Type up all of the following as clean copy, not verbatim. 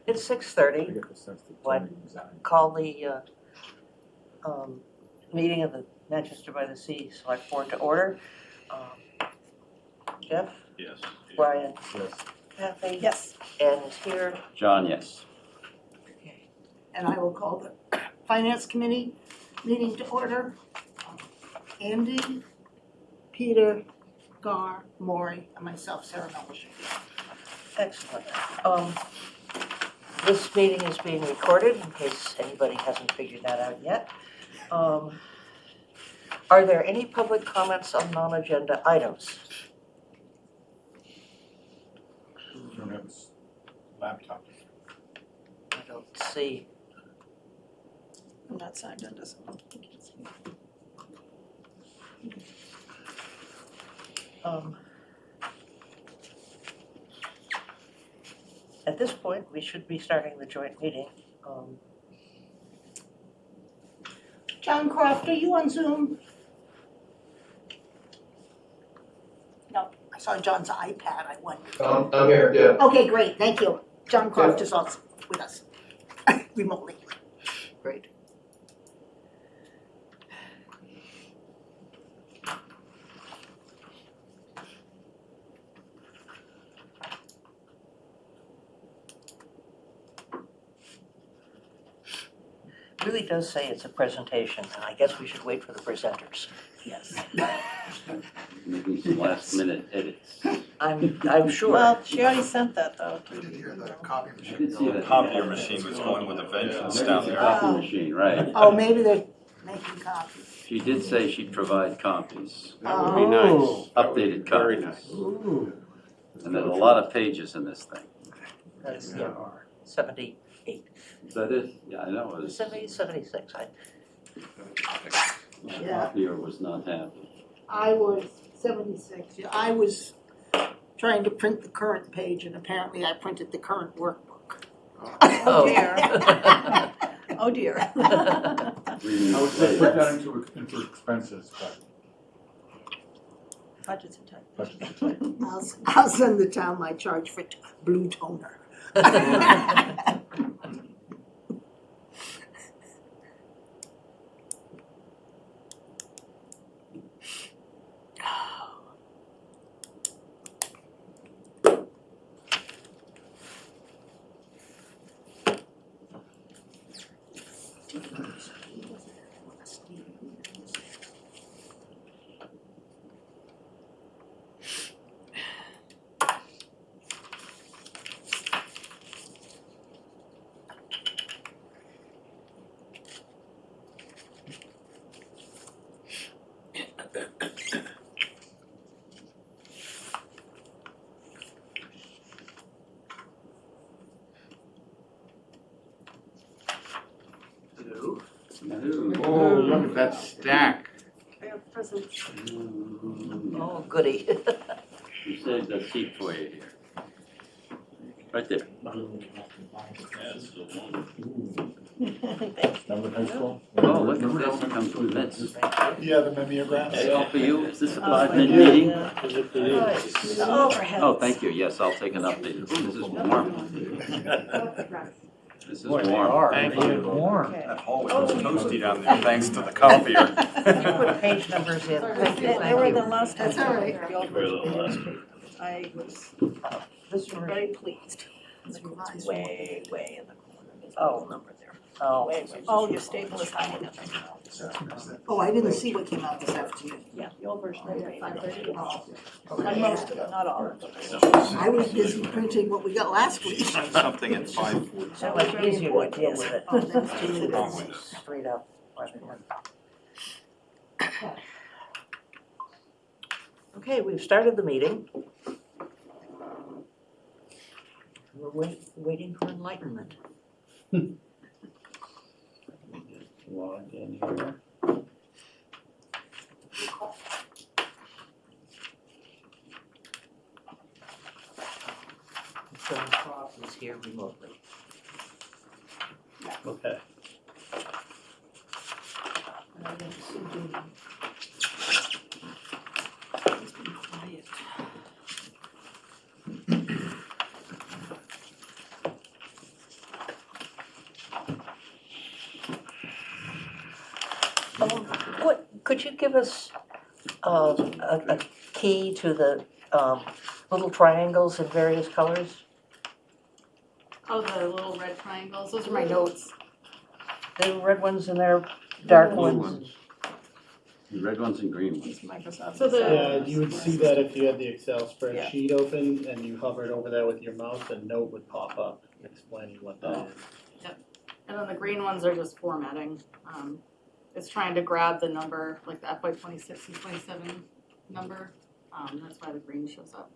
It's I 6:30. get the sense that What? Tony resigned. Call the meeting of the Manchester by the Sea Select Board to order. Jeff, Yes. Brian, Yes. Kathy, Yes, Ann is here. John, yes. Okay. and I will call the Finance Committee meeting to order. Andy, Peter, Gar, Maury, and myself, Sarah Melish. Excellent. This meeting is being recorded in case anybody hasn't figured that out yet. Are there any public comments on non-agenda items? You don't have a laptop. I don't see. I'm not signed into this. At this point, we should be starting the joint meeting. John Croft, are you on Zoom? No, I saw John's iPad, I wondered. I'm here, yeah. Okay, great, thank you. John Croft is also with us remotely. Great. Really does say it's a presentation, and I guess we should wait for the presenters. Yes. Maybe some last minute edits. I'm sure. Well, she already sent that though. I did hear the copy I machine. did see The that. copier machine was going with a vengeance down There's a there. copy machine, right. Oh, maybe they're making copies. She did say she'd provide copies, That would be nice. updated Very copies. nice. Ooh. And there's a lot of pages in this thing. That's, There are. 78, That is, yeah, I know, it was, 70, 76. my Yeah. copier was not happy. I was 76, yeah, I was trying to print the current page and apparently I printed the current workbook. Oh. dear. Oh dear. I would say put that into expenses, but Budget's tight. budget's tight. I'll send the town my charge for blue toner. Hello. No. Oh, look at that stack. I have presents. Oh, goody. We saved a seat for you here. Right there. Remember high school? Oh, look at this, it comes with this. Yeah, the mimeographs. That's all for you, is this a 5-minute meeting? Nice. Oh, thank you, yes, I'll take an update. Ooh, this is warm. This is Boy, they warm. are. Thank They you. are warm. That hallway was toasty down there, thanks to the copier. You put page numbers in. Thank you, They were thank the you. last. That's all right. The old version. I was This version. very pleased. It's way, way in the corner. There's a Oh. whole number there. Oh, Way, way. Oh, your staple is hiding it. Oh, I didn't see what came out this afternoon. Yeah, the old version. I got 530. Okay. And most of it, not all of it. I was busy printing what we got last week. Something at 5:40. so much easier to deal with it. Oh, that's true. Straight up. Okay, we've started the meeting. We're waiting for enlightenment. Log in here. John Croft is here remotely. Okay. could you give us a key to the little triangles in various colors? Oh, the little red triangles, those are my notes. The red ones and their dark Blue ones? ones. The red ones and green ones. These Microsoft. So the- Yeah, you would see that if you had the Excel spreadsheet open and you hovered over there with your mouse, a note would pop up explaining what that is. And then the green ones are just formatting. It's trying to grab the number, like the FY 26 and 27 number. That's why the green shows up.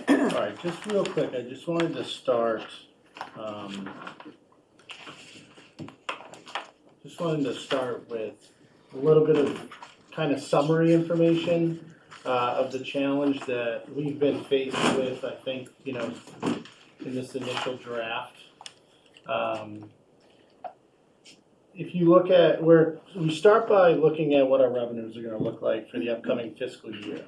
All right, just real quick, I just wanted to start, with a little bit of kind of summary information of the challenge that we've been faced with, I think, in this initial draft. If you look at we start by looking at what our revenues are gonna look like for the upcoming fiscal year.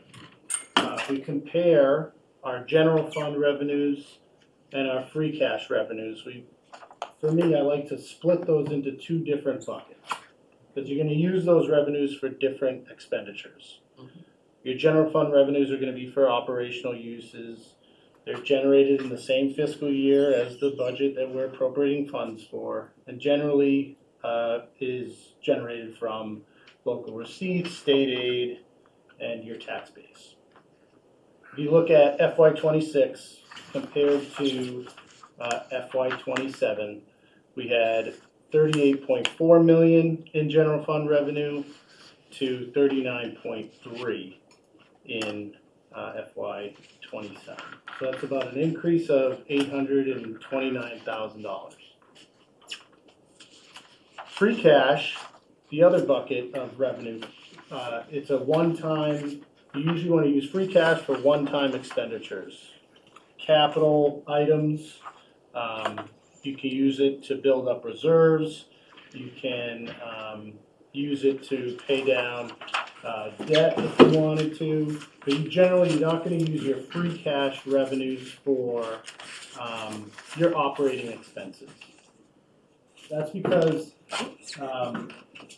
We compare our general fund revenues and our free cash revenues. For me, I like to split those into two different buckets, because you're gonna use those revenues for different expenditures. Your general fund revenues are gonna be for operational uses. They're generated in the same fiscal year as the budget that we're appropriating funds for, and generally is generated from local receipts, state aid, and your tax base. If you look at FY 26 compared to FY 27, we had 38.4 million in general fund revenue to 39.3 in FY 27. So that's about an increase of $829,000. Free cash, the other bucket of revenue, it's a one-time. You usually want to use free cash for one-time expenditures. Capital items, you can use it to build up reserves. You can use it to pay down debt if you wanted to. But you're not going to use your free cash revenues for your operating expenses. That's because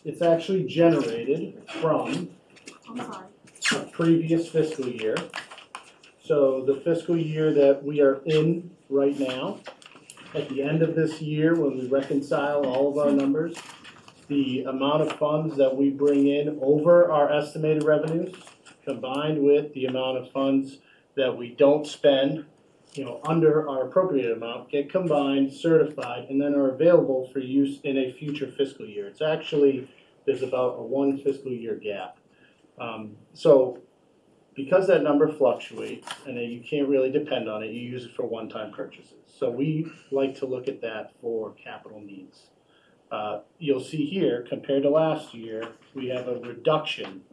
it's actually generated from I'm sorry. a previous fiscal year. So the fiscal year that we are in right now, at the end of this year, when we reconcile all of our numbers, the amount of funds that we bring in over our estimated revenues, combined with the amount of funds that we don't spend, under our appropriated amount, get combined, certified, and then are available for use in a future fiscal year. There's about a 1 fiscal year gap. So because that number fluctuates and you can't really depend on it, you use it for one-time purchases. So we like to look at that for capital needs. You'll see here, compared to last year, we have a reduction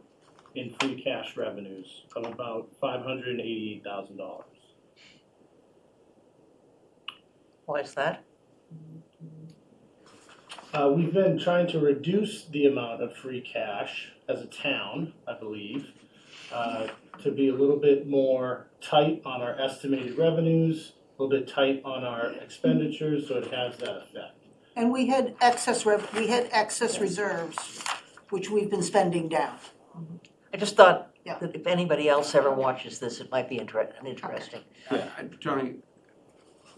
in free cash revenues of about $588,000. Why is that? We've been trying to reduce the amount of free cash as a town, I believe, to be a little bit more tight on our estimated revenues, a little bit tight on our expenditures, so it has that effect. And we had excess reserves, which we've been spending down. I just thought Yeah. that if anybody else ever watches this, it might be interesting. Yeah, Tony,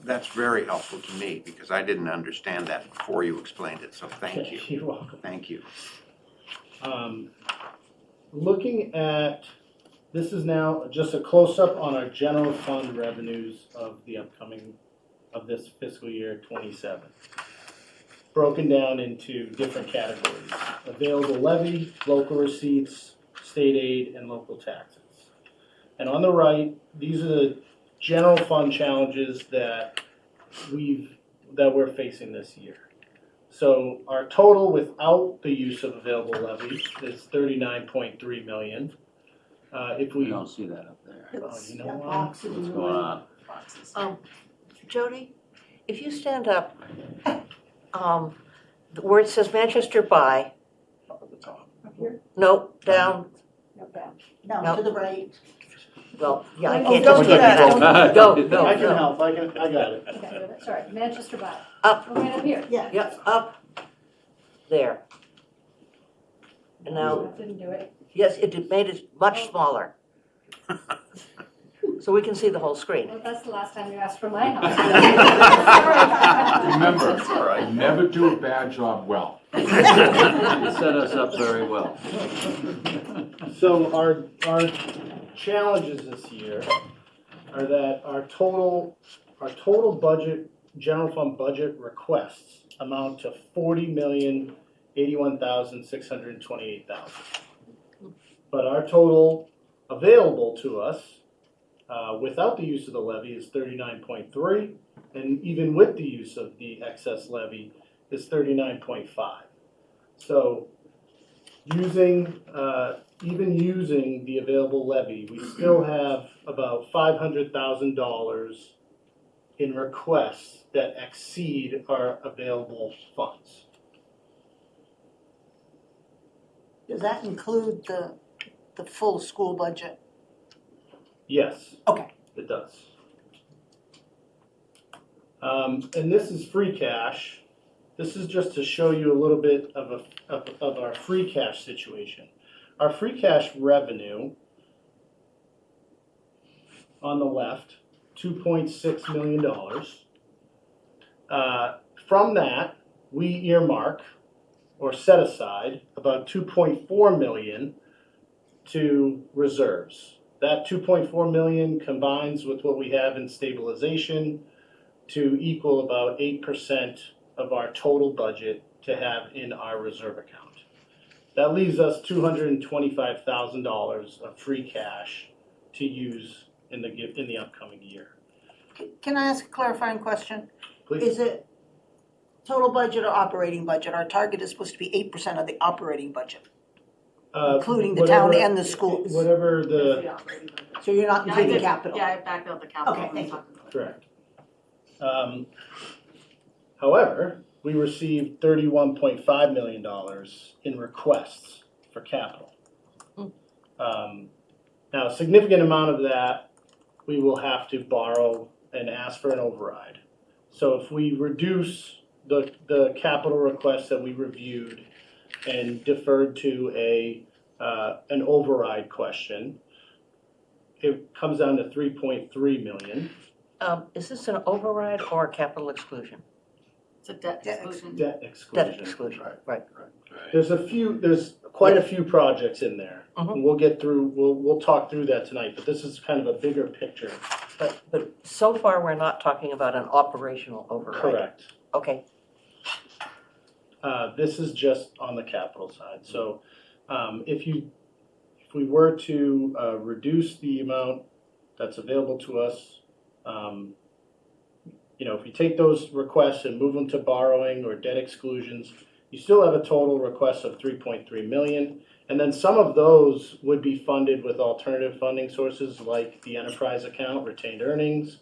that's very helpful to me because I didn't understand that before you explained it, so thank you. You're welcome. Thank you. Looking at, this is now just a close-up on our general fund revenues of this fiscal year 27. Broken down into different categories: available levy, local receipts, state aid, and local taxes. And on the right, these are the general fund challenges that we're facing this year. So our total without the use of available levy is 39.3 million. If We we, don't see that up there. you know That what? box is What's in going the on? Boxes. Jody, if you stand up, where it says Manchester by, no, down No. No, to the right. Well, yeah, I Oh, can't don't just do look at that. that. Go, go, I can go. help, I got it. Okay, sorry, Manchester by. Up. Oh, right up here. Yeah. Yep, up, there. And now, That didn't do it. yes, it made it much smaller. So we can see the whole screen. Well, that's the last time you asked for my help. Remember, That's all right. never do a bad job well. You set us up very well. So our challenges this year are that our total budget, general fund budget requests amount to $40,081,628. But our total available to us, without the use of the levy, is 39.3, and even with the use of the excess levy is 39.5. So even using the available levy, we still have about $500,000 in requests that exceed our available funds. Does that include the full school budget? Yes. Okay. It does. And this is free cash. This is just to show you a little bit of our free cash situation. Our free cash revenue on the left, $2.6 million. From that, we earmark or set aside about $2.4 million to reserves. That 2.4 million combines with what we have in stabilization to equal about 8% of our total budget to have in our reserve account. That leaves us $225,000 of free cash to use in the upcoming year. Can I ask a clarifying question? Please. Is it total budget or operating budget? Our target is supposed to be 8% of the operating budget, including the town and the schools. Whatever That's the, the operating budget. So you're not Yeah, I including did- capital? Yeah, I backed out the capital. Okay, and thank you. talked about it. correct. However, we received $31.5 million in requests for capital. Now, a significant amount of that, we will have to borrow and ask for an override. So if we reduce the capital requests that we reviewed and deferred to an override question, it comes down to 3.3 million. Is this an override or a capital exclusion? It's a debt Debt exclusion. Debt Debt exclusion. exclusion, right. There's quite a few projects in there. Mhm. And we'll talk through that tonight, but this is kind of a bigger picture. But so far, we're not talking about an operational override. Correct. Okay, This is just on the capital side. So if we were to reduce the amount that's available to us, if you take those requests and move them to borrowing or debt exclusions, you still have a total request of 3.3 million. And then some of those would be funded with alternative funding sources like the enterprise account, retained earnings,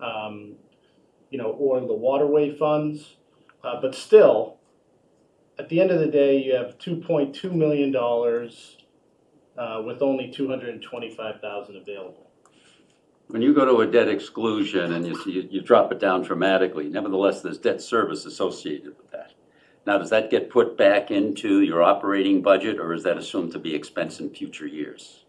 or the waterway funds. But still, at the end of the day, you have $2.2 million with only $225,000 available. When you go to a debt exclusion and you drop it down dramatically, nevertheless, there's debt service associated with that. Now, does that get put back into your operating budget, or is that assumed to be expense in future years?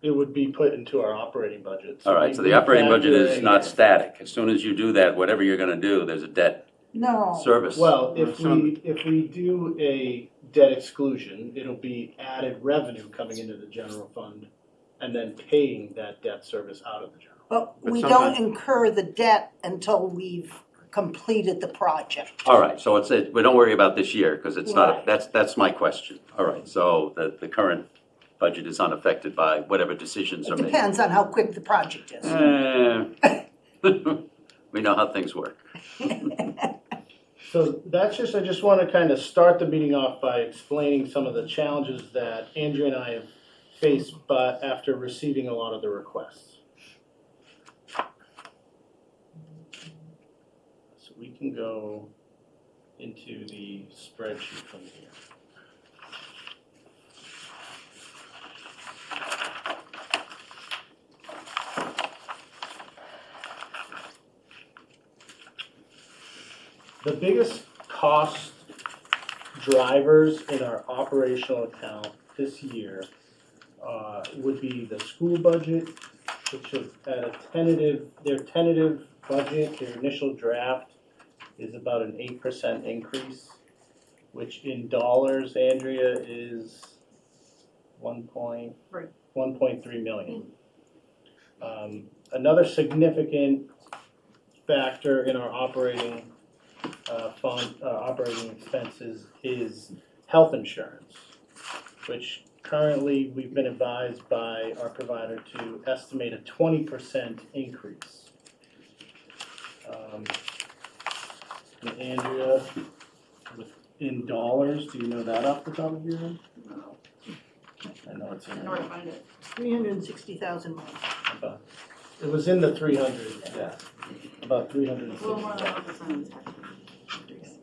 It would be put into our operating budget. All right, so the operating budget is not static. As soon as you do that, whatever you're gonna do, there's a debt No. service. Well, if we do a debt exclusion, it'll be added revenue coming into the general fund and then paying that debt service out of the general. But But we sometimes- don't incur the debt until we've completed the project. All right, so we don't worry about this year, because it's not, Right. that's my question. All right, so the current budget is unaffected by whatever decisions are It made. depends on how quick the project is. We know how things work. So I just want to kind of start the meeting off by explaining some of the challenges that Andrea and I have faced after receiving a lot of the requests. So we can go into the spreadsheet from here. The biggest cost drivers in our operational account this year would be the school budget, which is at a their tentative budget, their initial draft is about an 8% increase, which in dollars, Andrea, is 1.3 million. Another significant factor in our operating operating expenses is health insurance, which currently we've been advised by our provider to estimate a 20% increase. And Andrea, in dollars, do you know that off the top of your head? No, I know it's I in don't know where to find it. 360,000 more. about, it was in the 300, yeah, about A little more than 360,000. 1% tax increase.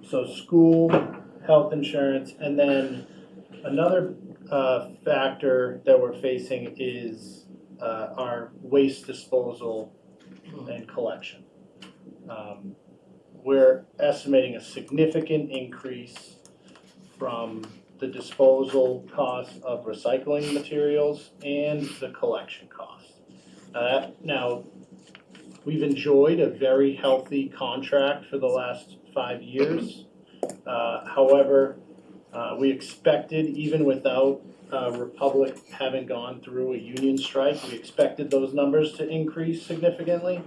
So school, health insurance, and then another factor that we're facing is our waste disposal and collection. We're estimating a significant increase from the disposal costs of recycling materials and the collection costs. Now, we've enjoyed a very healthy contract for the last 5 years. However, we expected, even without Republic having gone through a union strike, we expected those numbers to increase significantly.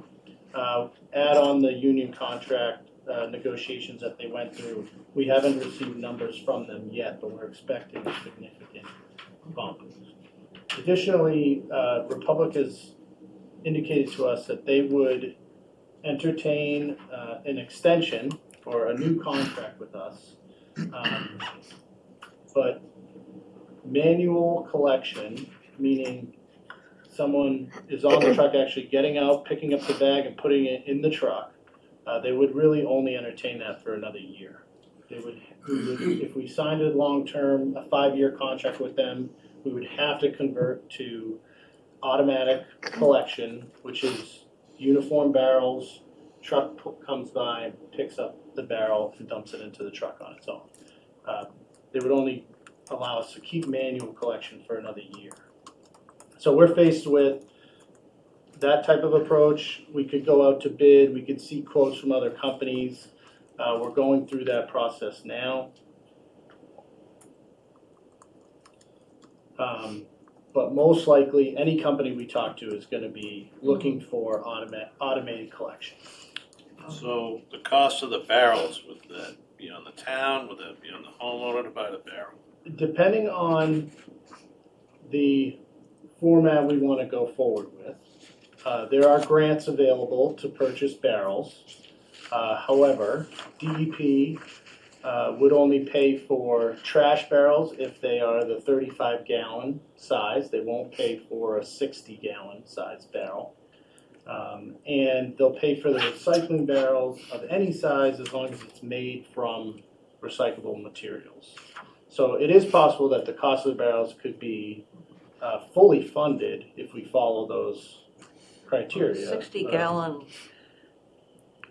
Add on the union contract negotiations that they went through, we haven't received numbers from them yet, but we're expecting a significant bump. Additionally, Republic has indicated to us that they would entertain an extension or a new contract with us. But manual collection, meaning someone is on the truck actually getting out, picking up the bag and putting it in the truck, they would really only entertain that for another year. We would, if we signed a long-term, a 5-year contract with them, we would have to convert to automatic collection, which is uniform barrels, truck comes by, picks up the barrel and dumps it into the truck on its own. They would only allow us to keep manual collection for another year. So we're faced with that type of approach. We could go out to bid, we could see quotes from other companies. We're going through that process now. But most likely, any company we talk to is going to be looking for automated collection. So the cost of the barrels, would that be on the town, would that be on the homeowner to buy the barrel? Depending on the format we want to go forward with, there are grants available to purchase barrels. However, DEP would only pay for trash barrels if they are the 35-gallon size. They won't pay for a 60-gallon size barrel. And they'll pay for the recycling barrels of any size as long as it's made from recyclable materials. So it is possible that the cost of the barrels could be fully funded if we follow those criteria. 60-gallon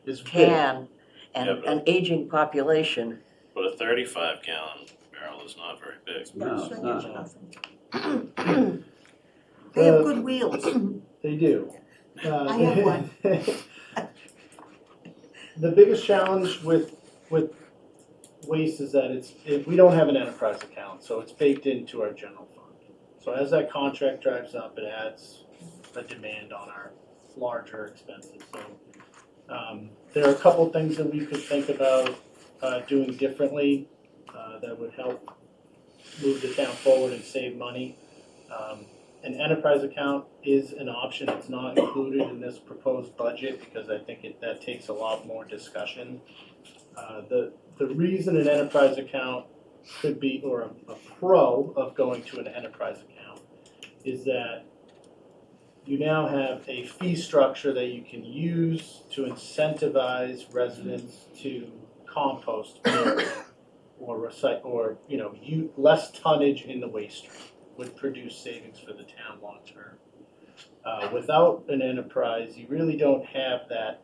Is big. can and Yeah, but- an aging population. But a 35-gallon barrel is not very big. No, it's not. They have good wheels. They do. I have one. The biggest challenge with waste is that we don't have an enterprise account, so it's baked into our general fund. So as that contract drives up, it adds a demand on our larger expenses. So there are a couple things that we could think about doing differently that would help move the town forward and save money. An enterprise account is an option. It's not included in this proposed budget because I think that takes a lot more discussion. The reason an enterprise account could be, or a pro of going to an enterprise account, is that you now have a fee structure that you can use to incentivize residents to compost more or recycle, or less tonnage in the waste stream would produce savings for the town long term. Without an enterprise, you really don't have that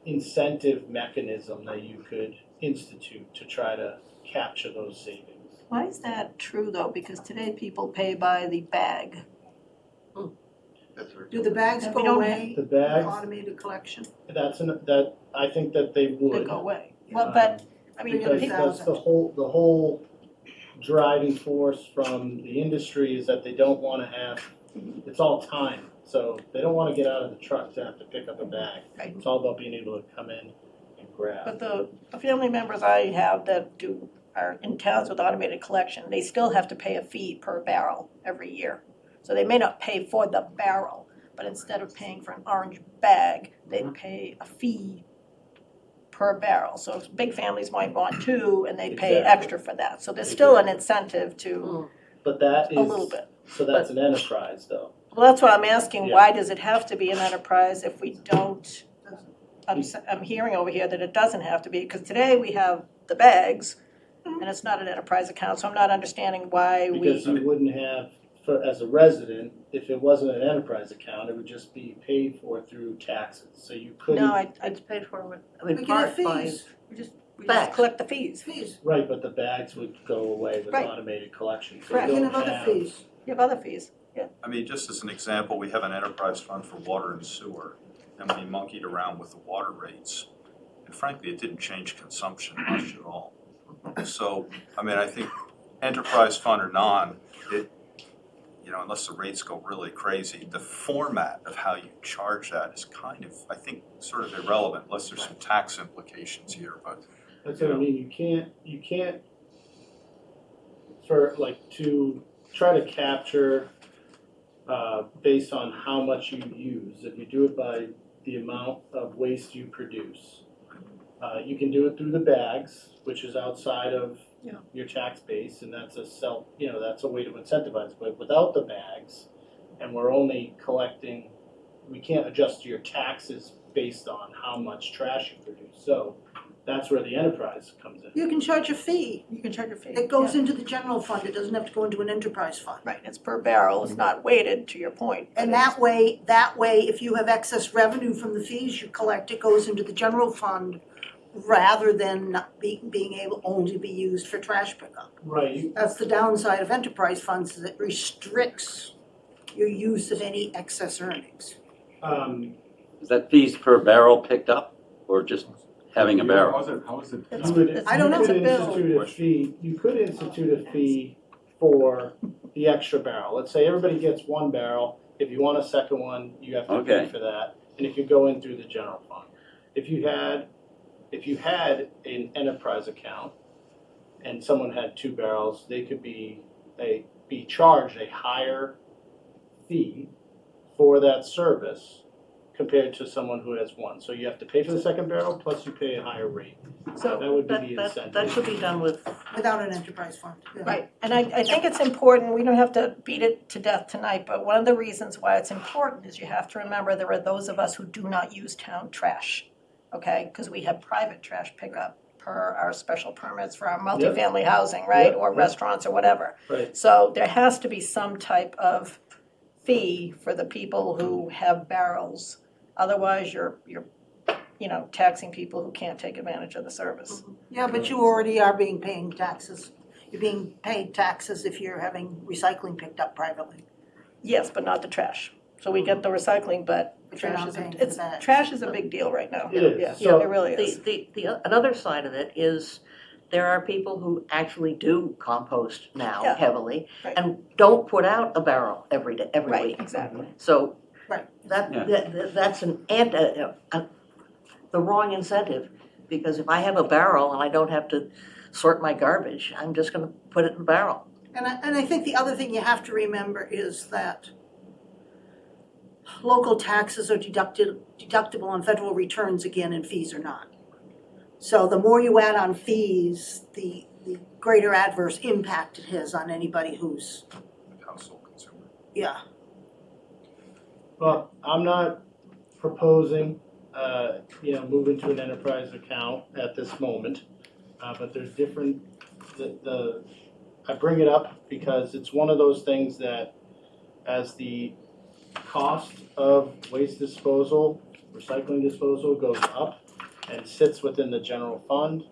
incentive mechanism that you could institute to try to capture those savings. Why is that true though? Because today people pay by the bag. Do the bags We go don't away? The bags, Automated collection? that, I think that they They would. go away. Well, but, I mean, Because that's the whole driving force from the industry is that they don't wanna have, it's all time. So they don't wanna get out of the truck to have to pick up a bag. Right. It's all about being able to come in and grab. But the family members I have that are in towns with automated collection, they still have to pay a fee per barrel every year. So they may not pay for the barrel, but instead of paying for an orange bag, they pay a fee per barrel. So big families might want two and they pay Exactly. extra for that. So there's still an incentive to But that a little is, bit. so that's an enterprise though. Well, that's what I'm asking, Yeah. why does it have to be an enterprise if we don't? I'm hearing over here that it doesn't have to be, because today we have the bags, and it's not an enterprise account, so I'm not understanding why Because we. you wouldn't have, as a resident, if it wasn't an enterprise account, it would just be paid for through taxes. So you couldn't. No, It's paid for with, I we mean, can have part by, fees, we just Bags. collect the fees. Fees, Right, but the bags would go away with Right. automated collection. So Correct. you you don't can have other have. fees. You have other fees. I mean, just as an example, we have an enterprise fund for water and sewer, and we monkeyed around with the water rates. And frankly, it didn't change consumption much at all. So, I mean, I think enterprise fund or non, unless the rates go really crazy, the format of how you charge that is kind of, I think, sort of irrelevant, unless there's some tax implications here, but. That's what I mean, you can't, for like, to try to capture, based on how much you use, if you do it by the amount of waste you produce. You can do it through the bags, which is outside of Yeah. your tax base, and that's that's a way to incentivize, but without the bags, and we're only collecting, we can't adjust your taxes based on how much trash you produce, so that's where the enterprise comes in. You can charge a fee. You can charge a fee. It goes Yeah. into the general fund. It doesn't have to go into an enterprise fund. Right, it's per barrel, it's not weighted, to your point. but And it's- that way, if you have excess revenue from the fees you collect, it goes into the general fund rather than not being able only to be used for trash pickup. Right, That's the downside of enterprise funds, is it restricts your use of any excess earnings. Is that fees per barrel picked up, or just having a barrel? How is it? It's- You would, it's- I don't know. you could it's a bill. institute a fee, you could institute a fee for the extra barrel. Let's say everybody gets one barrel, if you want a second one, you have to Okay. pay for that, and it could go in through the general fund. If you had an enterprise account and someone had two barrels, they could be charged a higher fee for that service compared to someone who has one. So you have to pay for the second barrel, plus you pay a higher rate. so That would be the that incentive. should be done with, Without an enterprise fund. Yeah. Right, and I think it's important, we don't have to beat it to death tonight, but one of the reasons why it's important is you have to remember there are those of us who do not use town trash, okay? Because we have private trash pickup per our special permits for our multifamily housing, right? Yep, Or yep. restaurants or whatever. Right. So there has to be some type of fee for the people who have barrels. Otherwise, you're taxing people who can't take advantage of the service. Yeah, but you already are paying taxes. You're being paid taxes if you're having recycling picked up privately. Yes, but not the trash. So we get the recycling, but But you're trash not is, paying for it's, that. trash is a big deal right now. It is. Yeah, So- it really the, is. another side of it is there are people who actually do compost now Yeah. heavily Right. and don't put out a barrel every Right, week. exactly. So Right. that's the wrong incentive, because if I have a barrel and I don't have to sort my garbage, I'm just gonna put it in a barrel. And I think the other thing you have to remember is that local taxes are deductible on federal returns again, and fees are not. So the more you add on fees, the greater adverse impact it has on anybody who's, Household consumer. yeah. Well, I'm not proposing, moving to an enterprise account at this moment. But there's different, I bring it up because it's one of those things that as the cost of waste disposal, recycling disposal goes up, and sits within the general fund,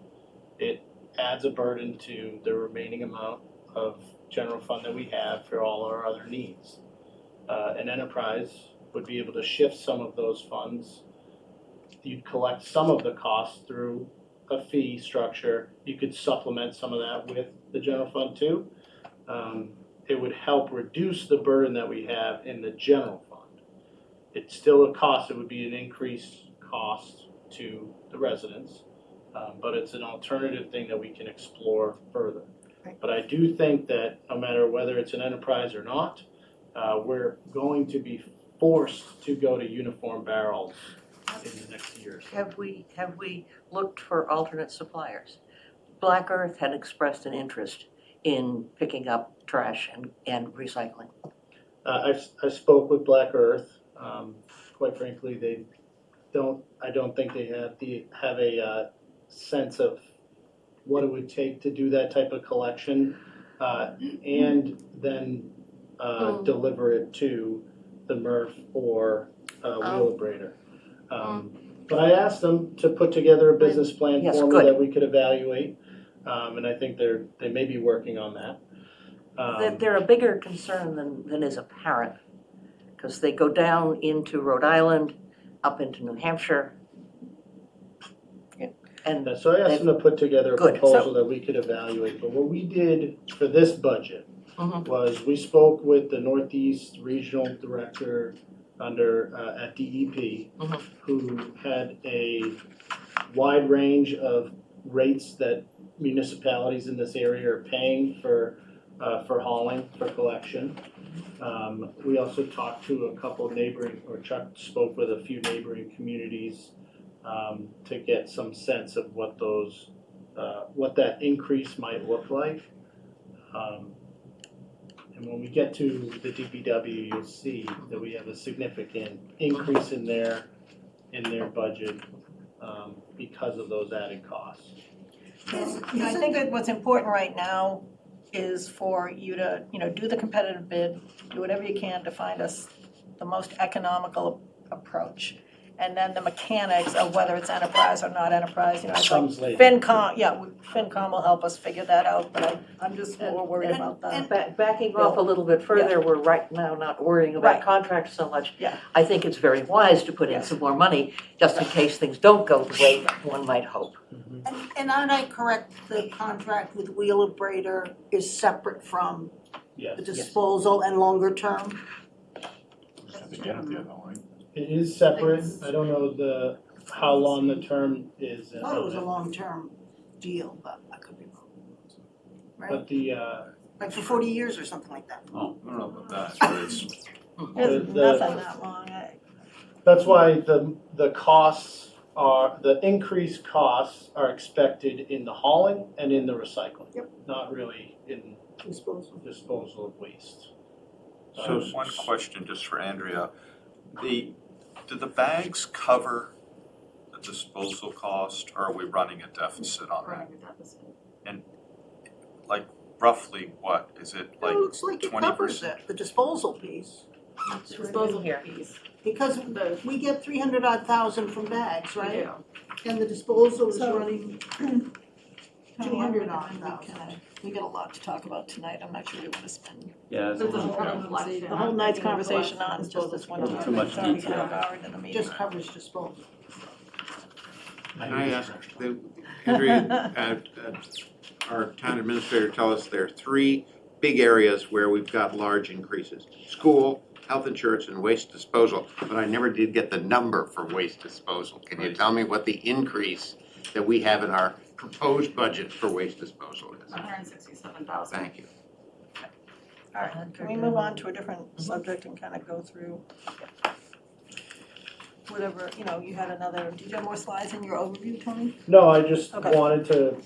it adds a burden to the remaining amount of general fund that we have for all our other needs. An enterprise would be able to shift some of those funds. You'd collect some of the costs through a fee structure. You could supplement some of that with the general fund too. It would help reduce the burden that we have in the general fund. It's still a cost, it would be an increased cost to the residents, but it's an alternative thing that we can explore further. But I do think that no matter whether it's an enterprise or not, we're going to be forced to go to uniform barrels in the next years. Have we looked for alternate suppliers? Black Earth had expressed an interest in picking up trash and recycling. I spoke with Black Earth. Quite frankly, I don't think they have a sense of what it would take to do that type of collection, and then deliver it to the MRF or Wheelabrator. But I asked them to put together a business plan Yes, for me good. that we could evaluate, and I think they may be working on that. They're a bigger concern than is apparent, because they go down into Rhode Island, up into New Hampshire. And So I asked them to put together a Good. proposal that we could evaluate, but what we did for this budget Mhm. was we spoke with the Northeast Regional Director at DEP, Mhm. who had a wide range of rates that municipalities in this area are paying for hauling, for collection. We also talked to a couple neighboring, or Chuck spoke with a few neighboring communities to get some sense of what that increase might look like. And when we get to the DPW, you'll see that we have a significant increase in their budget because of those added costs. I think that what's important right now is for you to, do the competitive bid, do whatever you can to find us the most economical approach. And then the mechanics of whether it's enterprise or not enterprise, it's like Comes later. FinCom will help us figure that out, but I'm just more worried about that. Backing off a little bit further, we're right now not worrying about Right. contracts so much. Yeah. I think it's very wise to put in some more money, just in case things don't go the way one might hope. And aren't I correct, the contract with Wheelabrator is separate from Yes, the disposal and longer term? it is separate. I don't know how long the term is. I thought it was a long-term deal, but I could be wrong. Right? But Like for 40 years or something like that. I don't know about that, but it's, There's the- nothing that long. that's why the increased costs are expected in the hauling and in the recycling. Yep. Not really in disposal of waste. so one question just for Andrea. Do the bags cover the disposal cost, or are we running a deficit on that? Running a deficit. Like roughly what, is it Well, like it looks like it 20%? covers it, the disposal piece. Disposal fees. Because we get 300-odd thousand from bags, We right? do. And the disposal is So- running 200-odd thousand. We got a lot to talk about tonight. I'm not sure we want to spend Yeah, There's a lot of collection. the whole night's conversation on just this one topic. Too much Sorry, detail. we're hour into the meeting. Just covers disposal. Can I ask, Andrea, our town administrator tell us there are three big areas where we've got large increases. School, health insurance, and waste disposal, but I never did get the number for waste disposal. Can you tell me what the increase that we have in our proposed budget for waste disposal is? 167,000. Thank you. All right, can we move on to a different subject and kind of go through whatever, you had another, did you have more slides in your overview, Tony? No, I just Okay. wanted to,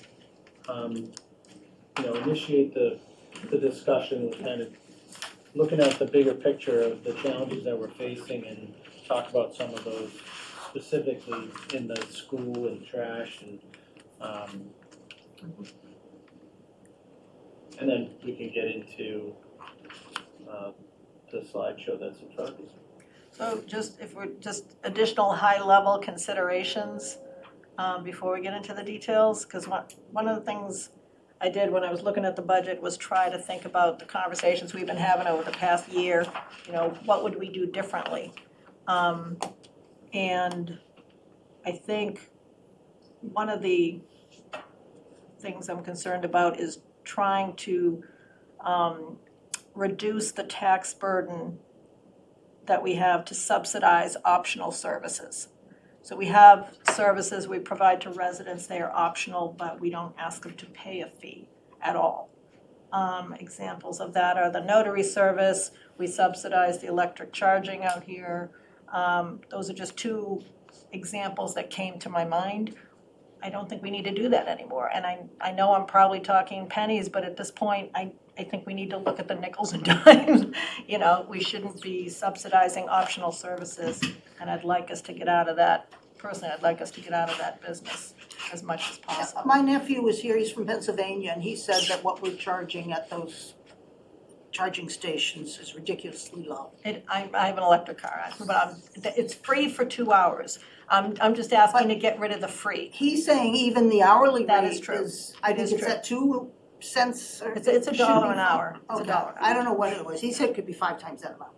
initiate the discussion, kind of looking at the bigger picture of the challenges that we're facing and talk about some of those specifically in the school and trash and then we can get into the slideshow that's in front of us. So just, if we're just additional high-level considerations, before we get into the details? Because one of the things I did when I was looking at the budget was try to think about the conversations we've been having over the past year. You know, what would we do differently? And I think one of the things I'm concerned about is trying to reduce the tax burden that we have to subsidize optional services. So we have services we provide to residents, they are optional, but we don't ask them to pay a fee at all. Examples of that are the notary service, we subsidize the electric charging out here. Those are just two examples that came to my mind. I don't think we need to do that anymore, and I know I'm probably talking pennies, but at this point, I think we need to look at the nickels and dimes. You know, we shouldn't be subsidizing optional services, and I'd like us to get out of that, personally, I'd like us to get out of that business as much as possible. My nephew was here, he's from Pennsylvania, and he said that what we're charging at those charging stations is ridiculously low. I have an electric car, but it's free for 2 hours. I'm just asking to get rid of the free. He's saying even the hourly That rate is true. I It is think it's true. at 2 cents or. It's $1 an hour. It's Okay, $1. I don't know what it was, he said it could be 5 times that amount.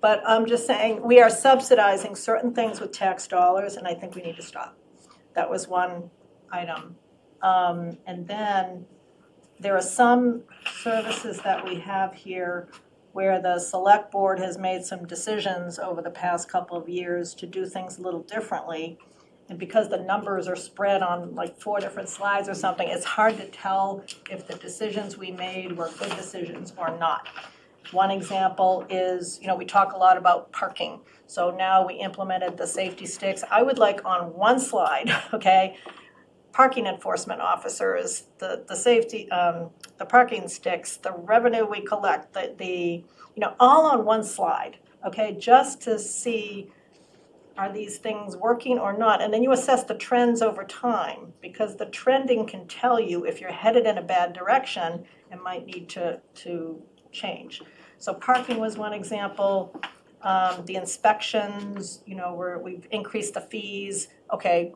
But I'm just saying, we are subsidizing certain things with tax dollars, and I think we need to stop. That was one item. And then there are some services that we have here where the select board has made some decisions over the past couple of years to do things a little differently. And because the numbers are spread on like 4 different slides or something, it's hard to tell if the decisions we made were good decisions or not. One example is, you know, we talk a lot about parking. So now we implemented the safety sticks. I would like on one slide, okay, parking enforcement officers, the safety, the parking sticks, the revenue we collect, the you know, all on one slide, okay, just to see, are these things working or not? And then you assess the trends over time, because the trending can tell you if you're headed in a bad direction and might need to change. So parking was one example. The inspections, you know, where we've increased the fees. Okay,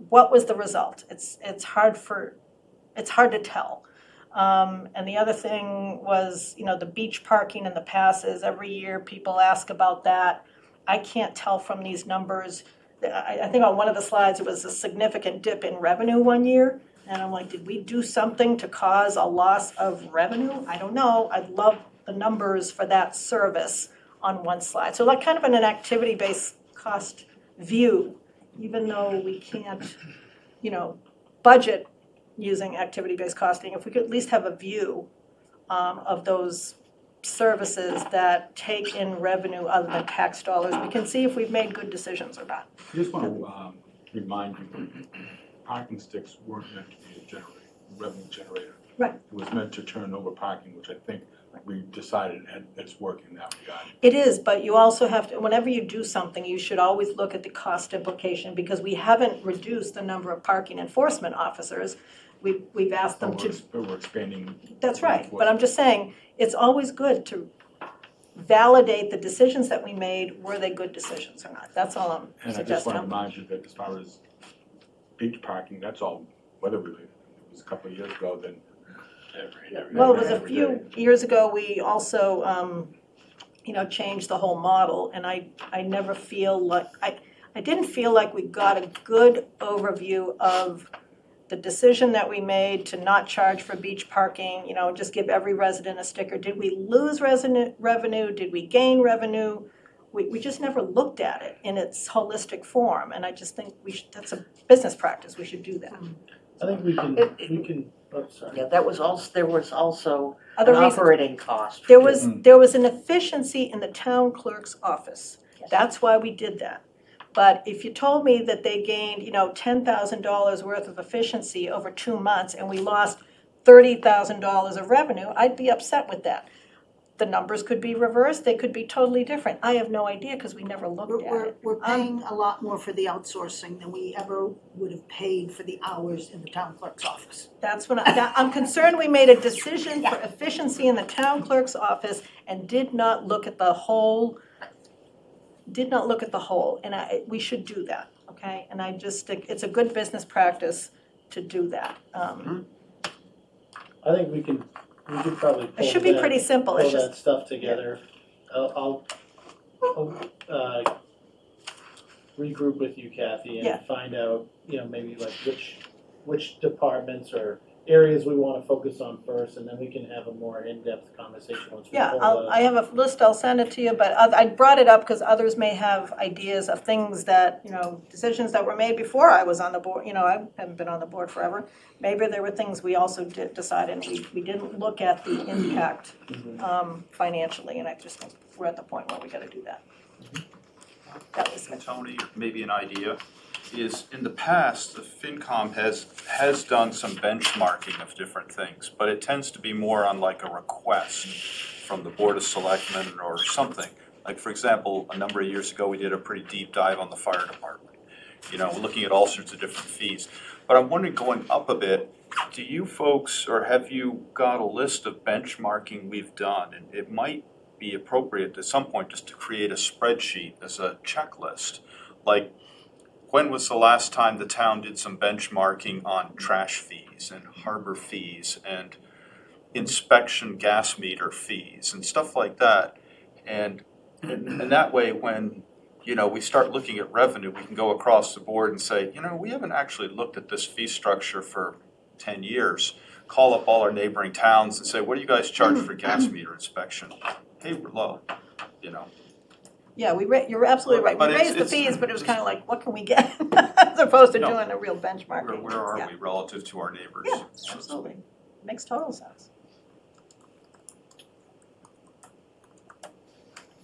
what was the result? It's hard to tell. And the other thing was, you know, the beach parking and the passes. Every year people ask about that. I can't tell from these numbers. I think on one of the slides it was a significant dip in revenue one year. And I'm like, did we do something to cause a loss of revenue? I don't know. I'd love the numbers for that service on one slide. So like kind of an activity-based cost view, even though we can't, you know, budget using activity-based costing, if we could at least have a view of those services that take in revenue other than tax dollars, we can see if we've made good decisions or not. I just want to remind you, parking sticks weren't meant to be a revenue generator. Right. It was meant to turn over parking, which I think we decided it's working in that regard. It is, but you also have to, whenever you do something, you should always look at the cost implication, because we haven't reduced the number of parking enforcement officers. We've asked them to. But we're expanding. That's right, but I'm just saying, it's always good to validate the decisions that we made, were they good decisions or not? That's all I'm And I just suggesting. want to remind you that as far as beach parking, that's all weather related. It was a couple of years ago, then. Well, it was a few years ago, we also, you know, changed the whole model, and I never feel like, I didn't feel like we got a good overview of the decision that we made to not charge for beach parking, you know, just give every resident a sticker. Did we lose resident revenue? Did we gain revenue? We just never looked at it in its holistic form, and I just think that's a business practice, we should do that. I think we can, oh, sorry. Yeah, there was also Other an reasons. operating cost. There was an efficiency in the town clerk's office. That's why we did that. But if you told me that they gained, you know, $10,000 worth of efficiency over 2 months and we lost $30,000 of revenue, I'd be upset with that. The numbers could be reversed, they could be totally different. I have no idea because we never looked at it. We're paying a lot more for the outsourcing than we ever would have paid for the hours in the town clerk's office. That's what I'm concerned we made a decision for efficiency in the town clerk's office and did not look at the whole, and we should do that. okay? And I just think it's a good business practice to do that. I think we could probably pull It should be that- pretty simple, it's pull just, that stuff together. I'll regroup with you, Kathy, Yeah. and find out, maybe like which departments or areas we wanna focus on first, and then we can have a more in-depth conversation once we yeah, pull I have a list, I'll send it to you, but I brought it up because others may have ideas of things that, decisions that were made before I was on the board, I haven't been on the board forever. Maybe there were things we also did decide, and we didn't look at the impact financially, and I just think we're at the point where we gotta do that. That was it. Tony, maybe an idea, is in the past, the FinCom has done some benchmarking of different things, but it tends to be more on like a request from the Board of Selectmen or something. Like, for example, a number of years ago, we did a pretty deep dive on the fire department, looking at all sorts of different fees. But I'm wondering, going up a bit, do you folks, or have you got a list of benchmarking we've done? And it might be appropriate at some point just to create a spreadsheet as a checklist. Like, when was the last time the town did some benchmarking on trash fees and harbor fees and inspection gas meter fees and stuff like that? And that way, when we start looking at revenue, we can go across the board and say, we haven't actually looked at this fee structure for 10 years. Call up all our neighboring towns and say, what do you guys charge for gas meter inspection? Hey, we're low, Yeah, you're absolutely right. We But raised the it's- fees, but it was kind of like, what can we get? As opposed to No. doing a real benchmarking. Where are Yeah. we relative to our neighbors? Yeah, absolutely. Makes total sense.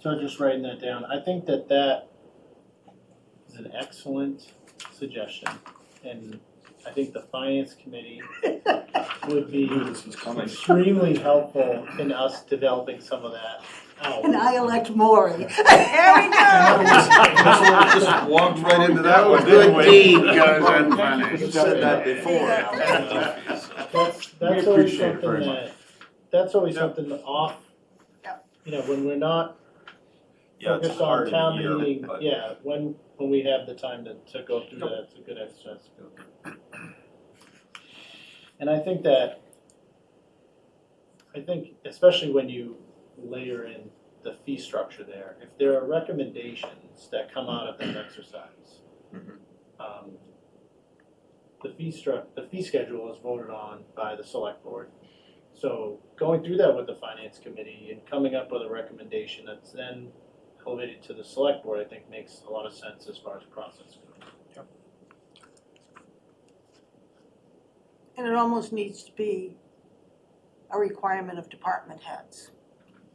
So just writing that down, I think that is an excellent suggestion, and I think the finance committee would be extremely helpful in us developing some of that out. And I elect Maury. There we go. Just walked right into that one, Good didn't we? deed goes unpunished. You said that before. That's always appreciate it something very much. that's always something off, when we're not Yeah, it's focused on hard in a town year, meeting, but when we have the time to go through that, it's a good exercise to go through. And I think especially when you layer in the fee structure there, if there are recommendations that come out of that exercise, the fee schedule is voted on by the select board. So going through that with the finance committee and coming up with a recommendation that's then elevated to the select board, I think makes a lot of sense as far as process goes. And it almost needs to be a requirement of department heads.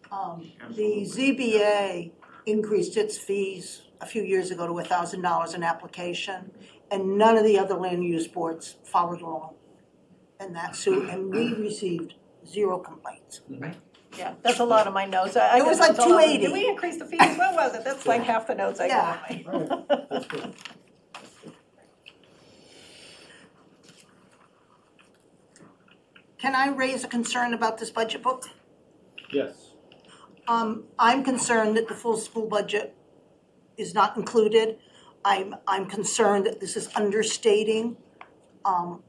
The ZBA increased its fees a few years ago to $1,000 an application, and none of the other land use boards followed along in that suit, and we received 0 complaints. Yeah, that's a lot of my notes. It was like 280. Did we increase the fees? What was it? That's like half the notes I got. Alright, that's good. Can I raise a concern about this budget book? Yes. I'm concerned that the full school budget is not included. I'm concerned that this is understating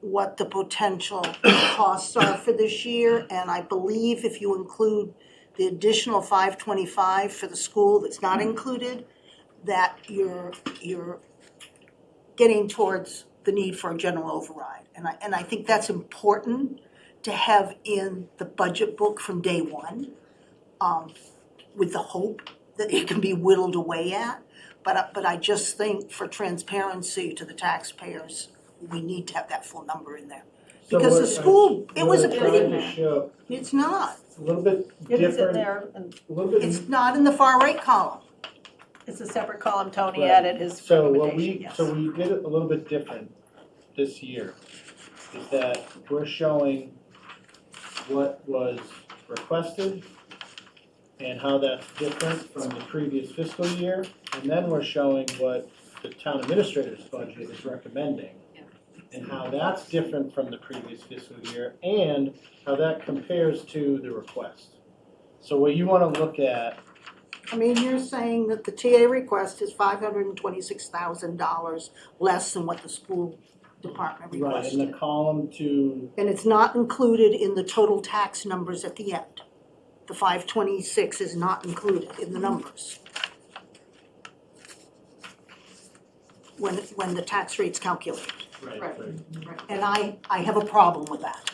what the potential costs are for this year. And I believe if you include the additional $525 for the school that's not included, that you're getting towards the need for a general override. And I think that's important to have in the budget book from day one, with the hope that it can be whittled away at. But I just think for transparency to the taxpayers, we need to have that full number in there. So Because the what school, it was a we're pretty, trying to show it's not. a little bit It is in different, there, and a little bit. It's not in the far right column. it's a separate column. Tony Right. added his So recommendation, yes. so we did it a little bit different this year, is that we're showing what was requested and how that's different from the previous fiscal year, and then we're showing what the town administrator's budget is recommending, and how that's different from the previous fiscal year, and how that compares to the request. So what you wanna look at I mean, you're saying that the TA request is $526,000 less than what the school department Right, requested. in the column to, And it's not included in the total tax numbers at the end. The 526 is not included in the numbers. When the tax rate's calculated. right, Right. right. And I have a problem with that.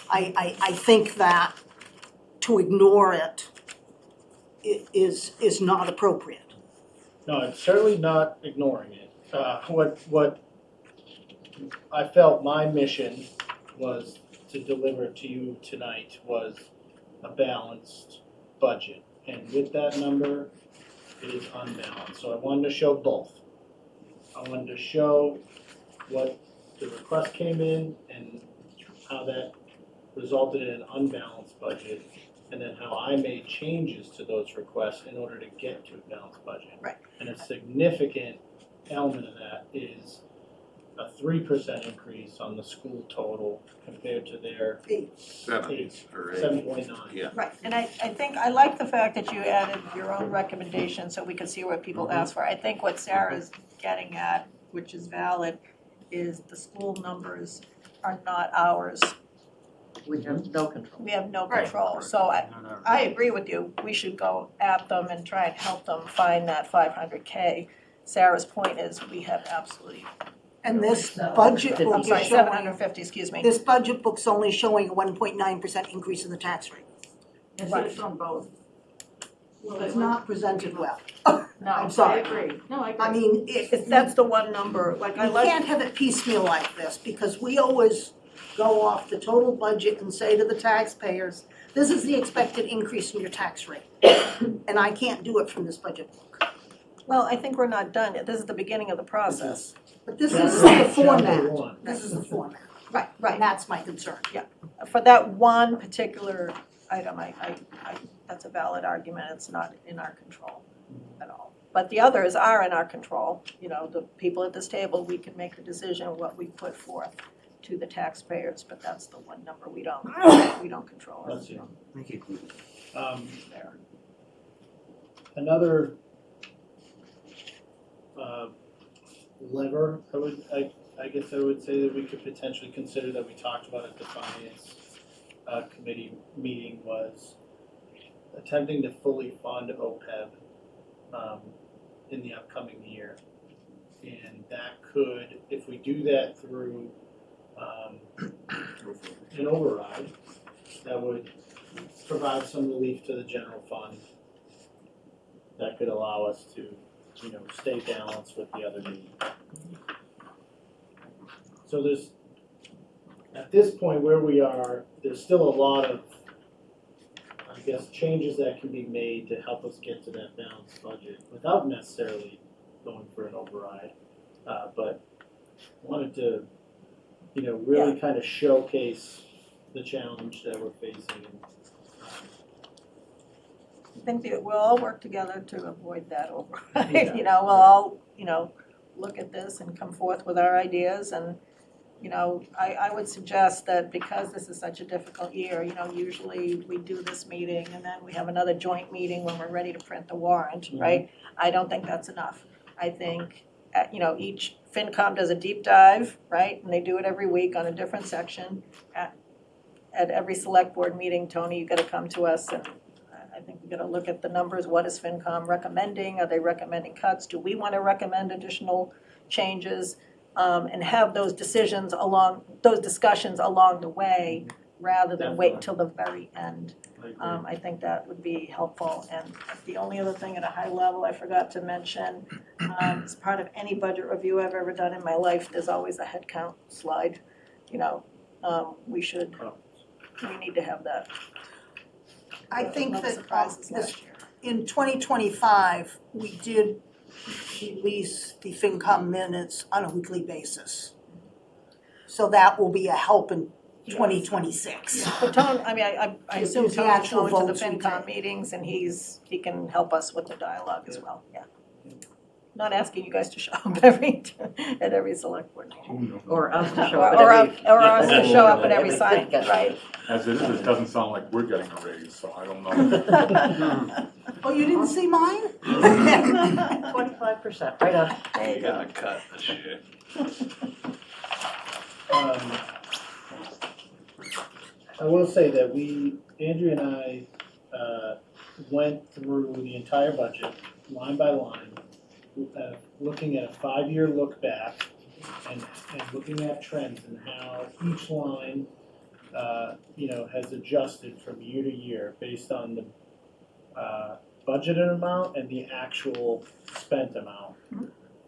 I think that to ignore it is not appropriate. No, it's certainly not ignoring it. What I felt my mission was to deliver to you tonight was a balanced budget. And with that number, it is unbalanced. So I wanted to show both. I wanted to show what the request came in and how that resulted in an unbalanced budget, and then how I made changes to those requests in order to get to a balanced budget. Right. And a significant element of that is a 3% increase on the school total compared to their 7 or 8. 7.9. Yeah. Right, and I think, I like the fact that you added your own recommendation so we could see what people ask for. I think what Sarah's getting at, which is valid, is the school numbers are not ours. We have no control. We have no Right. control, so I agree with you. We should go at them and try and help them find that 500K. Sarah's point is, we have absolutely, And this budget book I'm is sorry, showing, 750, excuse me. this budget book's only showing a 1.9% increase in the tax rate. It's Right. based on both. Well, it's not presented well. No, I'm sorry. I agree. No, I agree. I mean, If that's the one number, like I you like. can't have it piecemeal like this, because we always go off the total budget and say to the taxpayers, this is the expected increase in your tax rate. And I can't do it from this budget book. Well, I think we're not done yet. This is the beginning of the process. But this Chapter- is the chapter format. one. This is the format. Right, And right. that's my concern. For that one particular item, that's a valid argument. It's not in our control at all. But the others are in our control. You know, the people at this table, we can make the decision of what we put forth to the taxpayers, but that's the one number we don't control. That's it. Make it clear. There. Another lever, I guess I would say that we could potentially consider that we talked about at the finance committee meeting was attempting to fully fund OPEB in the upcoming year. And that could, if we do that through an override, that would provide some relief to the general fund. That could allow us to, stay balanced with the other need. So there's, at this point where we are, there's still a lot of, I guess, changes that can be made to help us get to that balanced budget without necessarily going for an override. But wanted to, really kind of showcase the challenge that we're facing. I think that we'll all work together to avoid that override. Yeah. We'll all, look at this and come forth with our ideas. And, I would suggest that because this is such a difficult year, usually we do this meeting and then we have another joint meeting when we're ready to print the warrant, right? I don't think that's enough. I think, each FinCom does a deep dive, right? And they do it every week on a different section. At every select board meeting, Tony, you gotta come to us and I think we gotta look at the numbers. What is FinCom recommending? Are they recommending cuts? Do we wanna recommend additional changes? And have those discussions along the way, rather than wait until the very end. I think that would be helpful. And the only other thing at a high level I forgot to mention, as part of any budget review I've ever done in my life, there's always a head count slide. We need to have that. I think No that surprises this, last year. in 2025, we did release the FinCom minutes on a weekly basis. So that will be a help in 2026. But Tony, I assume It's the Tony's actual going to the votes we FinCom take. meetings and he can help us with the dialogue as well, yeah. not asking you guys to show up at every select board meeting. Who knows? Or us to show Or, up or, at every. or us to show up at every every sign, thing. right? As it is, it doesn't sound like we're getting a raise, so I don't know. Oh, you didn't see mine? 25%, right on. There you You go. got a cut this year. I will say that Andrea and I, went through the entire budget, line by line, looking at a 5-year look back and looking at trends and how each line, has adjusted from year to year based on the, budgeted amount and the actual spent amount.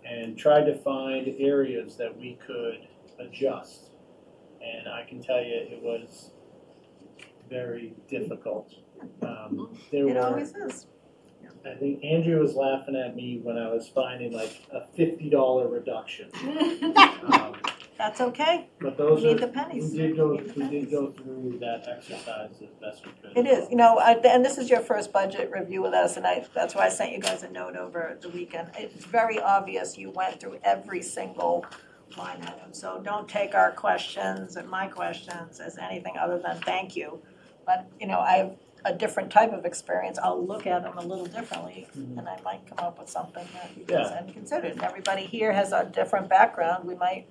And tried to find areas that we could adjust. And I can tell you, it was very difficult. There It were, always is. I think Andrew was laughing at me when I was finding like a $50 reduction. That's okay. But We those need are, the pennies. we did go through that exercise as best we could. It is, and this is your first budget review with us, and that's why I sent you guys a note over the weekend. It's very obvious you went through every single line item, so don't take our questions and my questions as anything other than thank you. But, I have a different type of experience, I'll look at them a little differently, and I might come up with something that you guys hadn't considered. And everybody here has a different background, we might,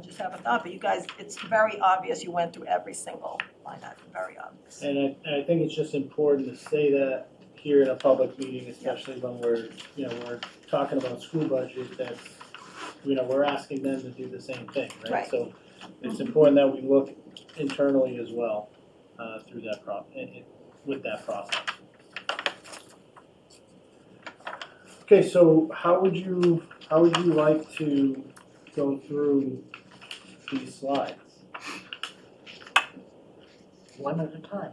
just have a thought, but you guys, it's very obvious you went through every single line item, very obvious. And I think it's just important to say that here in a public meeting, especially when we're talking about school budget, that, we're asking them to do the same thing, right? Right. So it's important that we look internally as well, through that with that process. Okay, so how would you like to go through these slides? One at a time.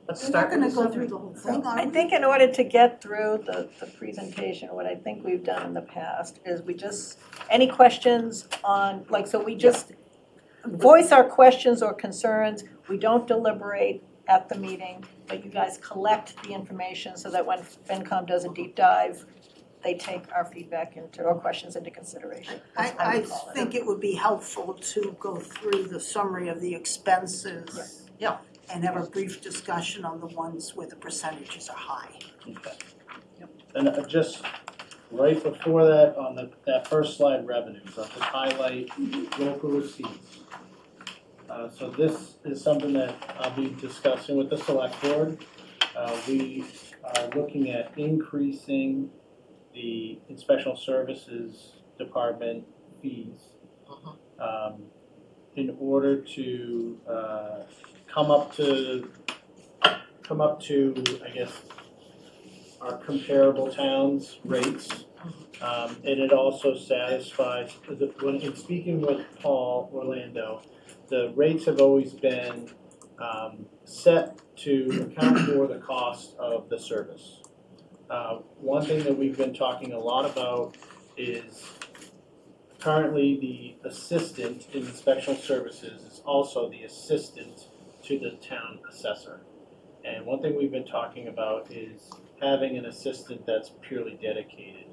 Let's We're not start with gonna the go summary. through the whole thing, are I we? think in order to get through the presentation, what I think we've done in the past is any questions on, so we just voice our questions or concerns, we don't deliberate at the meeting, but you guys collect the information so that when FinCom does a deep dive, they take our feedback or questions into consideration. That's how I we call it. think it would be helpful to go through the summary of the expenses. Yeah. And have a brief discussion on the ones where the percentages are high. Okay. And just right before that, on that first slide, revenues, I'll just highlight local receipts. So this is something that I'll be discussing with the select board. We are looking at increasing the inspectional services department fees in order to come up to, I guess, our comparable towns' rates. And it also satisfies, when in speaking with Paul Orlando, the rates have always been set to account for the cost of the service. One thing that we've been talking a lot about is currently the assistant in inspectional services is also the assistant to the town assessor. And one thing we've been talking about is having an assistant that's purely dedicated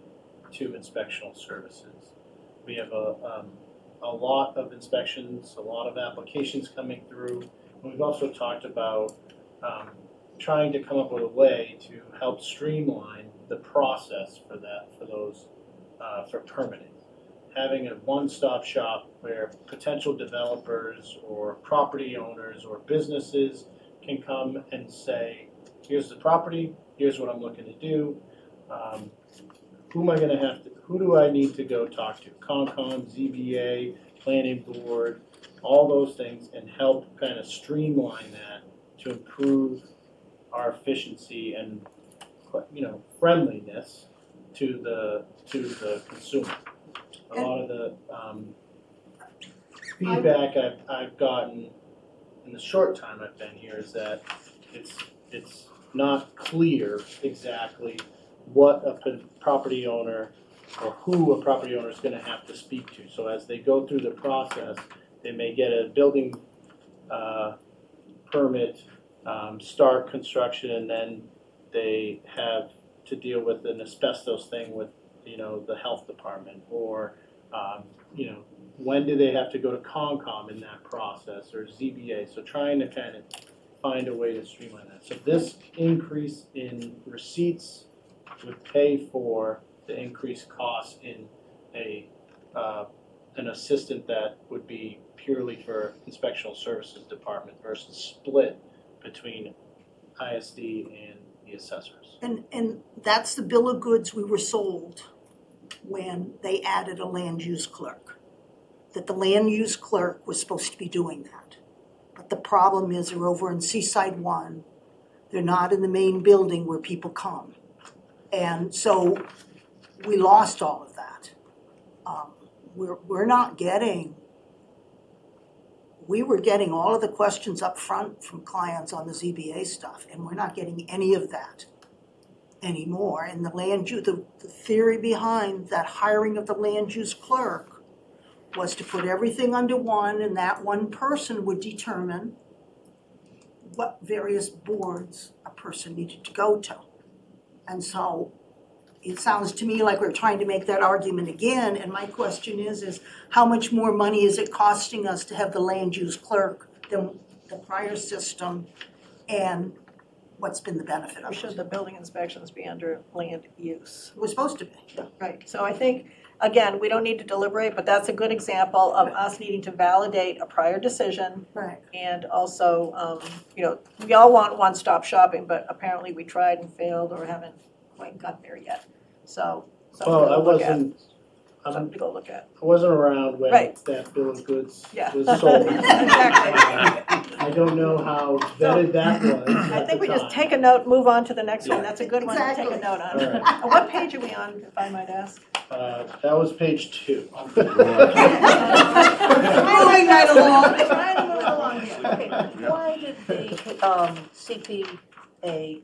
to inspectional services. We have a lot of inspections, a lot of applications coming through. And we've also talked about trying to come up with a way to help streamline the process for those for permitting. Having a one-stop shop where potential developers or property owners or businesses can come and say, here's the property, here's what I'm looking to do. Who do I need to go talk to? Concom, ZBA, planning board, all those things, and help kind of streamline that to improve our efficiency and, friendliness to the consumer. A lot of the feedback I've gotten in the short time I've been here is that it's not clear exactly what a property owner or who a property owner is going to have to speak to. So as they go through the process, they may get a building permit, start construction, and then they have to deal with an asbestos thing with, you know, the health department? Or, you know, when do they have to go to Concom in that process, or ZBA? So trying to kind of find a way to streamline that. So this increase in receipts would pay for the increased costs in an assistant that would be purely for inspectional services department versus split between ISD and the assessors. And that's the bill of goods we were sold when they added a land use clerk. That the land use clerk was supposed to be doing that. But the problem is they're over in Seaside One. They're not in the main building where people come. And so we lost all of that. We're not getting, we were getting all of the questions up front from clients on the ZBA stuff, and we're not getting any of that anymore. And the land use, the theory behind that hiring of the land use clerk was to put everything under one, and that one person would determine what various boards a person needed to go to. And so it sounds to me like we're trying to make that argument again, and my question is how much more money is it costing us to have the land use clerk than the prior system, and what's been the benefit Or of should it? the building inspections be under land use? It was supposed to be. Right, so I think, again, we don't need to deliberate, but that's a good example of us needing to validate a prior decision. Right. And also, you know, we all want one-stop shopping, but apparently we tried and failed or haven't quite got there yet. So, something Well, to I look at, wasn't, something to go look at. I wasn't around when Right. that bill of goods Yeah. was sold. Exactly. I don't know how vetted that was I at think the we just time. take a note, move on to the next one, Yeah. that's a good one to take a Exactly. note on. All right. What page are we on, if I might ask? That was page 2. Moving right along. Trying to move along here. Okay, why did the CPA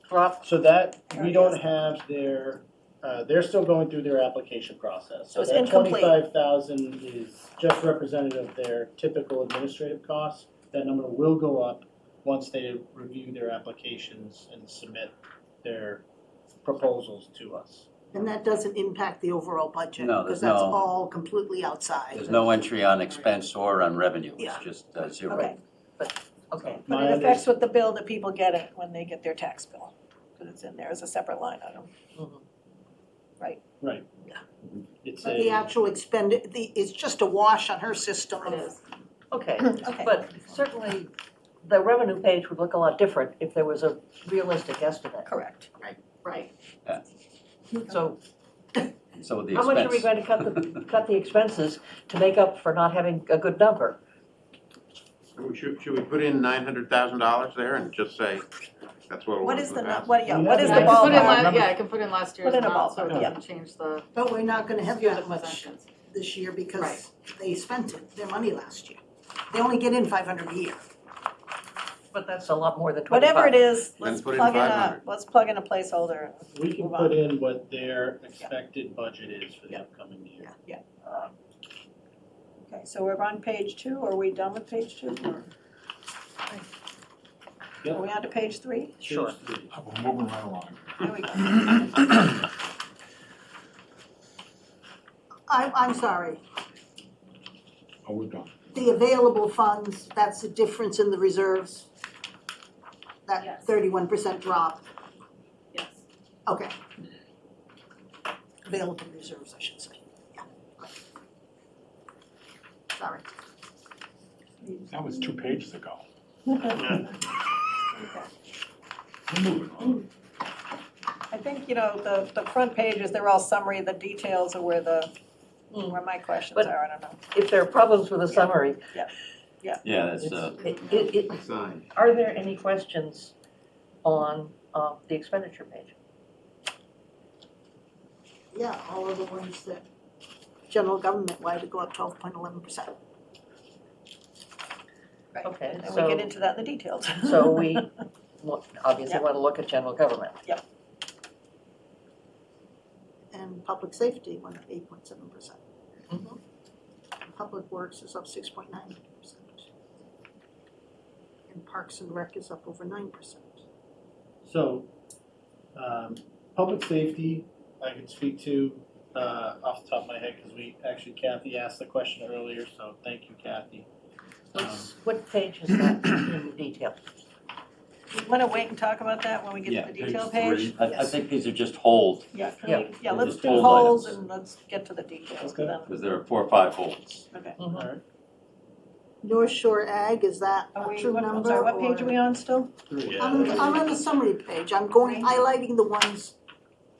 drop? So that, we don't have their, they're still going through their application process. So it's that incomplete. 25,000 is just representative of their typical administrative costs. That number will go up once they review their applications and submit their proposals to us. And that doesn't impact the overall budget, No, because there's that's no- all completely outside. There's no entry on expense or on revenue, Yeah. it's just zero. Okay, Okay, but My it affects with the bill that people get it when they get their tax bill, because it's in there as a separate line item. Right. Yeah. It's But the a, actual it's just a wash on her system It of, is. okay, Okay. but certainly the revenue page would look a lot different if there was a realistic estimate. Correct. Right. So So the how much are we expense. going to cut the expenses to make up for not having a good number? Should we put in $900,000 there and just say, that's what What we're is the, gonna nu- ask? what, yeah, We what have is it. the Yeah, I can put in ballpark? yeah, I can put in last year's Put in a amount, so it ballpark, yeah. doesn't change the but we're not gonna have view of the that much percentages. this year because Right. they spent their money last year. They only get in 500 a year. But that's a lot more than 25. Whatever it is, Then let's put in plug in a, 500. let's plug in a placeholder. we can Move put on. in what their expected budget is for the Yeah. upcoming year. Yeah. Okay, so we're on page 2, are we done with page 2? Yep. Are we on to page 3? Sure. Page 3. We're moving right along. There we go. I'm sorry, Oh, we're done. the available funds, that's the difference in the reserves? That Yes. 31% drop, Yes. okay. Available reserves, I should say, yeah. Sorry. That was 2 pages ago. Okay. We're moving on. I think, you know, the front pages, they're all summary, the details are where my questions But- are, I don't know. If there are problems with the summary, Yeah, that's, Sign. are there any questions on the expenditure page? Yeah, all of the ones that general government, why did it go up 12.11%? Right. Okay, And we so- get into that in the details. So we obviously Yeah. want to look at general government. And public safety went up 8.7%. Mhm. Public works is up 6.9%. And parks and rec is up over 9%. So, Public safety, I can speak to off the top of my head, because Kathy asked the question earlier, so thank you, Kathy. What page is that in detail? You wanna wait and talk about that when we get to the detail page? I think these are just hold, Yeah, Yeah. let's Just do hold holds items. and let's get to the details Okay. then. because there are 4 or 5 holds. Okay. All right. North Shore Ag, is that Are a we, true what, number? I'm sorry, what page or- are we on still? Yeah. I'm on the summary page, I'm going, highlighting the ones,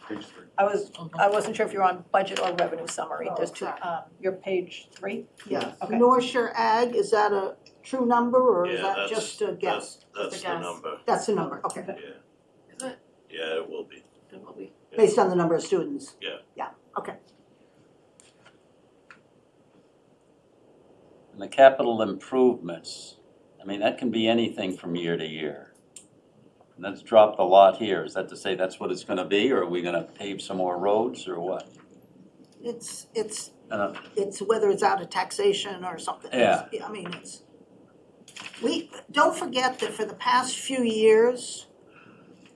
Page 3. I wasn't sure if you're on budget or revenue summary, Oh, there's two, sorry. you're page 3? yeah. Okay. North Shore Ag, is that a true number, or is Yeah, that that's- just a guess? That's It's a the guess. number, That's the number, okay, yeah. Is it? Yeah, it will be. It will be. based on the number of students? Yeah. Yeah, okay. And the capital improvements, I mean, that can be anything from year to year. And that's dropped a lot here. Is that to say that's what it's gonna be, or are we gonna pave some more roads, or what? It's Uh, whether it's out of taxation or something. Yeah. I mean, don't forget that for the past few years,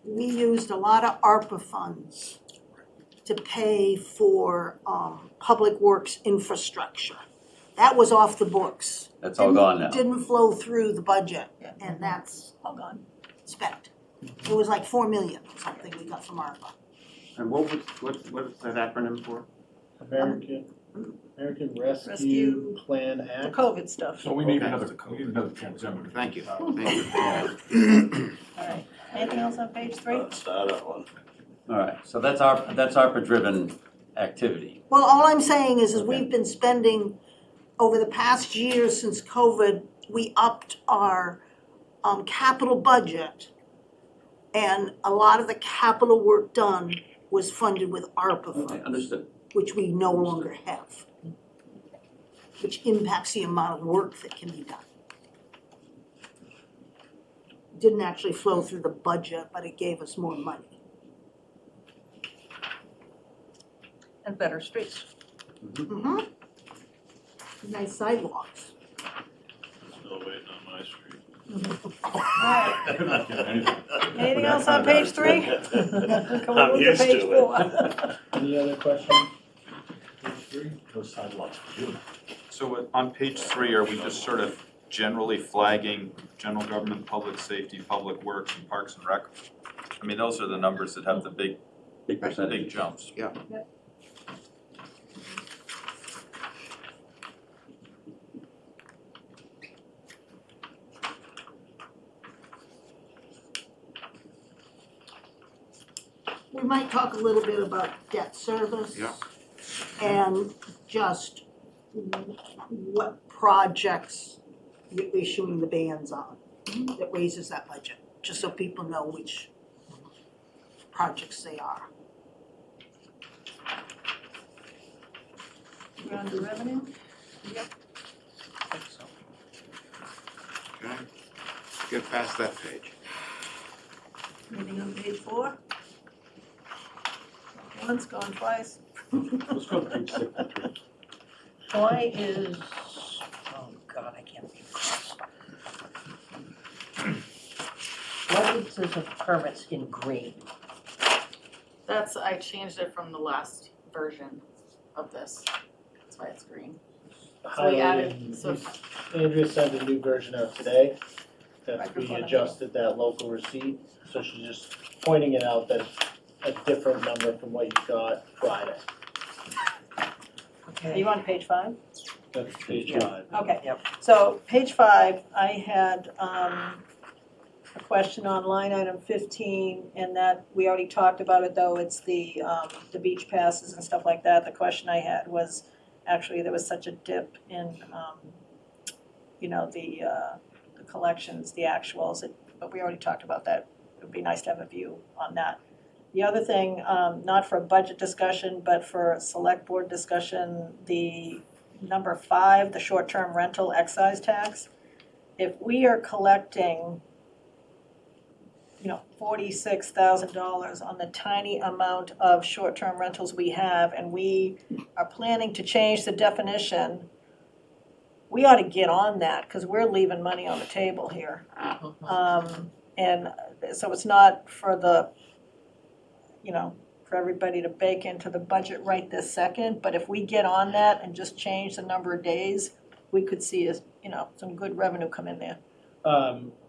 we used a lot of ARPA funds to pay for, public works infrastructure. That was off the books. That's all gone now. Didn't flow through the budget, Yeah. and that's All gone. spent. It was like 4 million or something we got from ARPA. And what is that acronym for? American Rescue Rescue. Plan The Act. COVID stuff. So we need Okay. another pandemic. Thank you. All right, anything else on page 3? That's that one. All right, so that's ARPA-driven activity. Well, all I'm saying is Okay. we've been spending, over the past year since COVID, we upped our capital budget. And a lot of the capital work done was funded with ARPA Okay, funds, understood. which we no longer have. Which impacts the amount of work that can be done. Didn't actually flow through the budget, but it gave us more money. And better streets. Mm-hmm. Nice sidewalks. Still waiting on my street. All right, They're not getting anything. anything else on page 3? Can we I'm move used to page to 4? Any other questions? Page 3, those sidewalks are beautiful. So on page 3, are we just sort of generally flagging general government, public safety, public works, and parks and rec? I mean, those are the numbers that have the big Big jumps. Yeah. We might talk a little bit about debt service. Yeah. And just what projects you're issuing the bans on that raises that budget, just so people know which projects they are. We're on to revenue? Okay, get past that page. Anything on page 4? Once, gone twice. Let's go to page 6 and 3. Why is, oh God, I can't read this. Why is the permits in green? That's, I changed it from the last version of this. That's why it's green. So we added, so Andrea sent a new version out today, that we Microphone. adjusted that local receipt, so she's just pointing it out that it's a different number from what you got Friday. Are you on page 5? That's page Yeah. 5. Okay. Yep. So page 5, I had a question on line item 15, and that, we already talked about it though, it's the beach passes and stuff like that. The question I had was, actually, there was such a dip in, the collections, the actuals, but we already talked about that. It would be nice to have a view on that. The other thing, not for a budget discussion, but for a select board discussion, the number 5, the short-term rental excise tax. If we are collecting, $46,000 on the tiny amount of short-term rentals we have, and we are planning to change the definition, we ought to get on that, because we're leaving money on the table here. And so it's not for the you know, for everybody to bake into the budget right this second, but if we get on that and just change the number of days, we could see, you know, some good revenue come in there.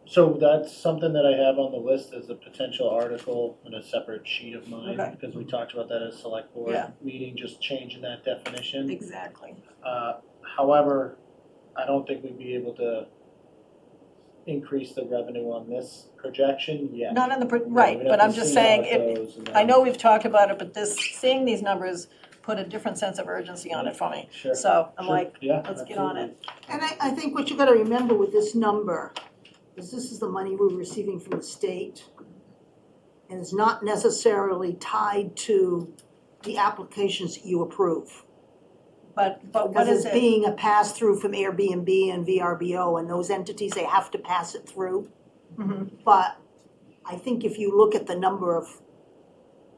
So that's something that I have on the list as a potential article in a separate sheet of mine, Okay. because we talked about that at a select board Yeah. meeting, just changing that definition. Exactly. However, I don't think we'd be able to increase the revenue on this projection yet. Not on the, Yeah, right, we'd but have I'm to just see how saying, it if, goes and I then- know we've talked about it, but seeing these numbers put a different sense of urgency on it for me. Sure. So I'm Sure. like, Yeah, let's get on absolutely. it. And I think what you gotta remember with this number is this is the money we're receiving from the state. And it's not necessarily tied to the applications that you approve. But what Because is it's it? being a pass-through from Airbnb and VRBO, and those entities, they have to pass it through. Mhm. But I think if you look at the number of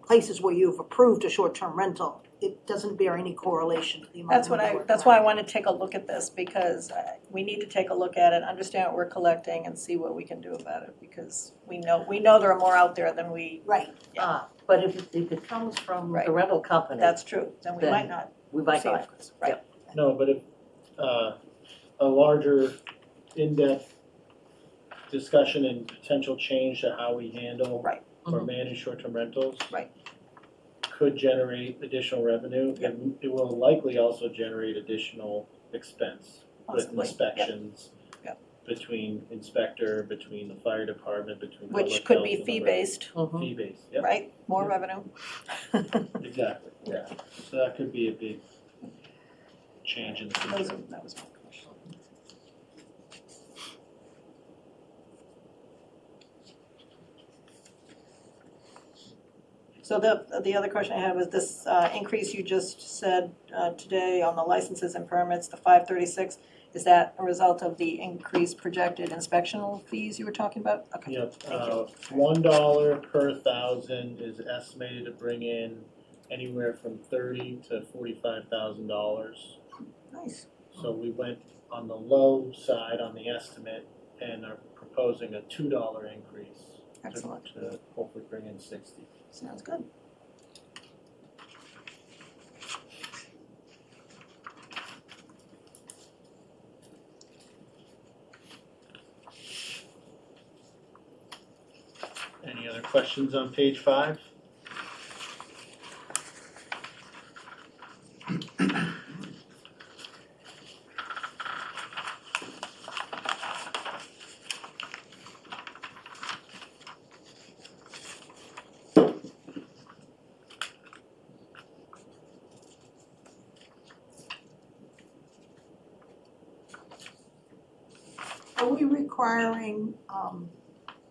places where you've approved a short-term rental, it doesn't bear any correlation to the amount of money we're That's why I collecting. wanted to take a look at this, because we need to take a look at it, understand what we're collecting and see what we can do about it, because we know there are more out there than we, Right, But if it comes from Right. the rental company, that's true, then we Then might not we might see not. it, right? No, but if, a larger, in-depth discussion and potential change to how we handle Right. or Mhm. manage short-term rentals. Right. Could generate additional revenue, Yep. and it will likely also generate additional expense with Possibly, yep. inspections. Yep. Between inspector, between the fire department, between public Which could health be and the fee-based, Mhm. Fee-based, yep, right? More Yep. revenue. exactly, yeah. So that could be a big change in the future. That was my question. So the other question I had was this increase you just said today on the licenses and permits, the 536, is that a result of the increased projected inspectional fees you were talking about? Okay. Yep, Thank you. $1 per thousand is estimated to bring in anywhere from $30,000 to $45,000. Nice. So we went on the low side on the estimate and are proposing a $2 increase. Excellent. To hopefully bring in 60. Sounds good. Any other questions on page 5? are we requiring,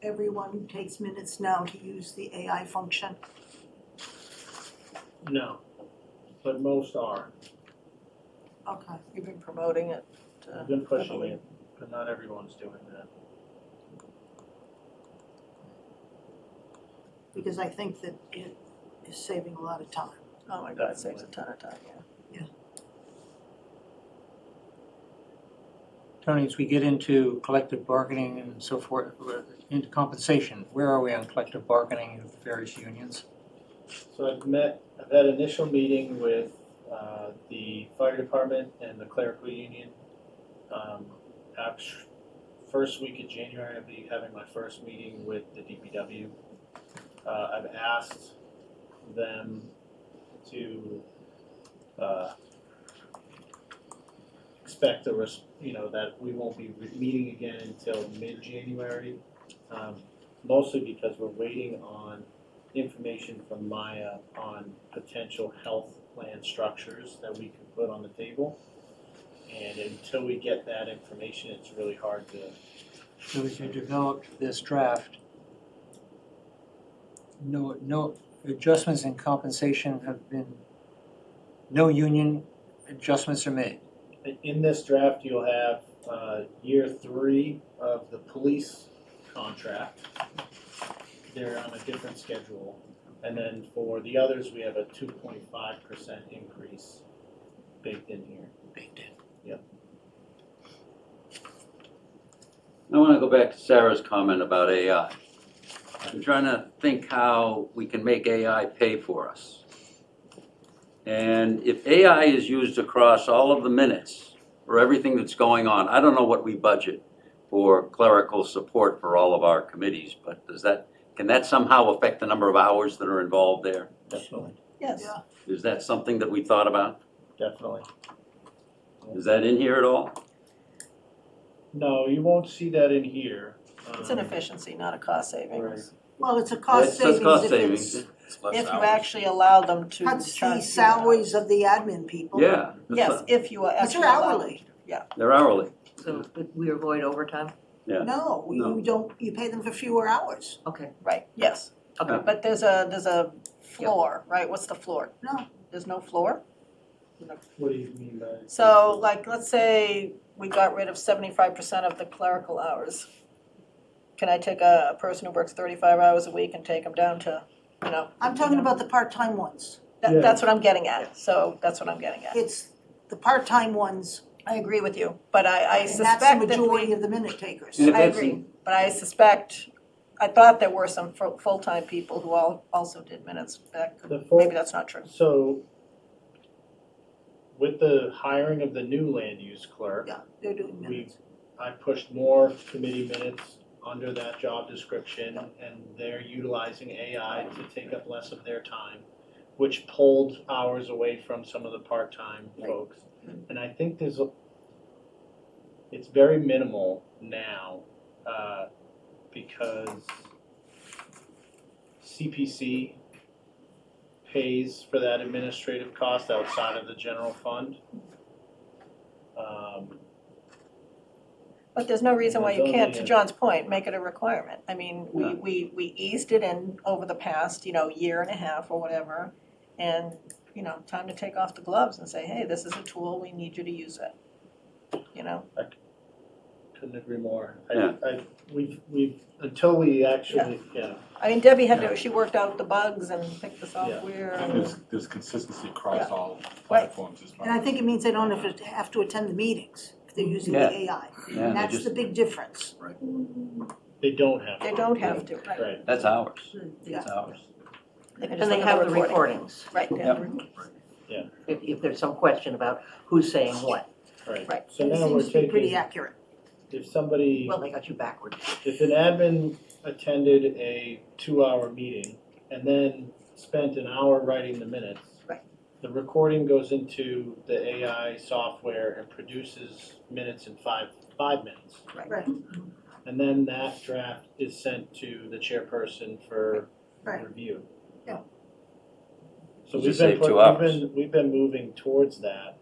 everyone who takes minutes now to use the AI function? No, but most are. Okay. You've been promoting it. I've been pushing it, but not everyone's doing that. Because I think that it is saving a lot of time. Oh my God, it saves a ton of time, yeah. Tony, as we get into collective bargaining and so forth, into compensation, where are we on collective bargaining with the various unions? So I've had initial meeting with the fire department and the clerical union. First week of January, I'll be having my first meeting with the DPW. I've asked them to expect that we won't be meeting again until mid-January. Mostly because we're waiting on information from Maya on potential health plan structures that we can put on the table. And until we get that information, it's really hard to. So as you developed this draft, no adjustments in compensation have been, no union adjustments are made. In this draft, you'll have year 3 of the police contract. They're on a different schedule. And then for the others, we have a 2.5% increase baked in here. Baked in. Yep. I want to go back to Sarah's comment about AI. I'm trying to think how we can make AI pay for us. And if AI is used across all of the minutes or everything that's going on, I don't know what we budget for clerical support for all of our committees, but can that somehow affect the number of hours that are involved there? Definitely, Yes. Is that something that we thought about? definitely. Is that in here at all? No, you won't see that in here. It's an efficiency, not a cost savings. Right. Well, it's a cost It says savings cost if savings. it's, It's less If you hours. actually allow them to cuts charge the fewer salaries hours. of the admin people. Yeah. Yes, if you But actually you're allow them. hourly. They're hourly. So we avoid overtime? Yeah. No, No. you don't, you pay them for fewer hours. Okay, Right, yes. okay. But there's a floor, right? What's the floor? No. There's no floor? What do you mean by? So like, let's say we got rid of 75% of the clerical hours. Can I take a person who works 35 hours a week and take them down to, you know? I'm talking about the part-time ones. Yeah. That's what I'm getting at, so that's what I'm getting at. It's the part-time ones, I agree with you, but I and suspect that's the that majority we, of the minute takers. Yeah. I agree, but I suspect, I thought there were some full-time people who also did minutes back. The full- Maybe that's not true. So, with the hiring of the new land use clerk, Yeah, they're doing minutes. I pushed more committee minutes under that job description, and they're utilizing AI to take up less of their time, which pulled hours away from some of the part-time Right. folks. And I think it's very minimal now, because CPC pays for that administrative cost outside of the general fund. But there's no reason why you There's can't, only to a- John's point, make it a requirement. I mean, Yeah. we eased it in over the past, year and a half or whatever. And, time to take off the gloves and say, hey, this is a tool, we need you to use it. Couldn't agree more. Yeah. We've, until we actually, I mean, Debbie she worked out the bugs and picked the software And and, there's consistency across all Right. platforms as well. And I think it means they don't have to attend the meetings if they're using the Yeah. AI. Yeah, And they that's just- the big difference. they don't have. they don't have to, right? Right. That's ours. Yeah. That's ours. They can And just they look at have the recording. recordings, Right, they have the recording. if there's some question about who's saying what. Right. So It now we're seems to be pretty taking, accurate. if somebody, Well, they got you backwards. if an admin attended a 2-hour meeting and then spent an hour writing the minutes. Right. The recording goes into the AI software and produces minutes in five minutes. Right. And then that draft is sent to the chairperson for Right. review. Yeah. So You we've just been, saved 2 hours. we've been moving towards that.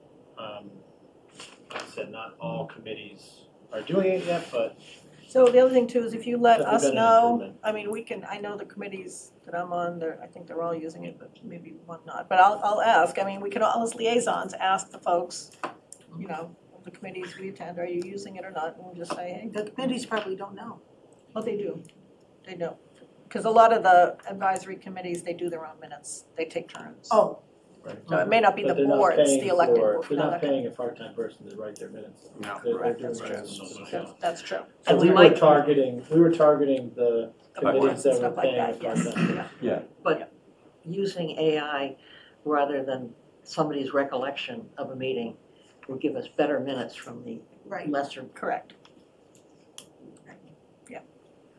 Like I said, not all committees are doing it yet, but So the other thing too is if you let Definitely us been an know, improvement. I mean, I know the committees that I'm on, I think they're all using it, but maybe one not. But I'll ask, I mean, we can all as liaisons ask the folks, the committees we attend, are you using it or not? And just say, hey, The committees probably don't know. oh, they do, Because a lot of the advisory committees, they do their own minutes, they take turns. Oh, So it may not be the but they're not board, it's paying the elected for, board. they're No, not okay. paying a part-time person to write their minutes. No, They're correct, doing that's it true. themselves. That's true. So And we we were might- targeting the The committees boards and that were stuff like paying a that, yes, part-time. yeah. But using AI rather than somebody's recollection of a meeting will give us better minutes from the right. lesser. Correct.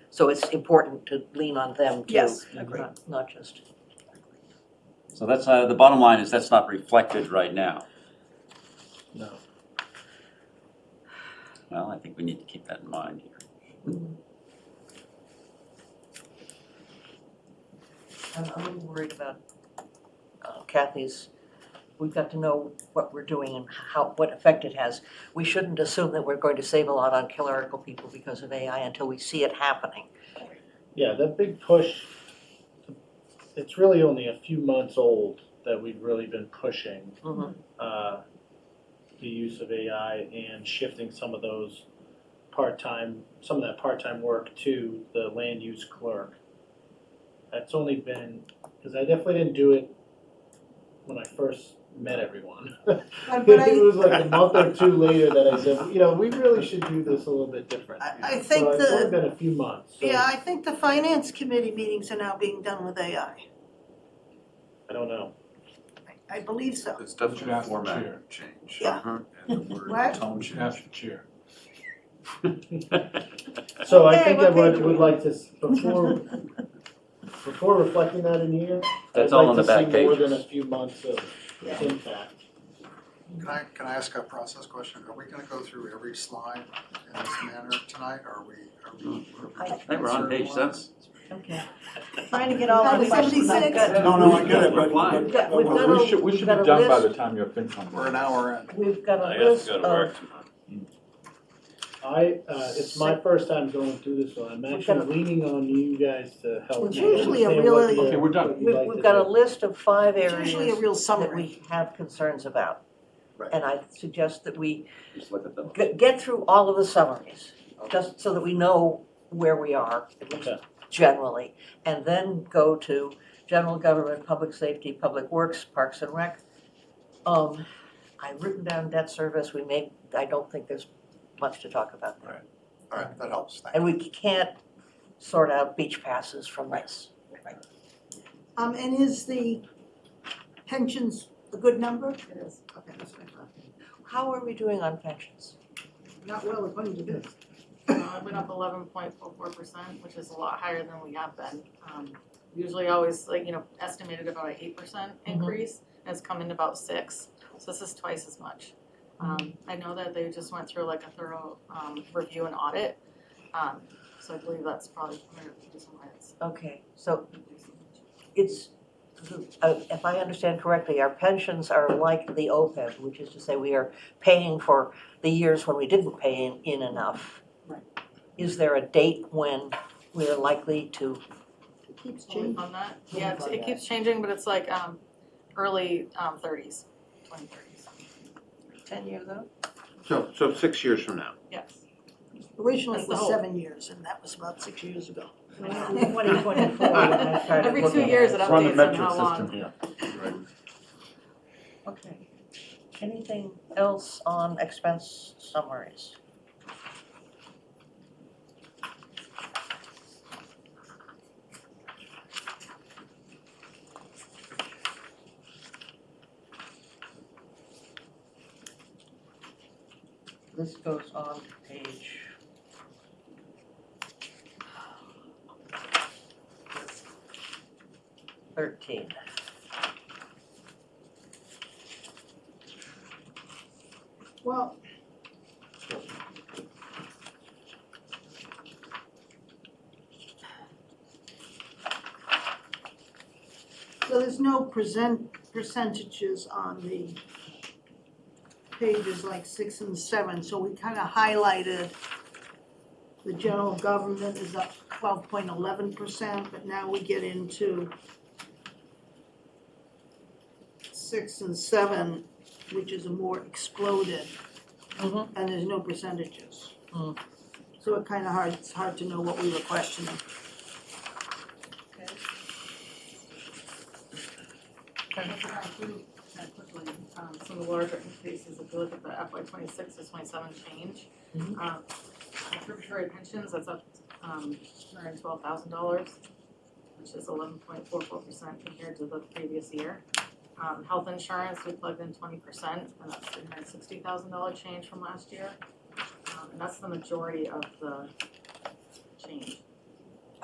So it's important to lean on them too. Yes, agreed. Not just. So that's, the bottom line is that's not reflected right now. No. Well, I think we need to keep that in mind here. I'm a little worried about Kathy's, we've got to know what we're doing and what effect it has. We shouldn't assume that we're going to save a lot on clerical people because of AI until we see it happening. Yeah, that big push, it's really only a few months old that we've really been pushing Mhm. the use of AI and shifting some of that part-time work to the land use clerk. That's only been, because I definitely didn't do it when I first met everyone. But It was like a month or two later that I said, you know, we really should do this a little bit different. I think So it's only the, been a few months, so yeah, I think the finance committee meetings are now being done with AI. I don't know. I believe so. It's should definitely a ask the format chair. change. Yeah. And the word What? tone We should change. ask the chair. So I Okay, think what that what page are would we like to, before reflecting that in here, That's I'd all like on the to back see more than pages. a few months of impact. Can I ask a process question? Are we gonna go through every slide in this manner tonight, or are we? I think we're on page 7. Okay. Trying to get all Out the of questions. 76? No, I get it, We're but. flying. We've got a- We should we've be got a done by list. the time your FinCom. We're an hour in. We've got I a have to list go to work of, tomorrow. It's my first time going through this one, I'm actually leaning on you guys to help It's me usually a understand what really- you- Okay, we're done. what you'd like we've to got a do. list of 5 It's areas usually a real that summary. we have concerns about. Right. And I suggest that we Just look at those. get through all of the summaries, just so that we know where we are, at least Okay. generally. And then go to general government, public safety, public works, parks and rec. I've written down debt service, I don't think there's much to talk about there. All right, that helps, thank And you. we can't sort out beach passes from this. And is the pensions a good number? It is. Okay, that's what I thought. How are we doing on pensions? Not well according to this. It went up 11.44%, which is a lot higher than we have been. Usually always estimated about an 8% increase, and it's come in about 6, so this is twice as much. I know that they just went through like a thorough review and audit, so I believe that's probably the reason why it's Okay, so it's, if I understand correctly, our pensions are like the OPEB, which is to say we are paying for the years when we didn't pay in enough. Right. Is there a date when we're likely to, It keeps fully changing. fund that. Yeah, it keeps changing, but it's like early 30s, 2030s. 10 years out? So 6 years from now. Yes. Originally That's it the was hope. 7 years, and that was about 6 years ago. 2024, when I started Every 2 looking at years it it. Run the updates on metric how system long. here. Okay. Anything else on expense summaries? This goes on to page 13. Well, so there's no percentages on the pages like 6 and 7, so we kind of highlighted the general government is up 12.11%, but now we get into 6 and 7, which is a more exploded, Mhm. and there's no percentages. Mm. So it's hard to know what we were questioning. Quickly, some of the larger increases, if you look at the FY 26 to 27 change. Mhm. Contributory pensions, that's up $112,000, which is 11.44% compared to the previous year. Health insurance, we plugged in 20%, and that's $360,000 change from last year. And that's the majority of the change.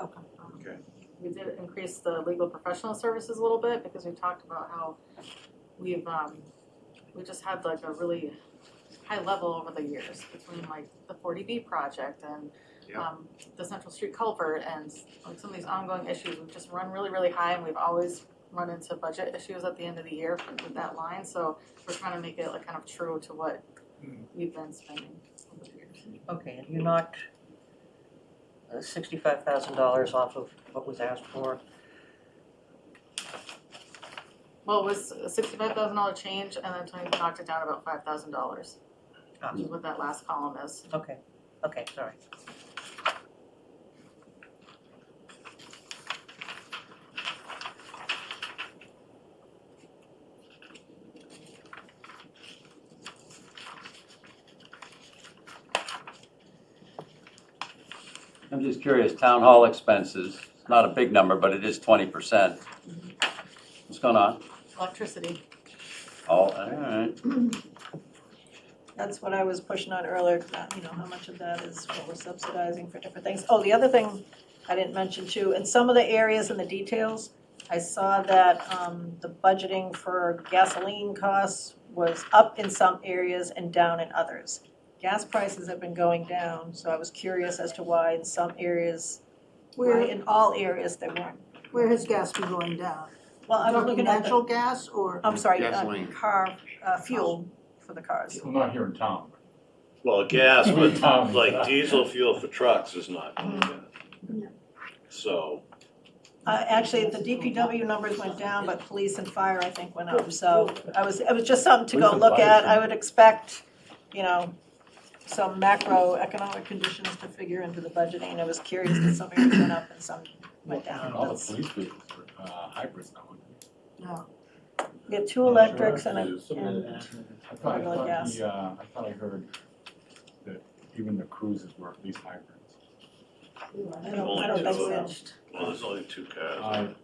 Okay. Okay. We did increase the legal professional services a little bit because we talked about how we just had like a really high level over the years between like the 40B project and Yeah. the Central Street culvert and like some of these ongoing issues. We've just run really, really high, and we've always run into budget issues at the end of the year with that line. So we're trying to make it like kind of true to what we've been spending over the years. Okay, and you knocked $65,000 off of what was asked for. Well, it was a $65,000 change, and then Tony knocked it down about $5,000, which is what that last column is. Okay, sorry. I'm just curious, town hall expenses, it's not a big number, but it is 20%. What's going on? Electricity. Oh, all right. That's what I was pushing on earlier, about, how much of that is what we're subsidizing for different things. Oh, the other thing I didn't mention too, in some of the areas in the details, I saw that the budgeting for gasoline costs was up in some areas and down in others. Gas prices have been going down, so I was curious as to why in some areas, why in all areas they weren't. Where has gas been going down? Well, I was Talking looking at natural gas or? I'm sorry, Gasoline. fuel for the cars. Well, not here in town. Well, gas with, Town. like diesel fuel for trucks is not going down. So, Actually, the DPW numbers went down, but police and fire, I think, went up, so it was just something to go Police and look fire at. should- I would expect, some macroeconomic conditions to figure into the budgeting. I was curious that some areas went up and some went down. All the police vehicles are hybrids now. No. We had 2 electrics and I thought regular gas. I heard that even the cruises were at least hybrids. I don't think so. well, there's only 2 cars.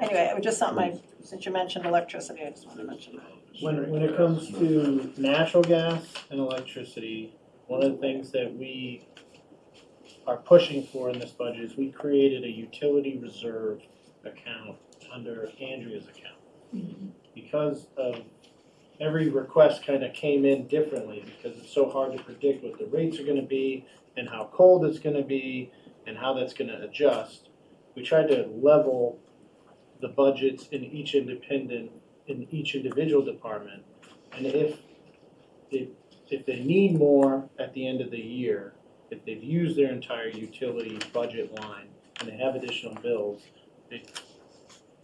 Anyway, it was just something since you mentioned electricity, I just wanted to mention that. When it comes to natural gas and electricity, one of the things that we are pushing for in this budget is we created a utility reserve account under Andrea's account. Because of every request kind of came in differently because it's so hard to predict what the rates are gonna be and how cold it's gonna be and how that's gonna adjust. We tried to level the budgets in each individual department. And if they need more at the end of the year, if they've used their entire utility budget line and they have additional bills, they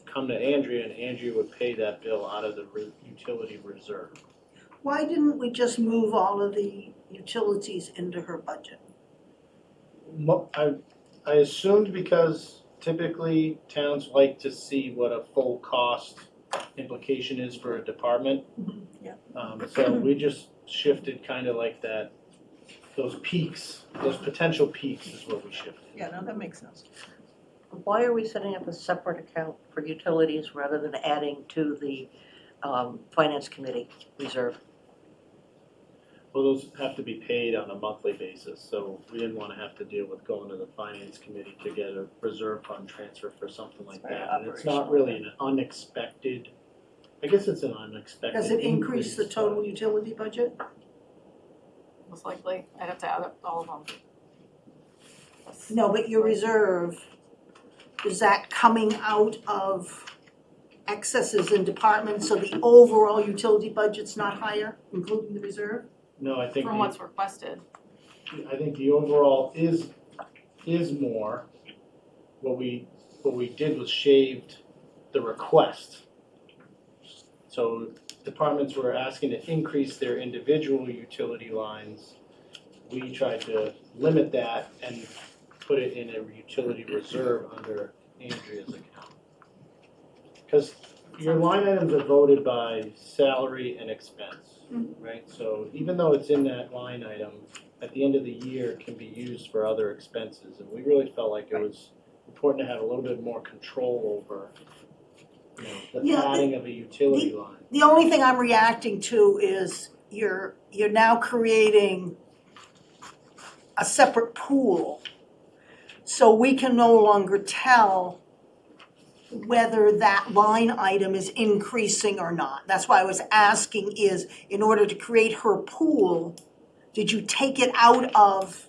come to Andrea and Andrea would pay that bill out of the utility reserve. Why didn't we just move all of the utilities into her budget? I assumed because typically towns like to see what a full cost implication is for a department. Yeah. So we just shifted kind of like that, those peaks, those potential peaks is what we shifted. Yeah, no, that makes sense. Why are we setting up a separate account for utilities rather than adding to the finance committee reserve? Well, those have to be paid on a monthly basis, so we didn't want to have to deal with going to the finance committee to get a reserve fund transfer for something like It's very that. And it's not operational, really an unexpected, I guess it's an unexpected Does it increase the increase, total but- utility budget? Most likely, I'd have to add up all of them. No, but your reserve, is that coming out of excesses in departments, so the overall utility budget's not higher, including the reserve? No, I think, From what's requested. the overall is more. What we did was shaved the request. So departments were asking to increase their individual utility lines. We tried to limit that and put it in a utility reserve under Andrea's account. Because your line items are voted by salary and expense, right? So even though it's in that line item, at the end of the year, it can be used for other expenses. And we really felt like it was important to have a little bit more control over, the Yeah, padding of a utility line. The only thing I'm reacting to is you're now creating a separate pool. So we can no longer tell whether that line item is increasing or not. That's why I was asking is, in order to create her pool, did you take it out of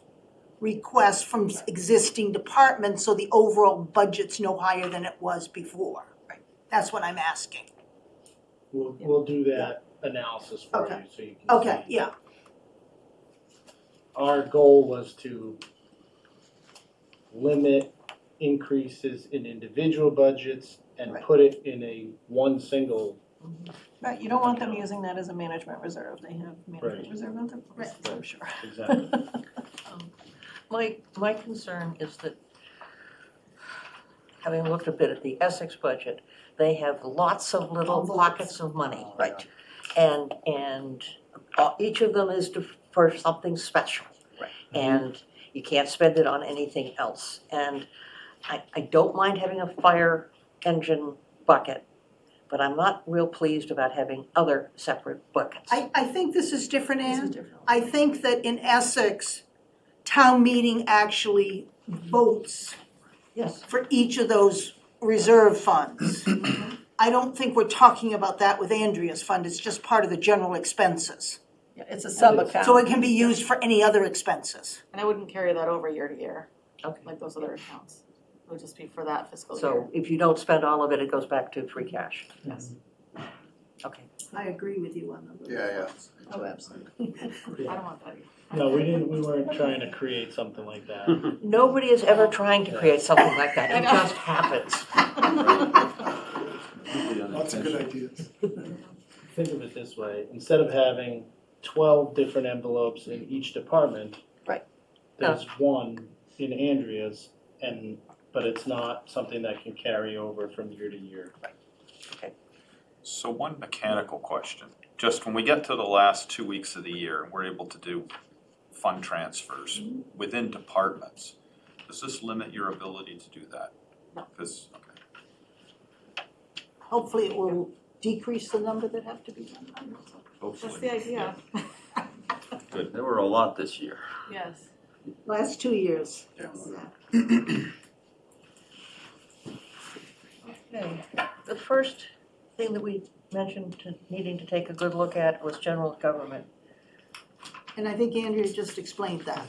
requests from existing departments so the overall budget's no higher than it was before? That's what I'm asking. We'll do that analysis for Okay. you so you can Okay, see. yeah, Our goal was to limit increases in individual budgets and Right. put it in a one single. Right, you don't want them using that as a management reserve. They have management Right. reserve out there, places, I'm sure. Exactly. My concern is that, having looked a bit at the Essex budget, they have lots of little Envelopes. pockets of money. Right. And each of them is for something special. Right. And You can't spend it on anything else. And I don't mind having a fire engine bucket, but I'm not real pleased about having other separate buckets. I think this is different, This is Ann. different. I think that in Essex, town meeting actually votes Yes. for each of those reserve funds. I don't think we're talking about that with Andrea's fund, it's just part of the general expenses. Yeah, it's a sub-account. So it can be used for any other expenses. And I wouldn't carry that over year to year, Okay. like those other accounts. It would just be for that fiscal year. So if you don't spend all of it, it goes back to free cash. Yes. Okay. I agree with you on that. Yeah. Oh, absolutely. I don't want that either. No, we weren't trying to create something like that. Nobody is ever trying to create something like that. It just happens. Lots of good ideas. Think of it this way, instead of having 12 different envelopes in each department. Right. There's one in Andrea's, but it's not something that can carry over from year to year. So one mechanical question, just when we get to the last 2 weeks of the year, and we're able to do fund transfers within departments, does this limit your ability to do that? No. Because, okay, Hopefully it will decrease the number that have to be done. That's the hopefully. idea. There were a lot this year. Yes. Last 2 years. Okay. The first thing that we mentioned needing to take a good look at was general government. And I think Andrea just explained that.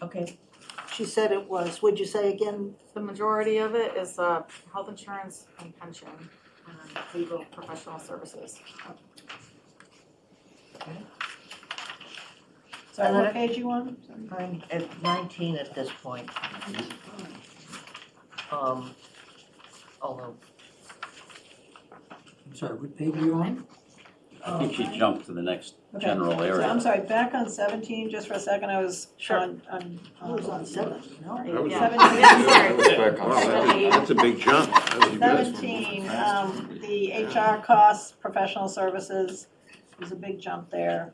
Okay. She said it was, what'd you say again? The majority of it is health insurance and pension and legal professional services. Sorry, what page you on? I'm at 19 at this point. Although, I'm sorry, what page are you on? I think she jumped to the next Okay. general So I'm area. sorry, back on 17, just for a second, I was Sure. on. I was on 7, no? That was- Yeah. 17. Yeah, sorry. That's a big jump. That was good. 17, the HR costs, professional services, there's a big jump there.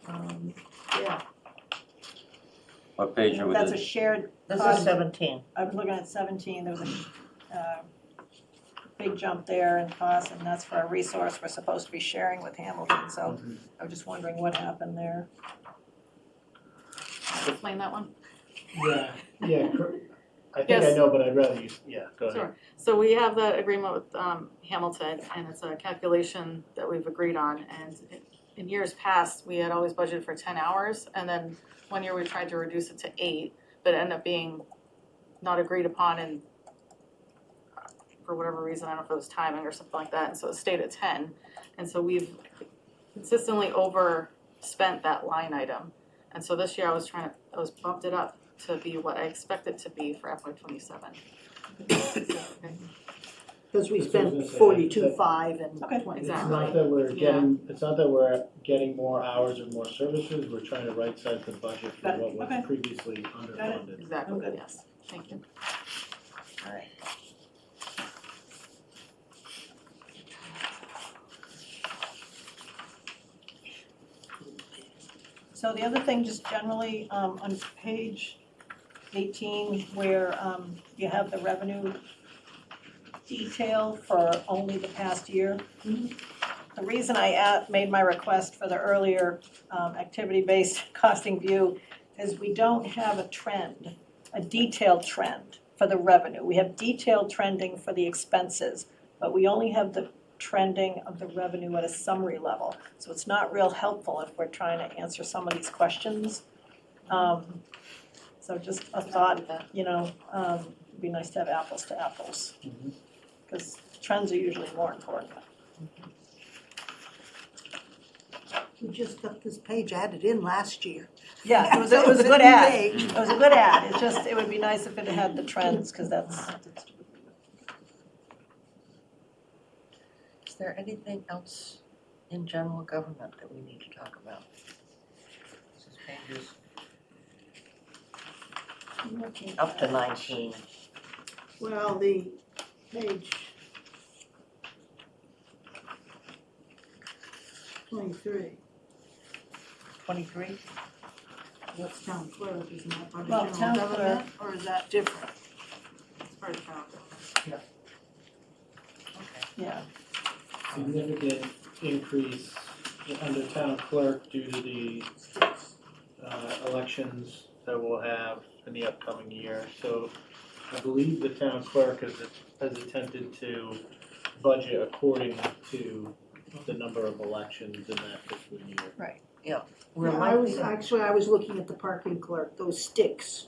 Yeah. What page are we That's a in? shared this cost. is 17. I was looking at 17, there was a big jump there in cost, and that's for a resource we're supposed to be sharing with Hamilton, so I'm just wondering what happened there. Explain that one. Yeah, I think I Yes. know, but I'd rather you, go ahead. Sure. So we have that agreement with Hamilton, and it's a calculation that we've agreed on. And in years past, we had always budgeted for 10 hours, and then one year we tried to reduce it to 8, but it ended up being not agreed upon, and for whatever reason, I don't know if it was timing or something like that, and so it stayed at 10. And so we've consistently overspent that line item. And so this year I was bumped it up to be what I expect it to be for FY '27. Because we That's what I spent was gonna say. 42.5 and Okay. 20. It's Exactly. not that we're Yeah. it's not that we're getting more hours or more services, we're trying to right-size the budget for Got it. what was Okay. previously underfunded. Exactly, Okay. yes, thank you. All right. So the other thing, just generally, on page 18, where you have the revenue detail for only the past year. The reason I made my request for the earlier activity-based costing view is we don't have a trend, a detailed trend for the revenue. We have detailed trending for the expenses, but we only have the trending of the revenue at a summary level. So it's not real helpful if we're trying to answer some of these questions. So just a thought, it'd be nice to have apples to apples. Because trends are usually more important. We just got this page added in last year. Yeah, it was a good ad. It was a good ad. It would be nice if it had the trends, because that's. Is there anything else in general government that we need to talk about? This is pages up to 19. Well, the page 23. 23? That's town clerk, isn't that part Well, of town general government, or is that different? It's part of town. Yeah. Significant increase under town clerk due to the elections that we'll have in the upcoming year. So I believe the town clerk has attempted to budget according to the number of elections in that fiscal year. We're I was, likely, actually, I was looking at the parking clerk, those sticks.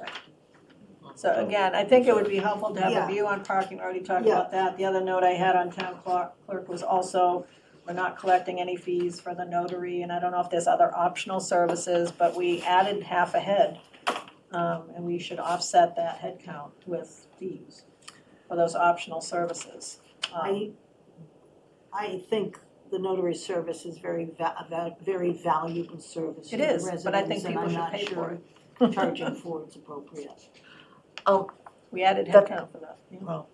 So again, I think it would be helpful to have Yeah. a view on parking, we already talked Yeah. about that. The other note I had on town clerk was also, we're not collecting any fees for the notary, and I don't know if there's other optional services, but we added half a head. And we should offset that head count with fees for those optional services. I think the notary service is very very valuable service It to the is, but I residents, think and people I'm should not pay for sure it. charging for it's appropriate. We added head count for that. yeah. well,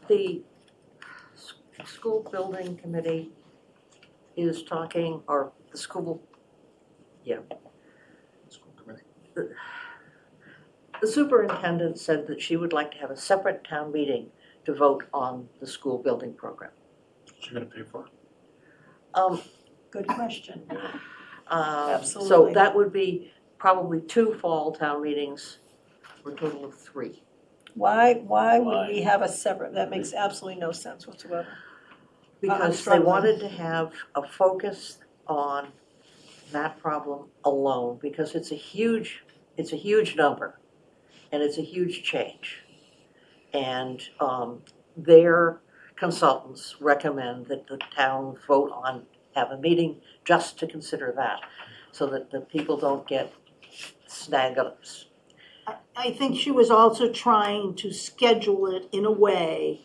the school building committee is talking, or the school, School committee. the superintendent said that she would like to have a separate town meeting to vote on the school building program. What you gonna pay for? Good question. So Absolutely. that would be probably 2 fall town meetings for a total of 3. Why would Why? we have a separate, that makes absolutely no sense whatsoever. Because they struggling. wanted to have a focus on that problem alone, because it's a huge number, and it's a huge change. And their consultants recommend that the town vote on, have a meeting just to consider that, so that the people don't get snag-ups. I think she was also trying to schedule it in a way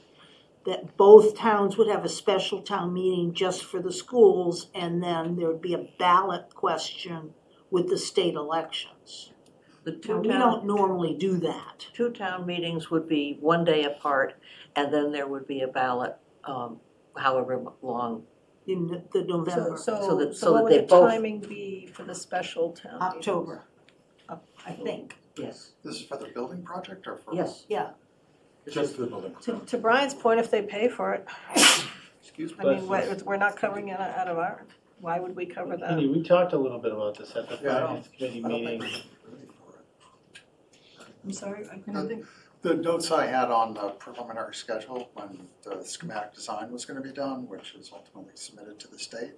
that both towns would have a special town meeting just for the schools, and then there would be a ballot question with the state elections. The Now, two we town, don't normally do that. 2 town meetings would be 1 day apart, and then there would be a ballot, however long. In the November, So that So what would they the both- timing be for the special town meeting? October, I think. Yes. This is for the building project or for? Yes. Yeah, Just for the building. To Brian's point, if they pay for it, Excuse me? I mean, we're not covering it out of our, why would we cover that? Andy, we talked a little bit about this at the Yeah, I don't- finance committee I don't think meeting. we're ready for it. I'm sorry, I couldn't think. The notes I had on the preliminary schedule when the schematic design was gonna be done, which was ultimately submitted to the state,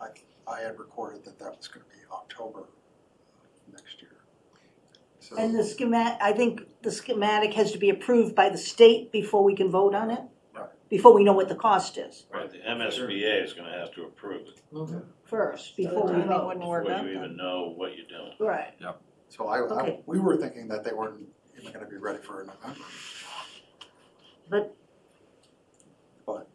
I had recorded that that was gonna be October next year. So, and the I think the schematic has to be approved by the state before we can vote on it? Right. Before we know what the cost is, Right, the MSBA is gonna have to approve it first, So before the we timing vote. wouldn't work before out you then. even know what you're doing. Right. so Okay. we were thinking that they weren't even gonna be ready for November.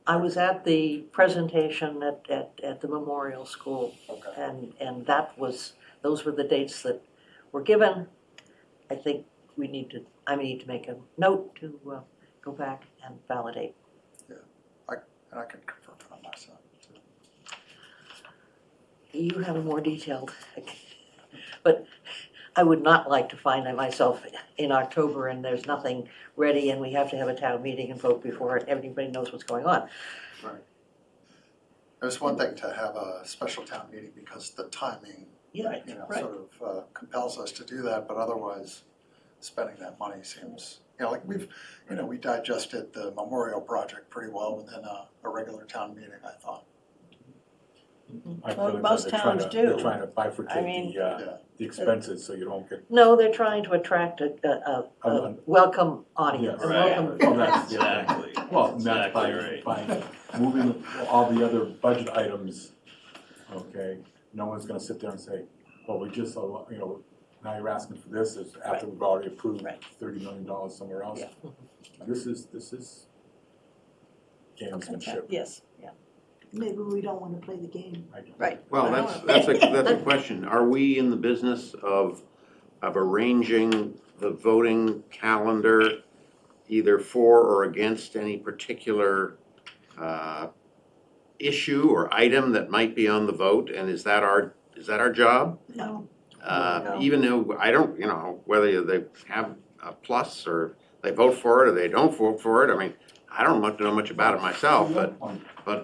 I was at the presentation at the Memorial School, Okay. and those were the dates that were given. I think I need to make a note to go back and validate. And I can confirm it on my side too. You have a more detailed, but I would not like to find myself in October and there's nothing ready and we have to have a town meeting and vote before everybody knows what's going on. Right. It's one thing to have a special town meeting because the timing, Yeah, right. sort of compels us to do that, but otherwise spending that money seems, like we digested the memorial project pretty well within a regular town meeting, I thought. I Well, feel like most they're trying towns to- They're do. trying to I bifurcate mean- the expenses so you don't get. No, they're trying to attract a welcome audience, a Yes. welcome. Well, that's- yeah. Exactly. Well, and that's Exactly by moving all the other budget items, okay? No one's gonna sit there and say, well, we just, now you're asking for this, is after we've already approved Right. $30 million somewhere else. Yeah. This is gamesmanship. Yes, yeah, Maybe we don't wanna play the game. right. Well, that's a question. Are we in the business of arranging the voting calendar either for or against any particular issue or item that might be on the vote? And is that Is that our job? No. No. Even though, I don't, you know, whether they have a plus or they vote for it or they don't vote for it, I mean, I don't know much about it myself, but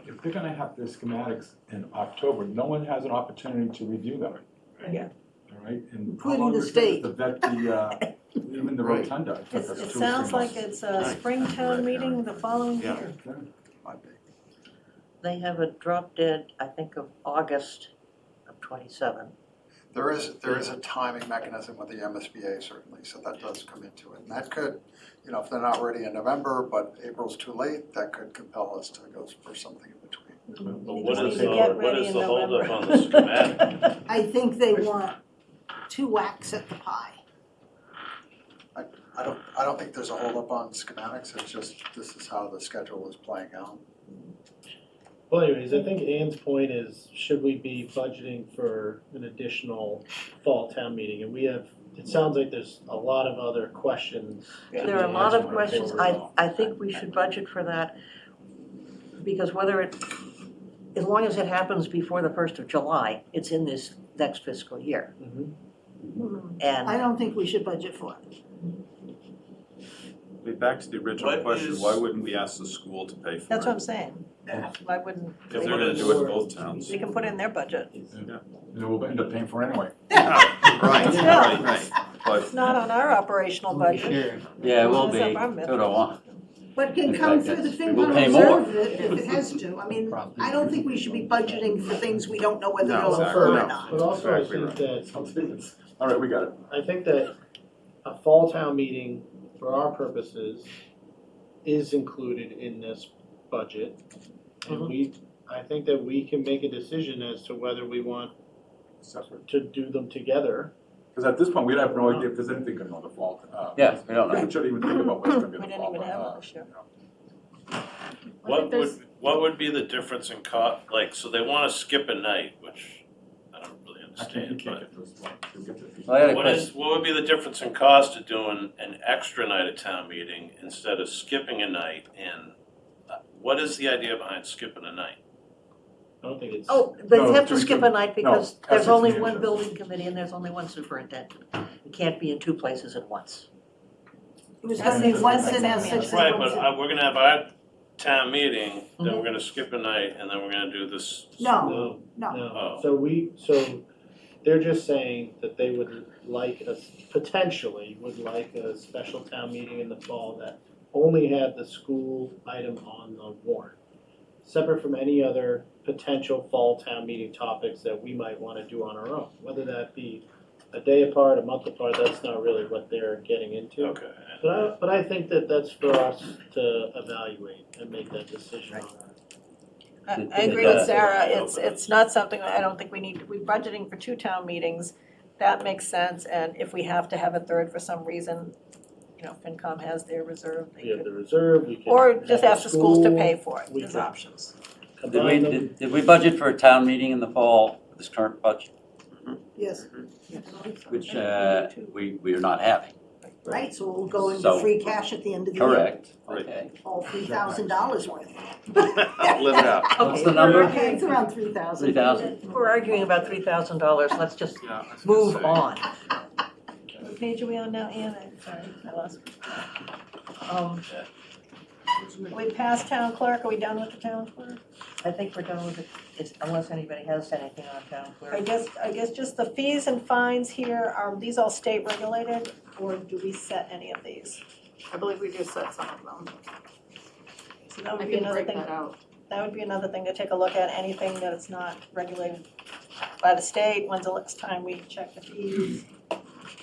If they're gonna have their schematics in October, no one has an opportunity to review them. Yeah. All right, and how Including long the does it take state. to vet the, even the Right. rotunda? It took us 2 or 3 It sounds like months. it's a spring town meeting the following Yeah. year. Might be. They have a drop dead, I think, of August of '27. There is a timing mechanism with the MSBA certainly, so that does come into it. And that could, you know, if they're not ready in November, but April's too late, that could compel us to go for something in between. But You what just is need to the, get what ready is in the holdup November. on the schematic? I think they want 2 whacks at the pie. I don't think there's a holdup on schematics, it's just, this is how the schedule is playing out. Well anyways, I think Ann's point is, should we be budgeting for an additional fall town meeting? And we have, it sounds like there's a lot of other questions. to There are a be lot of answered questions. before we go. I think we should budget for that, because whether it, as long as it happens before the 1st of July, it's in this next fiscal year. Mhm. I And don't think we should budget for it. Back to the original What question, is- why wouldn't we ask the school to pay for it? That's what I'm saying. Why wouldn't, If they're gonna do it in both towns. they can put it in their budget. And we'll end up paying for it anyway. Right, Still. right, but It's not on our operational budget. Yeah, it will It's be, up our 2 middle. to 1. But it can In come fact, through the that's- we'll FinCom pay more. reserve if it has to. I mean, I don't think we should be budgeting for things we don't know whether No, they'll exactly, occur or no. not. But also I Exactly think right. that All right, we got it. I think that a fall town meeting, for our purposes, is included in this budget. And I think that we can make a decision as to whether we want Separate. to do them together. Because at this point, we have no idea if there's anything going on in the fall. Yeah, we don't know. We shouldn't even think about what's gonna be in We the didn't fall. even have but, one this year. you know. What would be the difference in cost, like, so they wanna skip a night, which I don't really You understand, can't but get those, you'll get the. Well, I had a what would be the difference in cost of doing an extra night at town meeting instead of skipping a night? And what is the idea behind skipping a night? I don't think it's. Oh, they No, have to just skip to- a night because no, there's Essex only manager. one building committee and there's only one superintendent. You can't be in 2 places at once. It was gonna be once in Essex and Right, once but in. we're gonna have our town meeting, then we're gonna skip a night, and then we're gonna do this. No, No, no. no. Oh. So they're just saying that they would like us, potentially would like a special town meeting in the fall that only had the school item on the warrant. Separate from any other potential fall town meeting topics that we might wanna do on our own, whether that be a day apart, a month apart, that's not really what they're getting into. Okay. But I think that that's for us to evaluate and make that decision on. I agree with Sarah, it's not something, I don't think we need, we're budgeting for 2 town meetings. That makes sense, and if we have to have a third for some reason, you know, FinCom has their reserve, they We have could. the reserve, we can. Or just have the ask the schools to school, pay for it, we there's could options. combine them. Did we budget for a town meeting in the fall, this current budget, Yes, which we are not having? right, so we'll go into So- free cash at the end of the year. Correct, Right. okay. All $3,000 worth. Live it up. What's the number? Okay, it's around 3,000. 3,000? We're arguing about $3,000, let's just yeah, I was gonna move say, on. What page are we on now, Ann? I'm sorry, I lost. Are we past town clerk, are we done with the town clerk? I think we're done with it, unless anybody has anything on town clerk. I guess just the fees and fines here, are these all state regulated, or do we set any of these? I believe we just set some of them. So that I would be can another break thing, that out. that would be another thing to take a look at, anything that's not regulated by the state, when's the last time we checked the fees?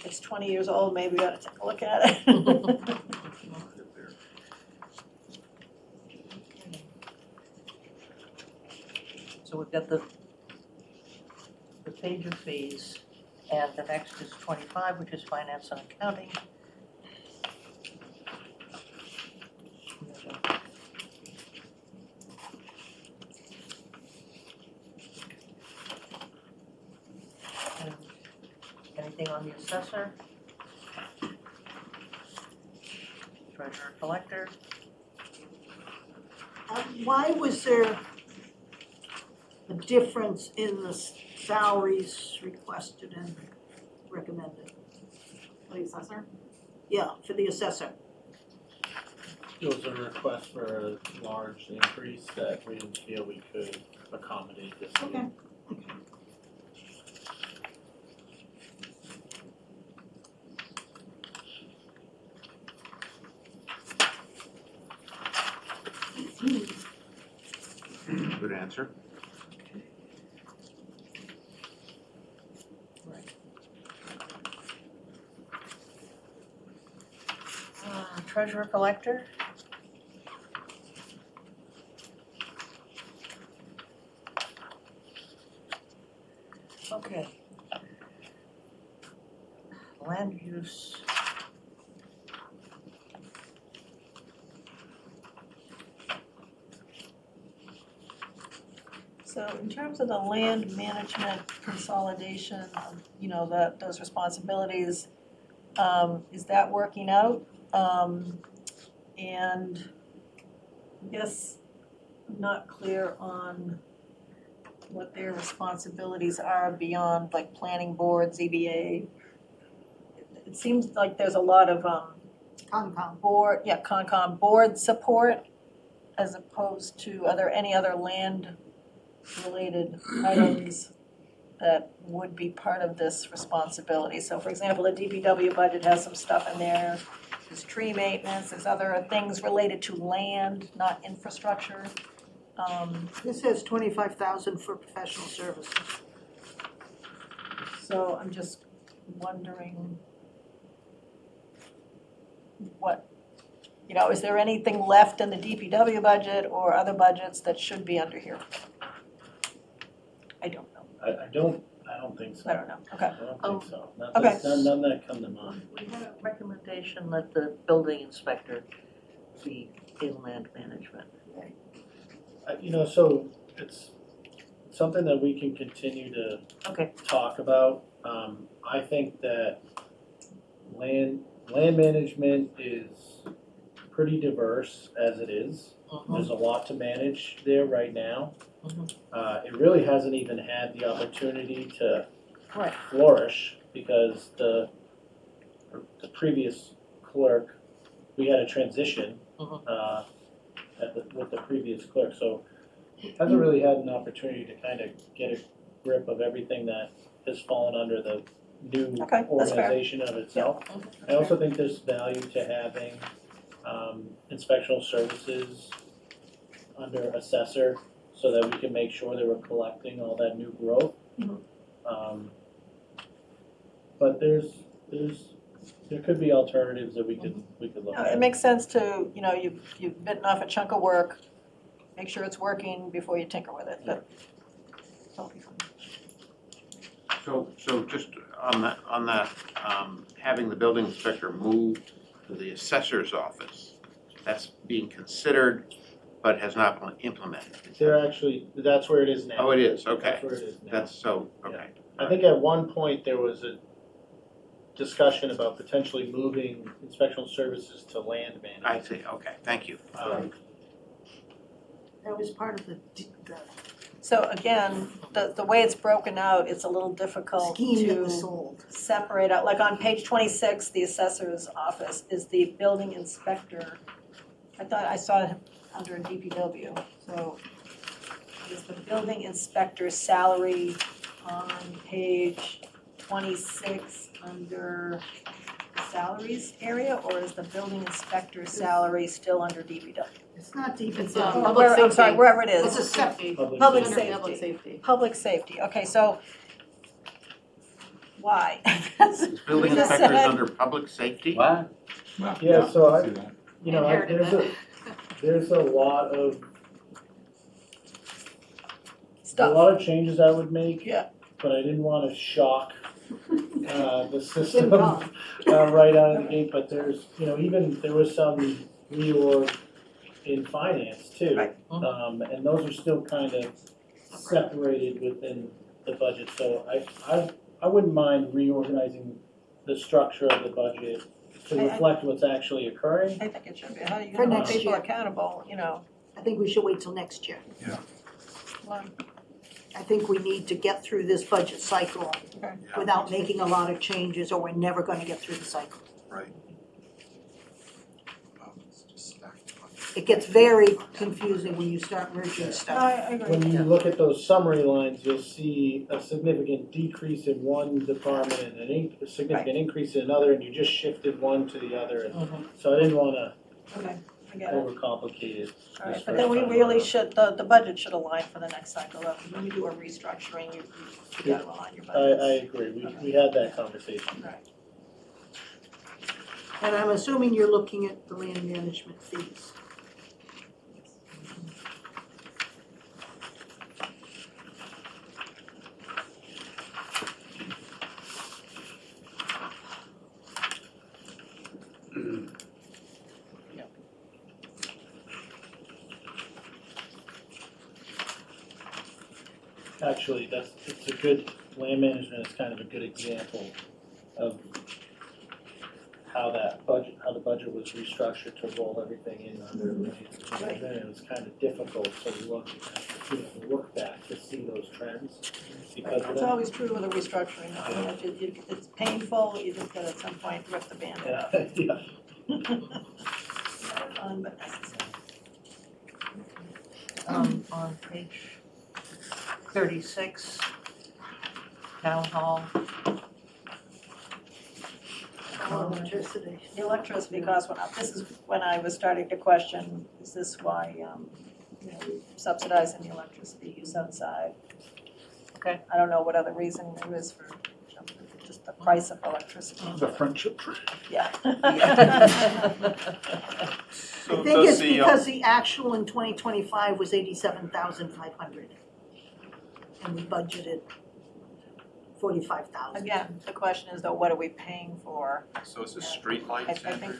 It's 20 years old, maybe we ought to take a look at it. So we've got the page of fees, and the next is 25, which is finance and accounting. And anything on the assessor? Treasurer collector? Why was there a difference in the salaries requested and recommended? The assessor? Yeah, for the assessor. It was a request for a large increase that we didn't feel we could accommodate this year. Okay. Good answer. Treasurer collector? Okay. Land use. So in terms of the land management consolidation, you know, those responsibilities, is that working out? And I guess I'm not clear on what their responsibilities are beyond like planning board, ZBA. It seems like there's a lot of Concom board support as opposed to, are there any other land related items that would be part of this responsibility? So for example, the DPW budget has some stuff in there. There's tree maintenance, there's other things related to land, not infrastructure. This says 25,000 for professional services. So I'm just wondering what, you know, is there anything left in the DPW budget or other budgets that should be under here? I don't know. I don't think so. I don't know. Okay. I don't think so. Not Okay. that, none that come to mind. We had a recommendation that the building inspector be in land management. You know, so it's something that we can continue to Okay. talk about. I think that land management is pretty diverse as it is. There's a lot to manage there right now. It really hasn't even had the opportunity to Right. flourish because the previous clerk, we had a transition with the previous clerk, so hasn't really had an opportunity to kind of get a grip of everything that has fallen under the new Okay, that's fair. organization of itself. I also think there's value to having inspectional services under assessor so that we can make sure that we're collecting all that new growth. But there could be alternatives that we could look No, at. it makes sense to, you know, you've bitten off a chunk of work, make sure it's working before you tinker with it, but that'll be fine. So just on that, having the building inspector moved to the assessor's office, that's being considered, but has not been implemented. They're actually, that's where it is now. Oh, it is, okay. That's where it is now. That's so, okay. I think at one point there was a discussion about potentially moving inspectional services to land management. I see, okay, thank you. That was part of the So again, the way it's broken out, it's a little difficult scheme that was to sold. separate out. Like on page 26, the assessor's office is the building inspector. I thought I saw it under DPW, so is the building inspector's salary on page 26 under the salaries area, or is the building inspector's salary still under DPW? It's not DPW. It's public I'm sorry, safety. wherever it is. It's a separate. Public Public safety. Under public safety. safety. Public safety, okay, so why? Is building Just inspectors said- under public safety? What? Yeah, so I, see that. you know, Inherited there's a lot of Stuff. a lot of changes I would make. Yeah. But I didn't want to shock the system Didn't right out of the gate. But there's, you know, even there was some reorg in finance too. Right. And those are still kind of separated within the budget. So I wouldn't mind reorganizing the structure of the budget to reflect what's actually occurring. I think it should be, how are you For gonna hold next people year. accountable, you know? I think we should wait till next year. Well, I think we need to get through this budget cycle Yeah, without making a lot of changes, or we're never gonna get through the cycle. right. It gets very confusing when you start merging No, stuff. I agree. When you look at those summary lines, you'll see a significant decrease in one department and a significant increase in another, and you just shifted one to the other. And so I didn't wanna Okay, I get it. overcomplicate it. All right, this but then we first time really around. should, the budget should align for the next cycle. When you do a restructuring, you gotta align your I budgets. agree, we had that conversation. Right. And I'm assuming you're looking at the land management fees. Actually, it's a good, land management is kind of a good example of how the budget was restructured to roll everything in under, right? And then it was kind of difficult to look back to see those trends because of It's that. always true with a restructuring, it's painful, you just gotta at some point rip the Band-Aid off. Yeah, Not fun, but necessary. On page 36, town hall. Electricity. The electricity costs went up. This is when I was starting to question, is this why, we're subsidizing the electricity use outside? Okay. I don't know what other reason there is for just the price of electricity. The friendship tree. Yeah. So I think does it's the, because the actual in 2025 was 87,500. And we budgeted 45,000. Again, the question is though, what are we paying for? so is it streetlights, I think- Andrew?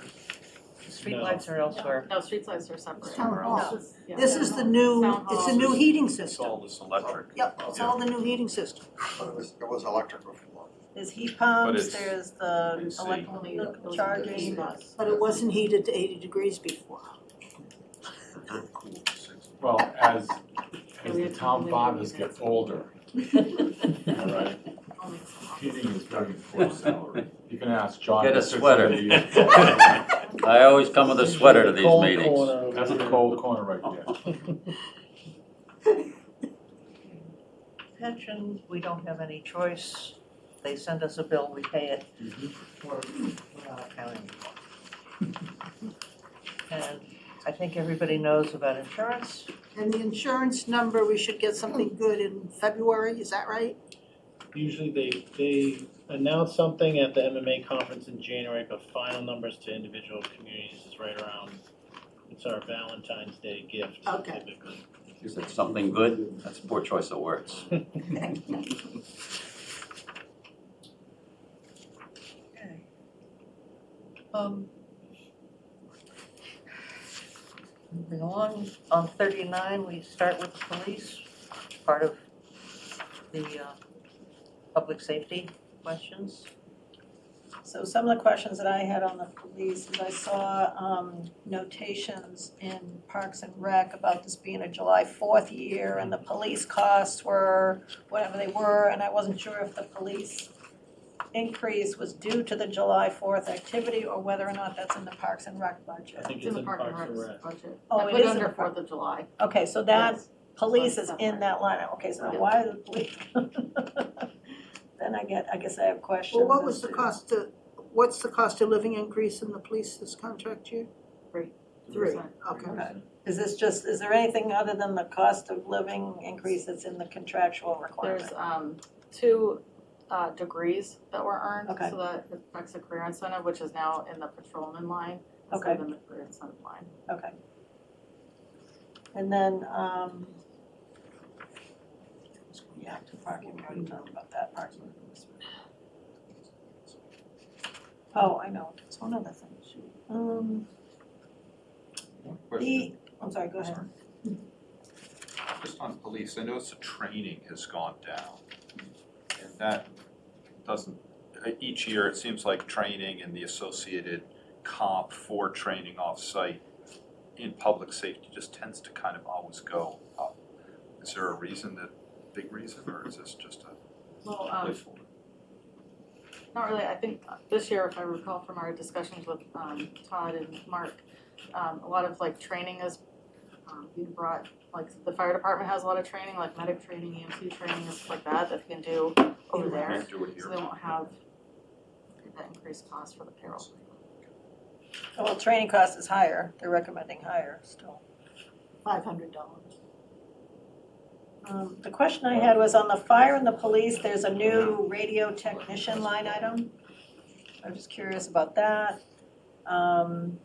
Streetlights are elsewhere. No, streetlights are separate. Town hall. This is- yeah, This town is the hall. new, Town it's a hall. new heating It's system. all this electric. Yep, it's all the new heating system. But it was electric before. There's heat pumps, it's- there's the it's the- electrical charging. But it wasn't heated to 80 degrees before. Very cool. Six. Well, as the town fathers get older, all right, Only some. heating is very important salary. You can ask John. Get a that sits sweater. over the- I always come with a sweater to these Cold meetings. corner over That's a here. cold corner right there. Pension, we don't have any choice. They send us a bill, we pay it. We're not accounting for. And I think everybody knows about insurance. And the insurance number, we should get something good in February, is that right? Usually they announce something at the MMA conference in January, but final numbers to individual communities is right around, it's our Valentine's Day gift Okay. typically. Is it something good? That's a poor choice of words. Okay. Moving on 39, we start with the police, part of the public safety questions. So some of the questions that I had on the police is I saw notations in Parks and Rec about this being a July 4th year and the police costs were whatever they were, and I wasn't sure if the police increase was due to the July 4th activity or whether or not that's in the Parks and Rec budget. I think It's in the Park and Rec Rec. budget. Oh, I it put is in under the Park- 4th of July. Okay, so that Yes. police So is it's in separate. that line, okay, so now Yeah. why is the police? Then I guess I have questions. Well, what was as the to- cost of, what's the cost of living increase in the police this contract year? 3, 3%. okay. Is there anything other than the cost of living increase that's in the contractual requirement? There's 2 degrees that were earned, Okay. so that affects the career incentive, which is now in the patrolman line Okay. instead of in the career incentive line. Okay. And then, yeah, parking, we already talked about that, parking. Oh, I know, it's one other thing, shoot. One question, I'm sorry, go ahead. just on police, I noticed the training has gone down. And that doesn't, each year it seems like training and the associated comp for training off-site in public safety just tends to kind of always go up. Is there a reason that big reason, or is this just a Well, placeholder? not really, I think this year, if I recall from our discussions with Todd and Mark, a lot of like training is being brought, like the fire department has a lot of training, like medic training, EMT training, and stuff like that, that they can do over there. Can't do it So here. they won't have that increased cost for the payroll. Well, training cost is higher, they're recommending higher still. $500. The question I had was on the fire and the police, there's a new radio technician line item. I'm just curious about that. And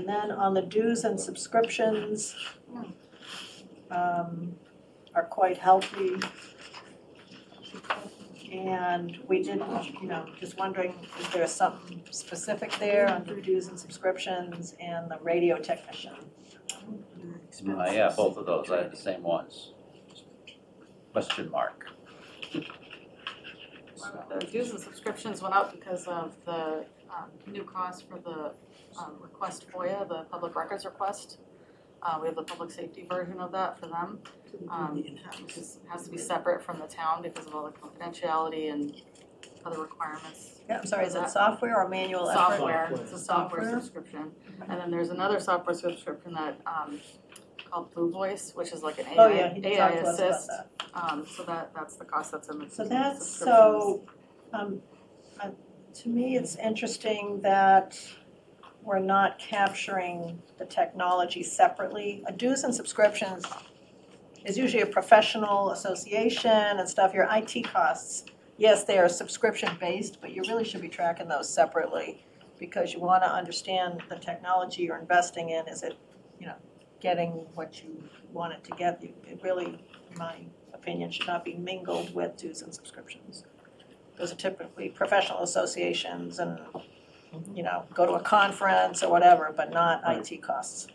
then on the dues and subscriptions, are quite healthy. And we didn't, just wondering, is there something specific there on the dues and subscriptions and the radio technician? Yeah, both of those, I had the same ones. Question mark. The dues and subscriptions went up because of the new cost for the request FOIA, the public records request. We have the public safety version of that for them, which has to be separate from the town because of all the confidentiality and other requirements. Yeah, I'm sorry, is it software or manual effort? Software, it's a software Software? subscription. And then there's another software subscription that called Blue Voice, which is like an Oh, yeah, he AI talked to us about assist. that. So that's the cost that's in the So that's subscriptions. to me, it's interesting that we're not capturing the technology separately. A dues and subscriptions is usually a professional association and stuff. Your IT costs, yes, they are subscription-based, but you really should be tracking those separately because you want to understand the technology you're investing in. Is it, getting what you want it to get? It really, in my opinion, should not be mingled with dues and subscriptions. Those are typically professional associations and, go to a conference or whatever, but not IT costs.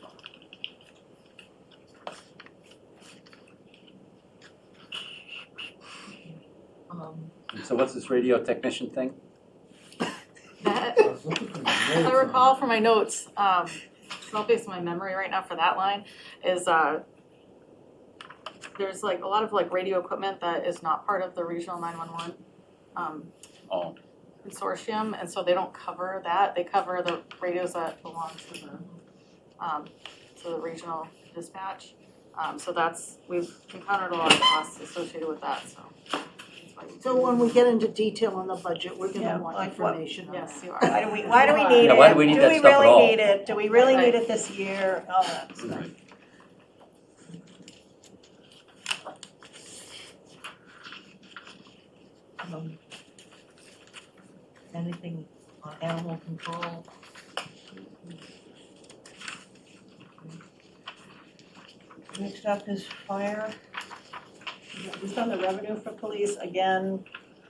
So what's this radio technician thing? That, I recall from my notes, so based on my memory right now for that line, is there's like a lot of like radio equipment that is not part of the regional 911 Oh, consortium, and so they don't cover that. They cover the radios that belong to the regional dispatch. So we've encountered a lot of costs associated with that, so. that's why we So when we get into detail on the budget, we're Yeah, gonna want like what- information on that. Yes, you are. Why do we need Yeah, it? why do we need that stuff at Do we really all? need it? Do we really need it this year? All that stuff. Anything on animal control? Next up is fire. Just on the revenue for police, again,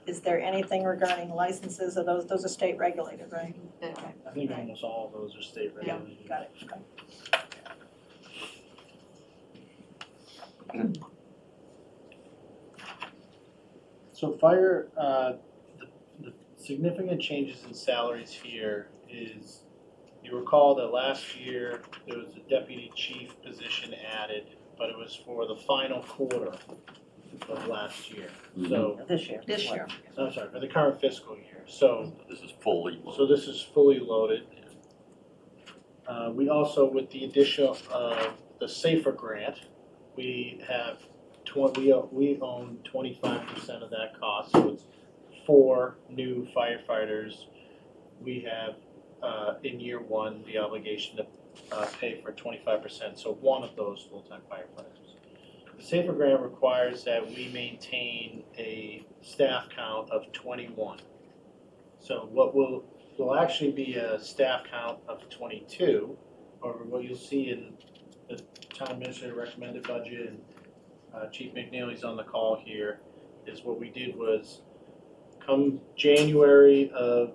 is there anything regarding licenses? Are those are state regulated, right? I think almost all of those are state Yeah, regulated. got it. So fire, the significant changes in salaries here is, you recall that last year, there was a deputy chief position added, but it was for the final quarter of last year. So, This year. This year. I'm sorry, for the current fiscal year. So this is fully So loaded. this is fully loaded. We also, with the addition of the SAFER grant, we have we own 25% of that cost, so it's 4 new firefighters. We have, in year 1, the obligation to pay for 25%, so 1 of those full-time firefighters. The SAFER grant requires that we maintain a staff count of 21. So what will actually be a staff count of 22, or what you'll see in the town administrator recommended budget, and Chief McNeely's on the call here, is what we did was, come January of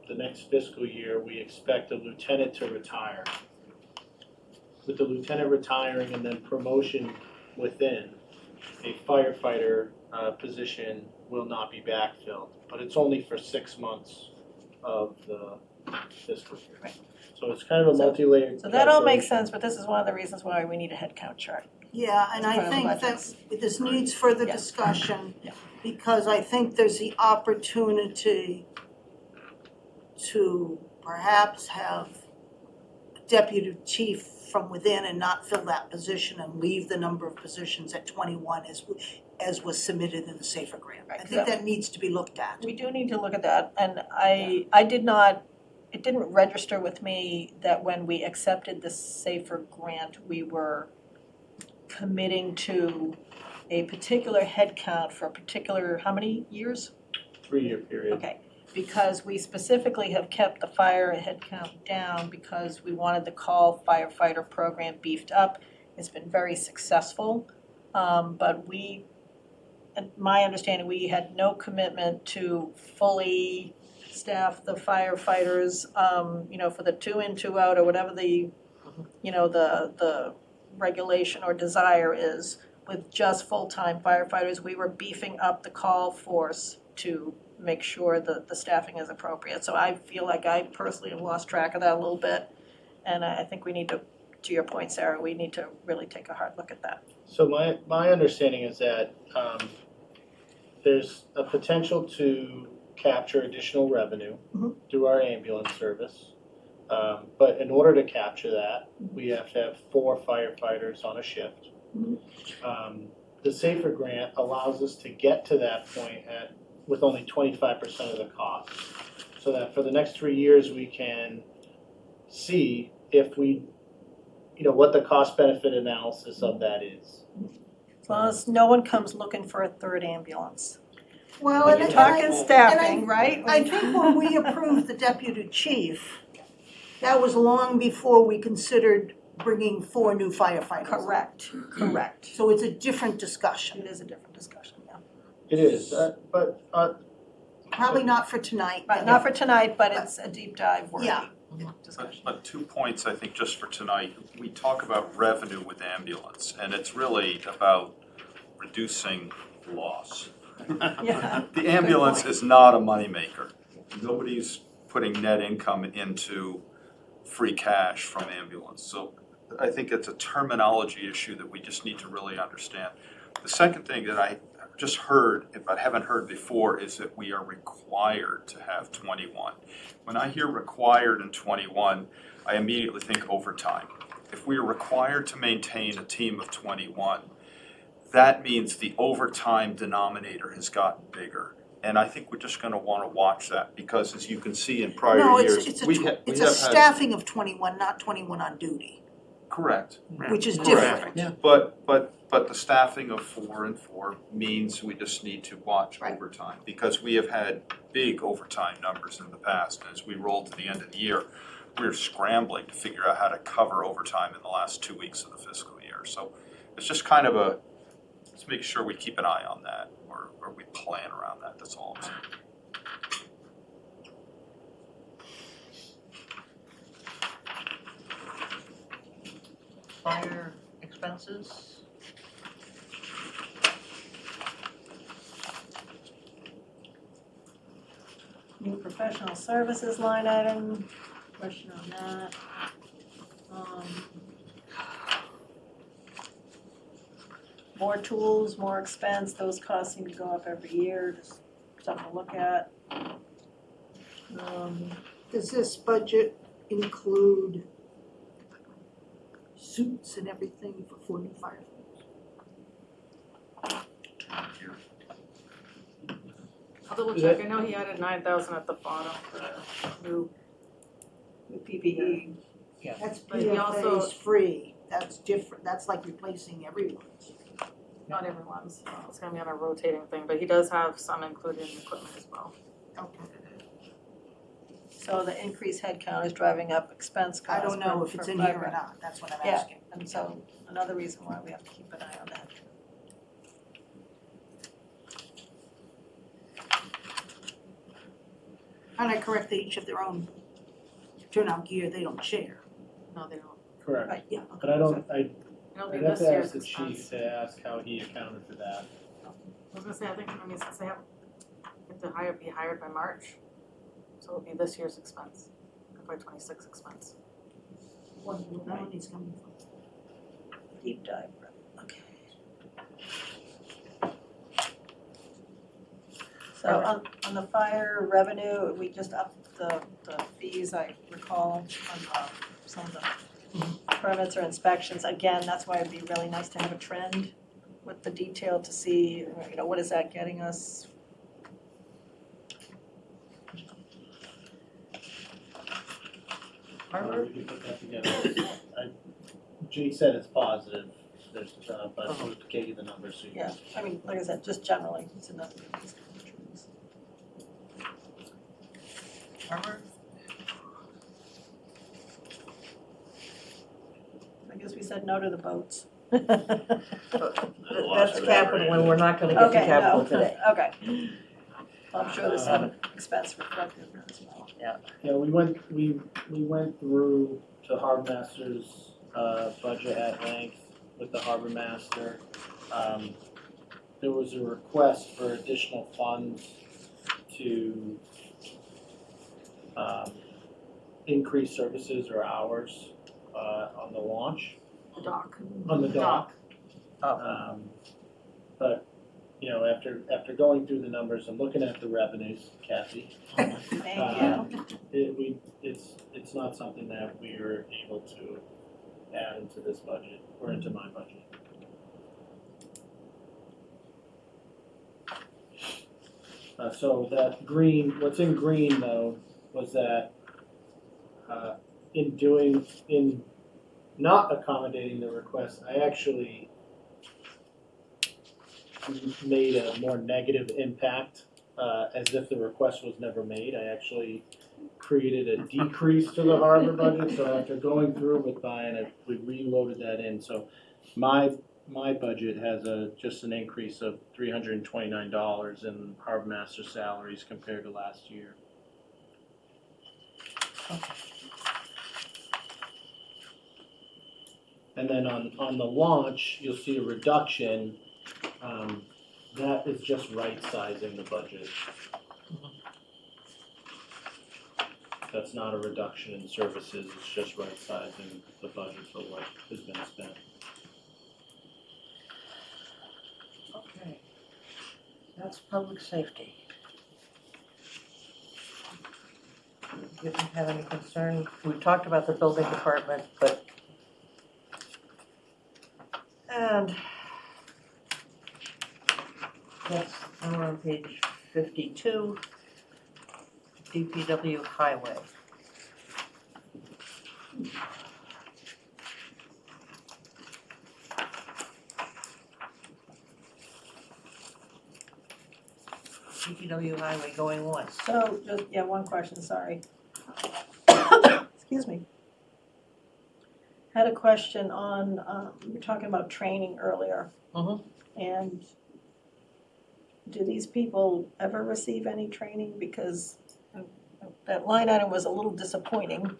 the next fiscal year, we expect a lieutenant to retire. With the lieutenant retiring and then promotion within, a firefighter position will not be backfilled, but it's only for 6 months of the fiscal year. So it's kind of a multi-layered. So that all makes sense, but this is one of the reasons why we need a head count chart. Yeah, and As I part of the think budgets. that this needs further Yeah. discussion. Yeah. Because I think there's the opportunity to perhaps have a deputy chief from within and not fill that position and leave the number of positions at 21 as was submitted in the SAFER grant. I Right, think that needs to be looked at. We do need to look at that, and I did not, it didn't register with me that when we accepted the SAFER grant, we were committing to a particular headcount for a particular, how many years? 3-year period. Okay, because we specifically have kept the fire headcount down because we wanted the call firefighter program beefed up. It's been very successful, but we, my understanding, we had no commitment to fully staff the firefighters, for the 2 in, 2 out, or whatever the, the regulation or desire is with just full-time firefighters. We were beefing up the call force to make sure that the staffing is appropriate. So I feel like I personally have lost track of that a little bit. And I think we need to your point, Sarah, we need to really take a hard look at that. So my understanding is that there's a potential to capture additional revenue through our ambulance service. But in order to capture that, we have to have 4 firefighters on a shift. The SAFER grant allows us to get to that point with only 25% of the cost. So that for the next 3 years, we can see if we, what the cost benefit analysis of that is. As long as no one comes looking for a 3rd ambulance. Well, When and you're I- talking staffing, right? I think when we approved the deputy chief, that was long before we considered bringing 4 new firefighters. Correct. So it's a different discussion. It is a different discussion, yeah. It is, but Probably not for tonight. Right, not for tonight, but it's a deep dive worthy Yeah. discussion. But 2 points, I think, just for tonight. We talk about revenue with ambulance, and it's really about reducing loss. Yeah. The ambulance is not a moneymaker. Nobody's putting net income into free cash from ambulance. So I think it's a terminology issue that we just need to really understand. The second thing that I just heard, but haven't heard before, is that we are required to have 21. When I hear required in 21, I immediately think overtime. If we are required to maintain a team of 21, that means the overtime denominator has gotten bigger. And I think we're just gonna wanna watch that, because as you can see in prior No, years, it's we have a had. staffing of 21, not 21 on duty, Correct. which is Correct. different. But the staffing of 4 and 4 means we just need to watch Right. overtime, because we have had big overtime numbers in the past. And as we roll to the end of the year, we're scrambling to figure out how to cover overtime in the last 2 weeks of the fiscal year. So it's just kind of let's make sure we keep an eye on that, or we plan around that, that's all I'm saying. Fire expenses? New professional services line item, question on that. More tools, more expense, those costs seem to go up every year, just something to look at. Does this budget include suits and everything for 4 new firefighters? I'll double check, I know he added 9,000 at the bottom for new, PPE. That's But he also- PFA's free, that's different, that's like replacing everyone's. not everyone's, it's gonna be on a rotating thing, but he does have some included in equipment as well. Okay. So the increased headcount is driving up expense I costs don't know for- if it's for in here or fiber. not, that's what I'm Yeah. asking. And so another reason why we have to keep an eye on that. And I correct, they each have their own turnout gear, they don't share. No, they don't. correct. Right, yeah. But It'll It'll be I'd have this to year's ask the expense. chief to ask how he accounted for that. I was gonna say, since they have to be hired by March, so it'll be this year's expense, FY '26 expense. What money's coming from? Deep dive. So on the fire revenue, we just upped the fees, I recall, on some of the permits or inspections. Again, that's why it'd be really nice to have a trend with the detail to see, you know, what is that getting us? We can put that together. Jake said it's positive, there's, but we'll get you the numbers so you Yeah, I mean, like I said, just generally, it's enough. Harbor? I guess we said no to the boats. That's capital, and we're not gonna get to Okay, capital no, today. okay. I'm sure there's some expense reflected in that as well. Yeah, we went through the harbor master's budget at length with the harbor master. There was a request for additional funds to increase services or hours on the launch, The dock. on the dock. Oh. But, you know, after going through the numbers and looking at the revenues, Kathy, Thank you. it's not something that we are able to add into this budget or into my budget. So that green, what's in green though, was that in not accommodating the request, I actually made a more negative impact, as if the request was never made. I actually created a decrease to the harbor budget, so after going through with Brian, we reloaded that in. So my budget has just an increase of $329 in harbor master salaries compared to last year. And then on the launch, you'll see a reduction. That is just right sizing the budget. That's not a reduction in services, it's just right sizing the budget for what has been spent. Okay. That's public safety. You didn't have any concern, we talked about the building department, but. And. Yes, now we're on page 52, DPW highway. DPW highway going once. So, just, yeah, one question, sorry. Excuse me. Had a question on, we were talking about training earlier. Mhm. And do these people ever receive any training? Because that line item was a little disappointing.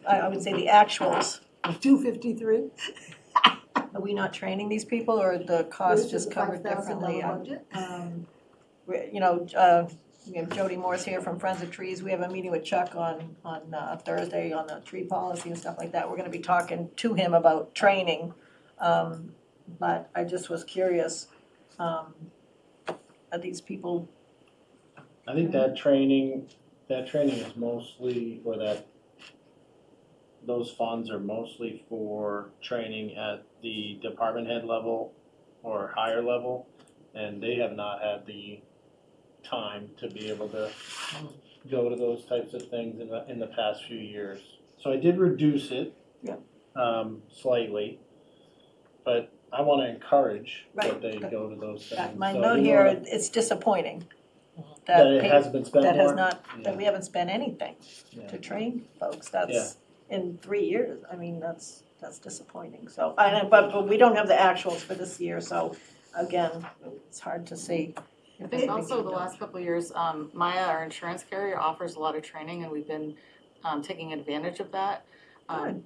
I would say the actuals, 253. Are we not training these people, or the cost just covered differently? You know, we have Jody Morse here from Friends of Trees. We have a meeting with Chuck on Thursday on the tree policy and stuff like that. We're gonna be talking to him about training. But I just was curious, are these people, I think that training is mostly, those funds are mostly for training at the department head level or higher level, and they have not had the time to be able to go to those types of things in the past few years. So I did reduce it. Yeah. Slightly, but I want to encourage that Right. they go to those things. my So note you here, wanna- it's disappointing. That it hasn't been spent That has more? not, Yeah. that we haven't spent anything Yeah. to train folks, that's in 3 years, I mean, that's disappointing, so, but we don't have the actuals for this year, so, again, it's hard to see. I think also the last couple of years, Maya, our insurance carrier, offers a lot of training and we've been taking advantage of that.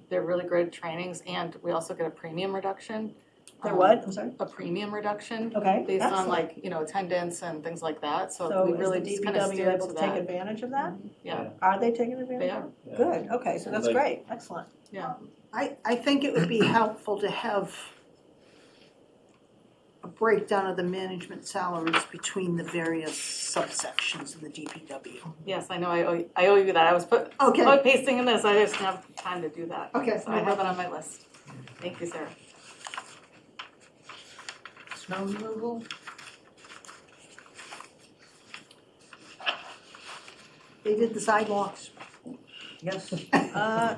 They're really great trainings and we also get a premium reduction. They're what, I'm sorry? A premium reduction Okay, based on excellent. like, attendance and things like that, so So we is really the just kind of DPW steer able to to take that. advantage of that? Yeah, Are they taking advantage? they are, Yeah. Good, okay, so that's Like- great, excellent. yeah. I think it would be helpful to have a breakdown of the management salaries between the various subsections of the DPW. Yes, I know, I owe you that, I was Okay. pasting in this, I just didn't have time to do that. Okay, So I have it on my list. Thank you, Sarah. Snow removal? They did the sidewalks. Yes,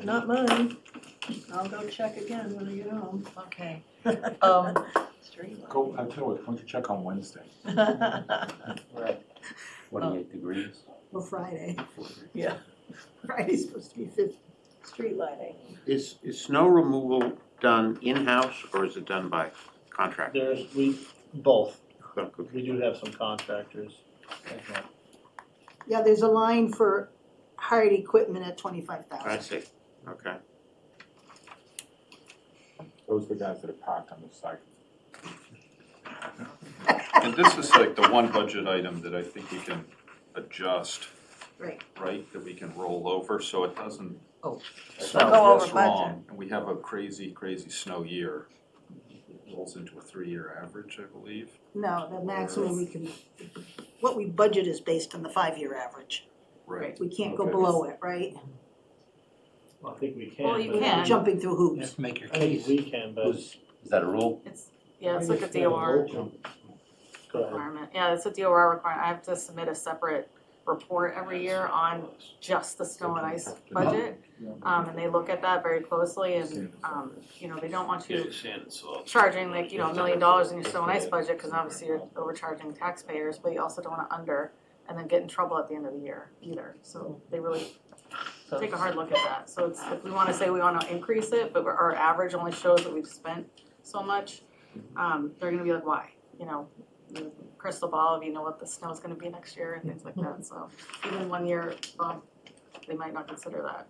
Not mine. I'll go check again when I get home. okay. Go, I tell you what, why don't you check on Wednesday? 28 degrees. Or Friday. Yeah. Friday's supposed to be 50. Street lighting. Is snow removal done in-house or is it done by contractor? Both. Okay. We do have some contractors as well. Yeah, there's a line for hired equipment at 25,000. I see, okay. Those are the guys that are parked on the site. And this is like the one budget item that I think we can adjust, Right. right, that we can roll over, so it doesn't Oh, sound go over this budget. wrong. And we have a crazy, crazy snow year. It rolls into a 3-year average, I believe. No, the maximum we can, what we budget is based on the 5-year average. Right. We can't go Okay. below it, right? Well, I think we can. Well, you but- can. Jumping through You hoops. have to make your I think case. we can, but. Is that a rule? Yeah, it's like a DOR Go ahead. requirement. Yeah, it's a DOR requirement. I have to submit a separate report every year on just the snow and ice budget. And they look at that very closely and, you know, they don't want Yeah, you you're saying it's all. charging like, you know, $1 million in your snow and ice budget, because obviously you're overcharging taxpayers, but you also don't wanna under and then get in trouble at the end of the year either. So they really take a hard look at that. So it's, if we wanna say we wanna increase it, but our average only shows that we've spent so much, they're gonna be like, why? You know, the crystal ball, if you know what the snow's gonna be next year and things like that. So even 1 year bump, they might not consider that.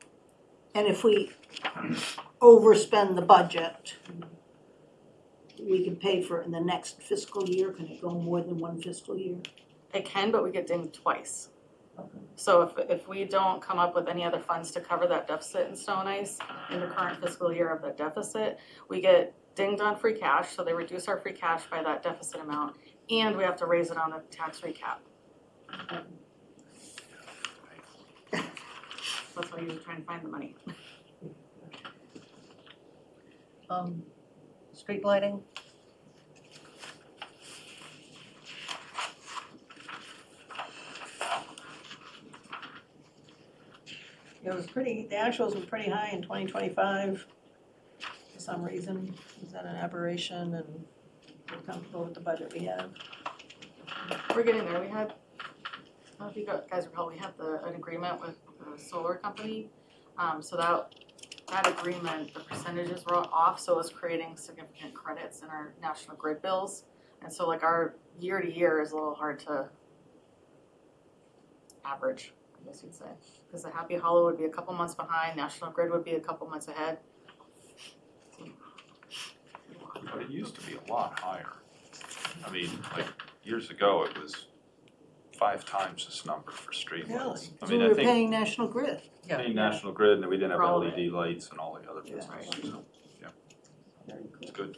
And if we overspend the budget, we can pay for it in the next fiscal year. Can it go more than one fiscal year? It can, but we get dinged twice. So if we don't come up with any other funds to cover that deficit in snow and ice in the current fiscal year of the deficit, we get dinged on free cash, so they reduce our free cash by that deficit amount, and we have to raise it on the tax recap. That's why you try and find the money. Street lighting? It was pretty, the actuals were pretty high in 2025 for some reason. Was that an aberration, and we're comfortable with the budget we have? We're getting there. We had, I don't know if you guys recall, we had an agreement with the solar company. So that agreement, the percentages were off, so it was creating significant credits in our National Grid bills. And so like our year to year is a little hard to average, I guess you'd say. Because the Happy Hollow would be a couple months behind, National Grid would be a couple months ahead. But it used to be a lot higher. I mean, like, years ago, it was 5 times this number for streetlights. Really? I So mean, we I were think paying National Grid. Yeah. paying National Grid, and we didn't have For all of LED lights and all the other Yeah. businesses, so, yeah. It's good.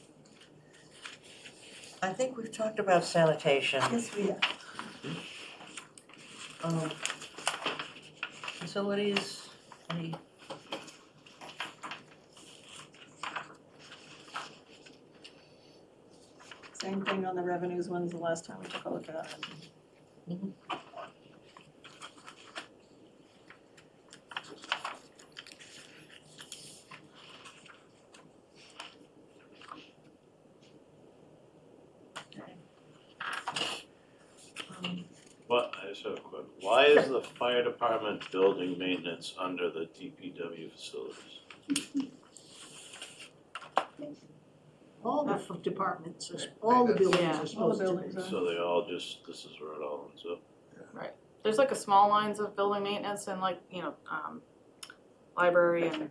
I think we've talked about sanitation. Yes, we have. Facilities, any? Same thing on the revenues. When's the last time we took a look at it? What, I just have a quick, why is the fire department building maintenance under the DPW facilities? All the departments, all the buildings Yeah, are all the supposed to. buildings are. So they all just, this is where it all ends up? There's like a small lines of building maintenance and like, you know, library and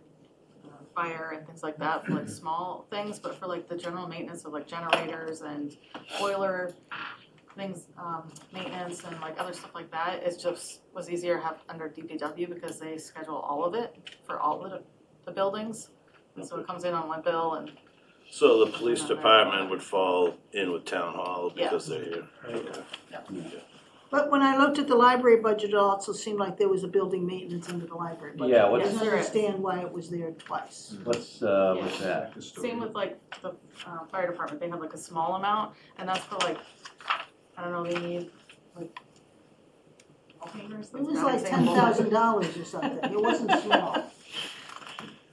fire and things like that, for like small things, but for like the general maintenance of like generators and boiler things, maintenance and like other stuff like that, it just was easier to have under DPW because they schedule all of it for all of the buildings. And so it comes in on one bill and So the police department would fall in with town hall because they're here? Right. Okay. But when I looked at the library budget, it also seemed like there was a building maintenance under the library budget. Yeah, I what's- didn't understand why it was there twice. What's that? Same with like the fire department, they have like a small amount, and that's for like, I don't know, they need like wallpapers, It that's was not like example. $10,000 or something, it wasn't small.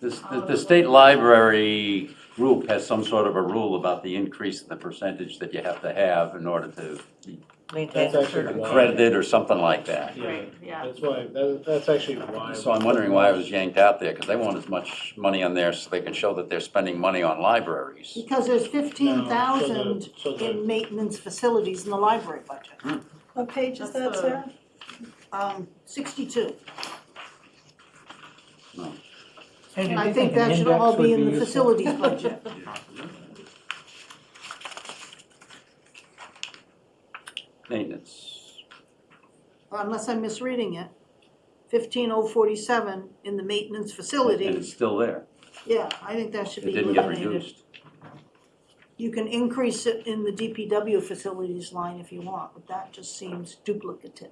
The state library group has some sort of a rule about the increase in the percentage that you have to have in order to be Maintain That's a actually certain. why- accredited or something like that. Yeah, Right, yeah. that's why, that's actually why. So I'm wondering why it was yanked out there, because they want as much money on there so they can show that they're spending money on libraries. Because there's 15,000 So the- in maintenance facilities in the library budget. What page is that, That's Sarah? 62. Hey, And do I you think an that should index all would be in the useful? facilities budget. Maintenance. Unless I'm misreading it. 15,047 in the maintenance And it's facilities. still there. Yeah, I think that should It be didn't get eliminated. reduced. You can increase it in the DPW facilities line if you want, but that just seems duplicative.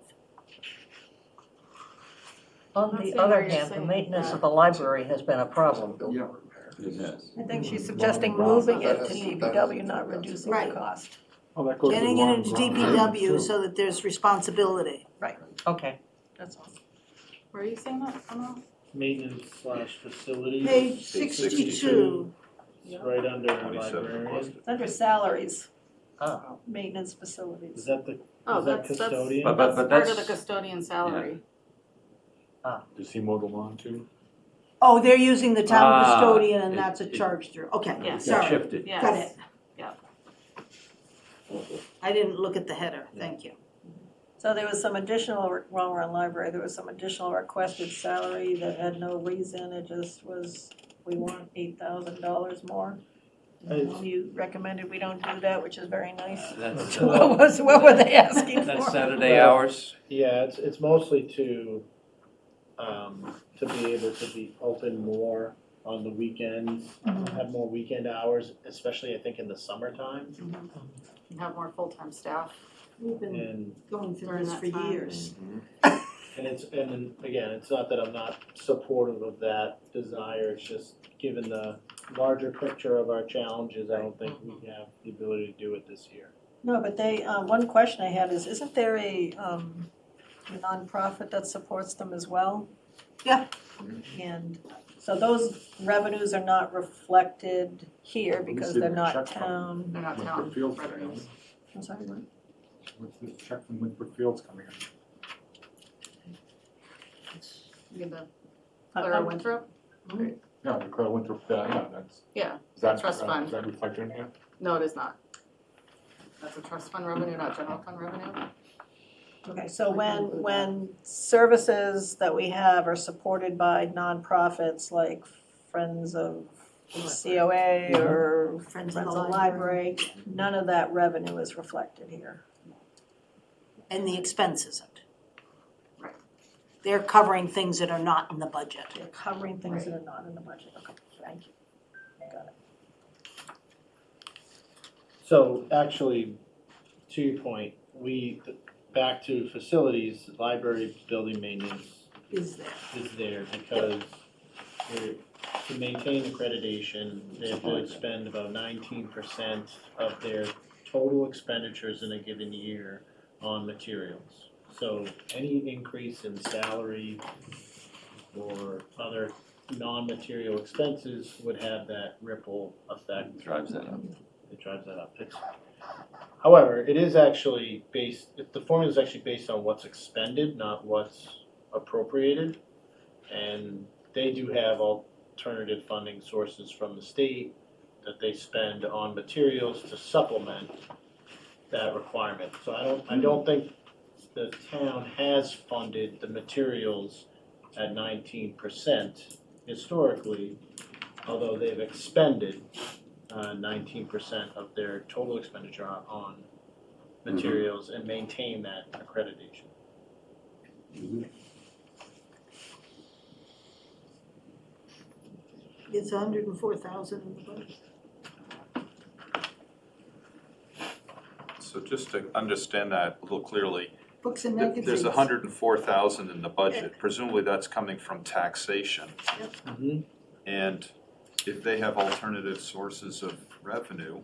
On That's the the other way you're hand, the saying maintenance that. of the library has been a problem. Building repair. Yes. I think she's suggesting moving it to DPW, not reducing the Right. cost. Oh, that goes to Getting the it line into drawing. DPW so that there's responsibility. Okay, That's all. Where are you saying that, Emma? Maintenance/facilities. Page 62. It's right under 27 librarian. It's under salaries, ah, maintenance Is facilities. that the, Oh, is that that's custodian? But part of the that's- custodian salary. Does he mow the lawn too? Oh, they're using the town Ah, custodian and it- that's a it- charge through. Okay, Yeah. sorry. Shifted. Yes. Got it. Yeah. I didn't look at the header, thank you. So there was some additional, while we're on library, there was some additional requested salary that had no reason, it just was, we want $8,000 more. It's- You recommended we don't do that, which is very nice. That's, What were they asking for? that's Saturday hours? Yeah, it's mostly to be able to be open more on the weekends, have more weekend hours, especially I think in the summertime. And have more full-time staff. We've been And, going through During this that for time. years. and again, it's not that I'm not supportive of that desire, it's just given the larger picture of our challenges, I don't think we have the ability to do it this year. No, but they, one question I had is, isn't there a nonprofit that supports them as well? Yeah. And so those revenues are not reflected here because see they're the not check from- town. They're not Winthrop town Fields revenues. I'm sorry, what? What's this check from Winthrop Fields coming in? You mean the I'm- Clara Winthrop? Yeah, the Clara Winthrop, yeah, that's. Yeah, Is that, trust fund. Is that reflected in here? No, it is not. That's a trust fund revenue, not general fund revenue. Okay, so when services that we have are supported by nonprofits like Friends of COA or Friends Friends of of the the Library, none of that revenue is reflected here. And the expense isn't. Right. They're covering things that are not in the budget. They're covering things that are not in the budget. Okay, thank you. Got it. So actually, to your point, back to facilities, library building maintenance Is there? is there because to maintain accreditation, they have to expend about 19% of their total expenditures in a given year on materials. So any increase in salary or other non-material expenses would have that ripple effect. Drives that up. It drives that up. However, it is actually the formula is actually based on what's expended, not what's appropriated. And they do have alternative funding sources from the state that they spend on materials to supplement that requirement. So I don't think the town has funded the materials at 19% historically, although they've expended 19% of their total expenditure on materials and maintain that accreditation. It's 104,000 in the budget. So just to understand that a little clearly, Books and magazines. There's 104,000 in the budget, presumably that's coming from taxation. Mhm. And if they have alternative sources of revenue,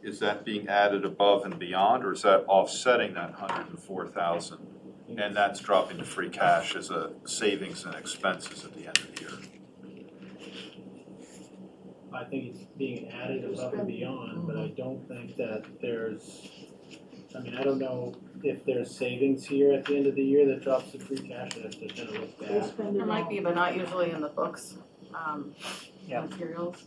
is that being added above and beyond, or is that offsetting that 104,000? And that's dropping to free cash as a savings and expenses at the end of the year? I think it's being added above and beyond, but I don't think that there's, I mean, I don't know if there's savings here at the end of the year that drops to free cash, and if they're gonna look They back. spend it There might all. be, but not usually in the books, Yeah. materials.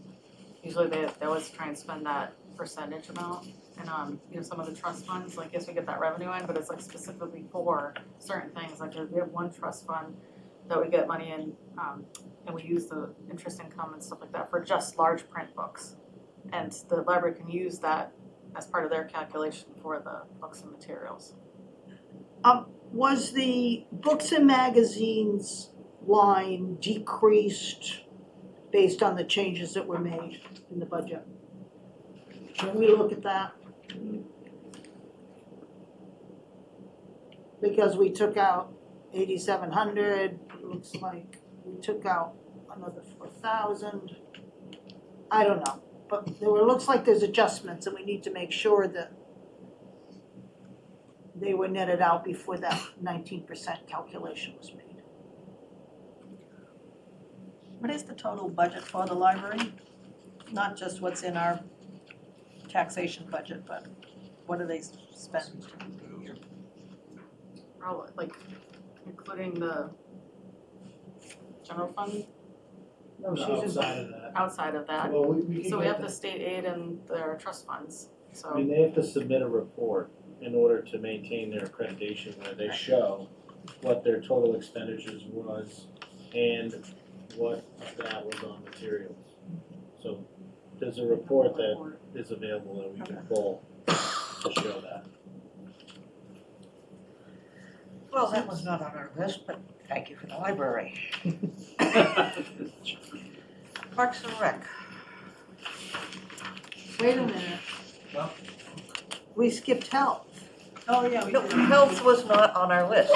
Usually they always try and spend that percentage amount. And, some of the trust funds, like, yes, we get that revenue in, but it's like specifically for certain things. Like, we have one trust fund that we get money in, and we use the interest income and stuff like that for just large print books. And the library can use that as part of their calculation for the books and materials. Was the books and magazines line decreased based on the changes that were made in the budget? Can we look at that? Because we took out 8,700, looks like we took out another 4,000. I don't know, but looks like there's adjustments and we need to make sure that they were netted out before that 19% calculation was made. What is the total budget for the library? Not just what's in our taxation budget, but what do they spend? Probably, like, including the general fund No, outside of that. outside of that. Well, we can So we get have the that. state aid and their trust funds, I so. mean, they have to submit a report in order to maintain their accreditation where they show what their total expenditures was and what that was on materials. So there's a report that is available that we can pull to show that. Well, that was not on our list, but thank you for the library. Parks and Rec. Wait a minute. Well. We skipped health. Oh, yeah, we No, did. health was not on our list.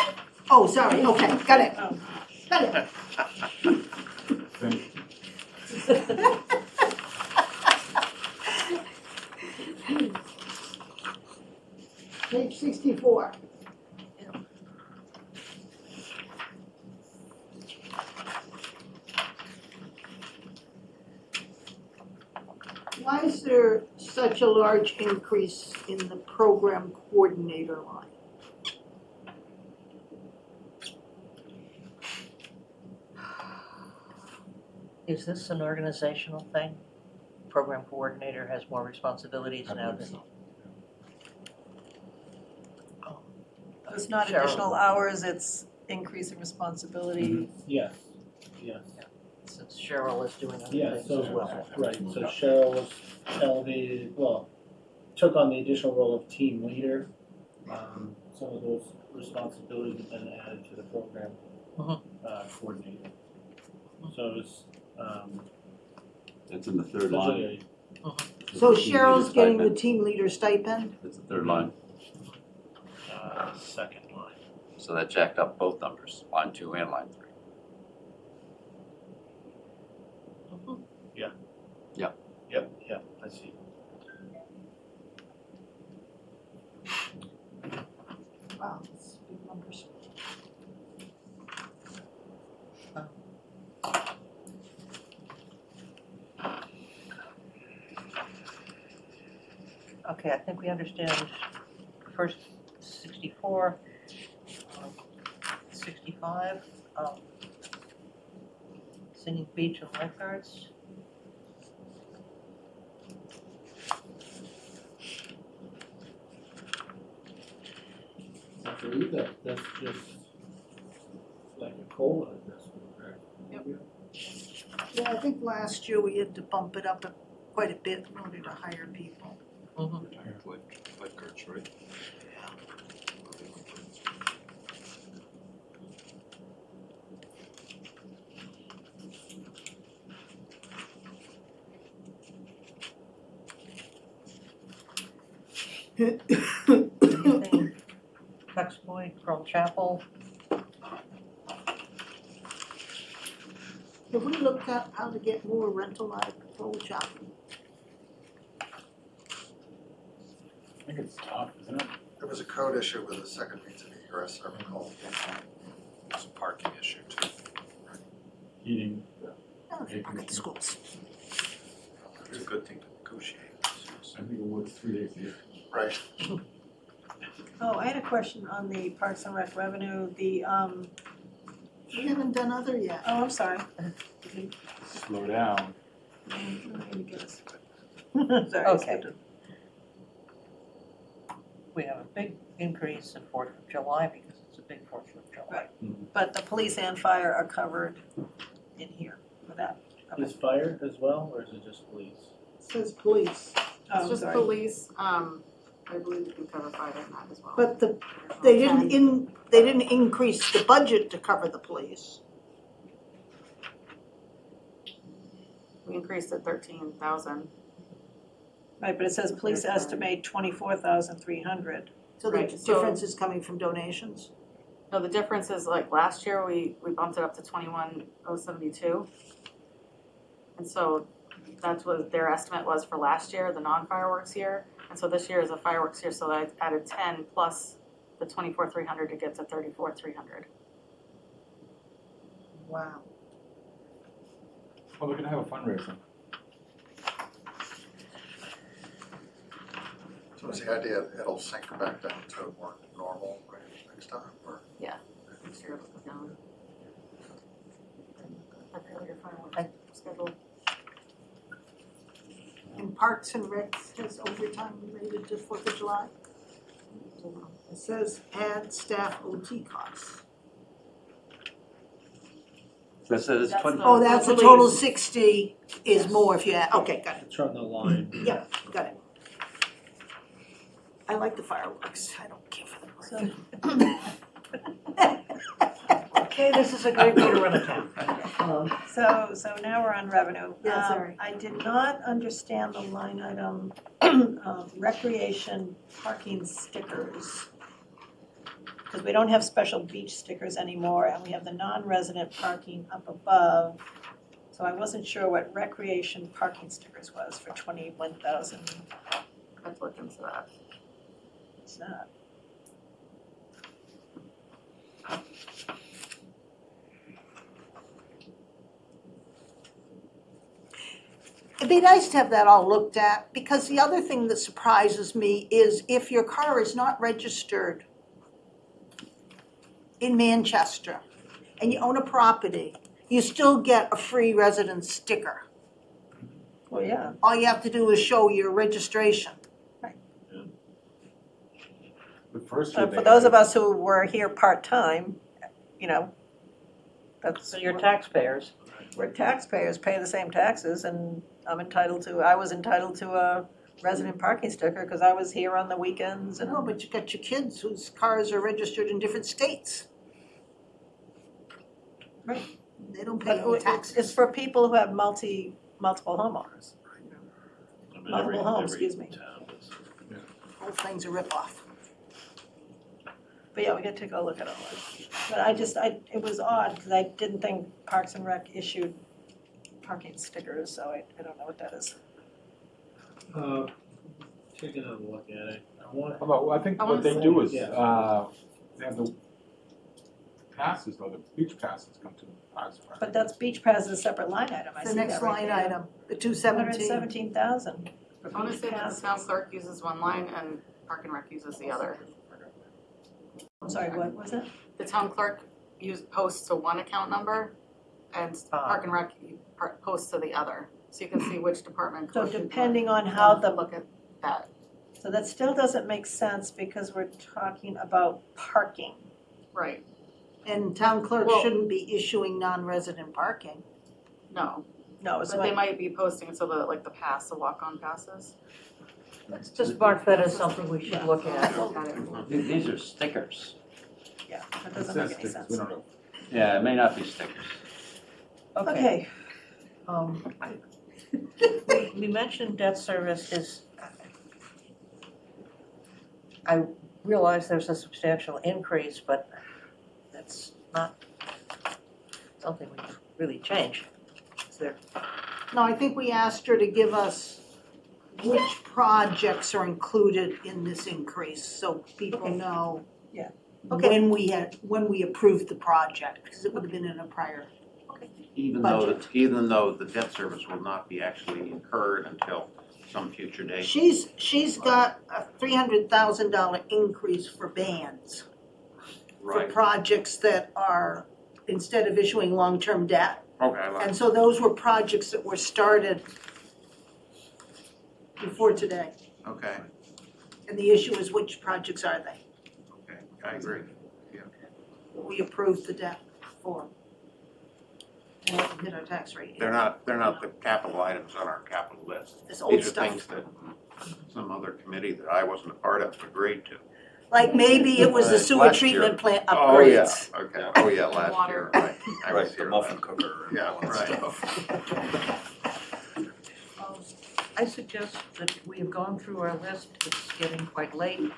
Oh, sorry, okay, got it. Oh. Got it. Thank Page 64. Why is there such a large increase in the program coordinator line? Is this an organizational thing? Program coordinator has more responsibilities I now believe than. so. Oh. It's not Cheryl. additional hours, it's increasing responsibility. Yes, yes. Since Cheryl is doing other Yeah, things so, as well. right, so Cheryl was elevated, well, took on the additional role of team leader. Some of those responsibilities have been added to the program coordinator. So it's, That's in the third that's line. So Cheryl's getting the team leader stipend? That's the third line. second line. So that jacked up both numbers, line 2 and line 3. Yep, I see. Wow, that's big numbers. Okay, I think we understand first 64, 65, Singing Beach and lifeguards. I believe that's just like a COLA adjustment, correct? Yeah, I think last year we had to bump it up quite a bit in order to hire people. Lifeguards, right? Anything, Parks Pearl Chapel. Have we looked at how to get more rental out of Pearl Chapel? I think it's tough, isn't it? There was a code issue with the second means of egress, I recall. It's a parking issue too. Heating, Oh, they park at the schools. It's a good thing to negotiate. I think it was 3 days a year. Right. Oh, I had a question on the Parks and Rec revenue, We haven't done other yet. oh, I'm sorry. Slow down. Sorry, Okay. We have a big increase in Fourth of July because it's a big Fourth of July. But the police and fire are covered in here for that. Is fire as well, or is it just police? It says police, Oh, It's just sorry. police, I believe you can cover fire in that as well. but they didn't increase the budget to cover the police. We increased it 13,000. Right, but it says police estimate 24,300. So the Right, so- difference is coming from donations. No, the difference is like last year, we bumped it up to 21,072. And so that's what their estimate was for last year, the non-fireworks year. And so this year is a fireworks year, so I added 10 plus the 24,300 to get to 34,300. Wow. Well, we're gonna have a fundraiser. So is the idea it'll sink back down to a more normal rate next time, or? Next year it'll go down. Like earlier fireworks schedule. And Parks and Rec has overtime related to Fourth of July? It says add staff OT costs. That says That's 20, the- Oh, that's a total 60 is more if you add, okay, got it, It's on the line. yeah, got it. I like the fireworks, I don't care for the parade. Okay, this is a great way to run a town. So now we're on revenue. Yeah, sorry. I did not understand the line item, recreation parking stickers. Because we don't have special beach stickers anymore, and we have the non-resident parking up above. So I wasn't sure what recreation parking stickers was for 21,000. Let's look into that. What's that? It'd be nice to have that all looked at, because the other thing that surprises me is if your car is not registered in Manchester and you own a property, you still get a free residence sticker. Well, yeah. All you have to do is show your registration. The first year So they for those had- of us who were here part-time, you know, that's. So you're taxpayers. We're taxpayers, pay the same taxes, and I was entitled to a resident parking sticker because I was here on the weekends and. No, but you got your kids whose cars are registered in different states. Right. They don't pay any But taxes. it's for people who have multiple homeowners. I mean, Multiple homes, every excuse me. town does. Whole thing's a ripoff. But yeah, we gotta take a look at all that. But it was odd because I didn't think Parks and Rec issued parking stickers, so I don't know what that is. Take another look at it. Although, I think I what wanna they say- do is, Yeah. they have the passes, though, the beach passes come to the Parks and Rec. But that's beach pass is a separate line item, I The see that next right line there. item, the 217. 117,000. I wanna say that the town clerk uses one line and Park and Rec uses the other. I'm sorry, what was it? The town clerk posts to one account number and Park and Rec posts to the other. So you can see which department. So collected what. depending on how the, Look at that. so that still doesn't make sense because we're talking about parking. Right, And town clerk Well- shouldn't be issuing non-resident parking. no, No, it's but they what, might be posting so the pass, the walk-on passes. Just mark that as something we should look at. Look at it. these are stickers. yeah, that It doesn't says make any stickers, sense. we don't know. Yeah, it may not be stickers. Okay, We mentioned debt service is, realize there's a substantial increase, but that's not something we can really change. Is there? No, I think we asked her to give us which projects are included in this increase, so people know. Yeah. When we approved the project, because it would have been in a prior. Even though the debt service will not be actually incurred until some future date. She's got a $300,000 increase for bands, for Right, projects that are, instead of issuing long-term debt. okay, I like And so those were projects that were started before today. okay, And the issue is, which projects are they? okay, I agree. We approved the debt for. And it hit our tax rate. They're not the capital items on our capital list. This old These are stuff. things that some other committee that I wasn't a part of agreed to. Like maybe it was the Right, sewer last treatment year. plant Oh, yeah, upgrades. okay, oh, yeah, last Water. year, right. I was Right, the here muffin last- cooker and Yeah, all that right. stuff. I suggest that we have gone through our list, it's getting quite late.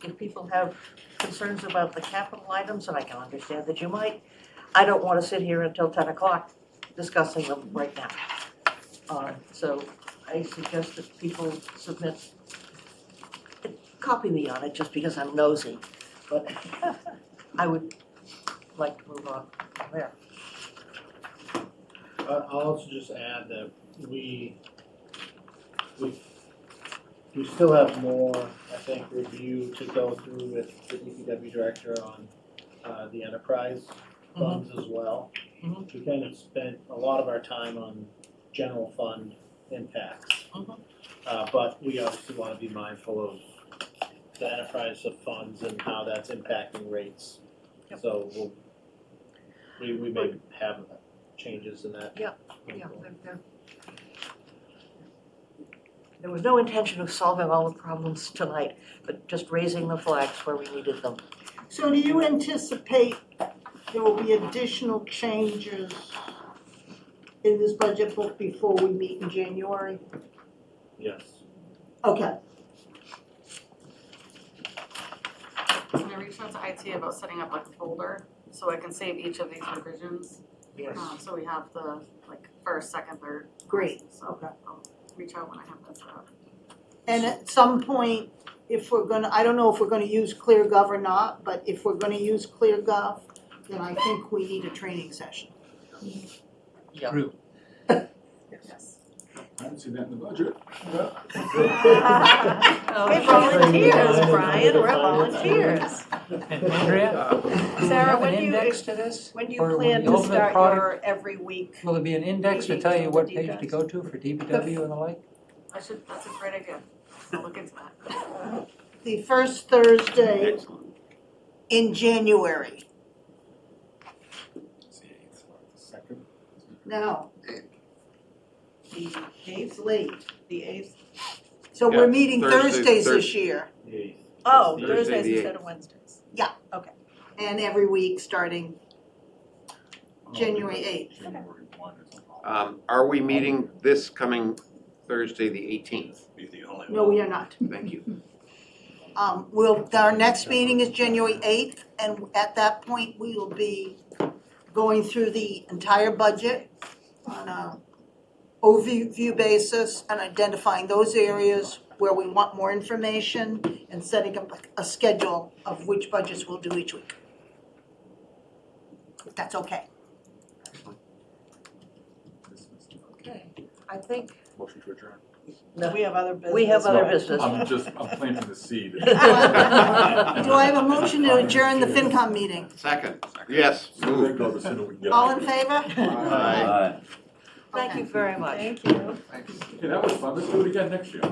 If people have concerns about the capital items, and I can understand that you might, I don't wanna sit here until 10 o'clock discussing them right now. So I suggest that people submit, copy me on it just because I'm nosy, but I would like to move on from there. I'll also just add that we still have more, I think, review to go through with the DPW director on the enterprise funds as well. Mhm. We kind of spent a lot of our time on general fund impacts. Mhm. But we obviously want to be mindful of the enterprise of funds and how that's impacting rates. Yep. So we may have changes in that. Yeah, there was no intention of solving all the problems tonight, but just raising the flags where we needed them. So do you anticipate there will be additional changes in this budget book before we meet in January? Yes. Okay. And I reached out to IT about setting up like a folder, so I can save each of these revisions. Yes. So we have the like first, second, third. Great, So okay. I'll reach out when I have that set up. And at some point, if we're gonna, I don't know if we're gonna use ClearGov or not, but if we're gonna use ClearGov, then I think we need a training session. Yeah. True. Yes. I haven't seen that in the budget. We're volunteers, Brian, we're volunteers. And Andrea, do you Sarah, have an when do you, index to this? when do you Or when plan you to open the start product- your every week? Will there be an index to tell you what page to go to for DPW and the like? That's a great idea. I'll look into that. The first Thursday Excellent. in January. Second. Now, The it's late. The eighth? So we're Yeah, meeting Thursday- Thursdays Thurs- this year, Oh, Thursday Thursdays the instead 8th. of Wednesdays. and every week starting January 8th. January 1 or something. Are we meeting this coming Thursday, the 18th? Be the only No, we are not. Thank you. Our next meeting is January 8th, and at that point, we will be going through the entire budget on a overview basis and identifying those areas where we want more information and setting up a schedule of which budgets we'll do each week. If that's okay. Okay, I think, Motion to adjourn. no, We have other business. we have other No, business. I'm planting the seed. Do I have a motion to adjourn the FinCom meeting? Second, yes, The sooner they go, the sooner we can get All out. in favor? Aye. Thank you very much. Thank you. Okay, that was fun, let's do it again next year.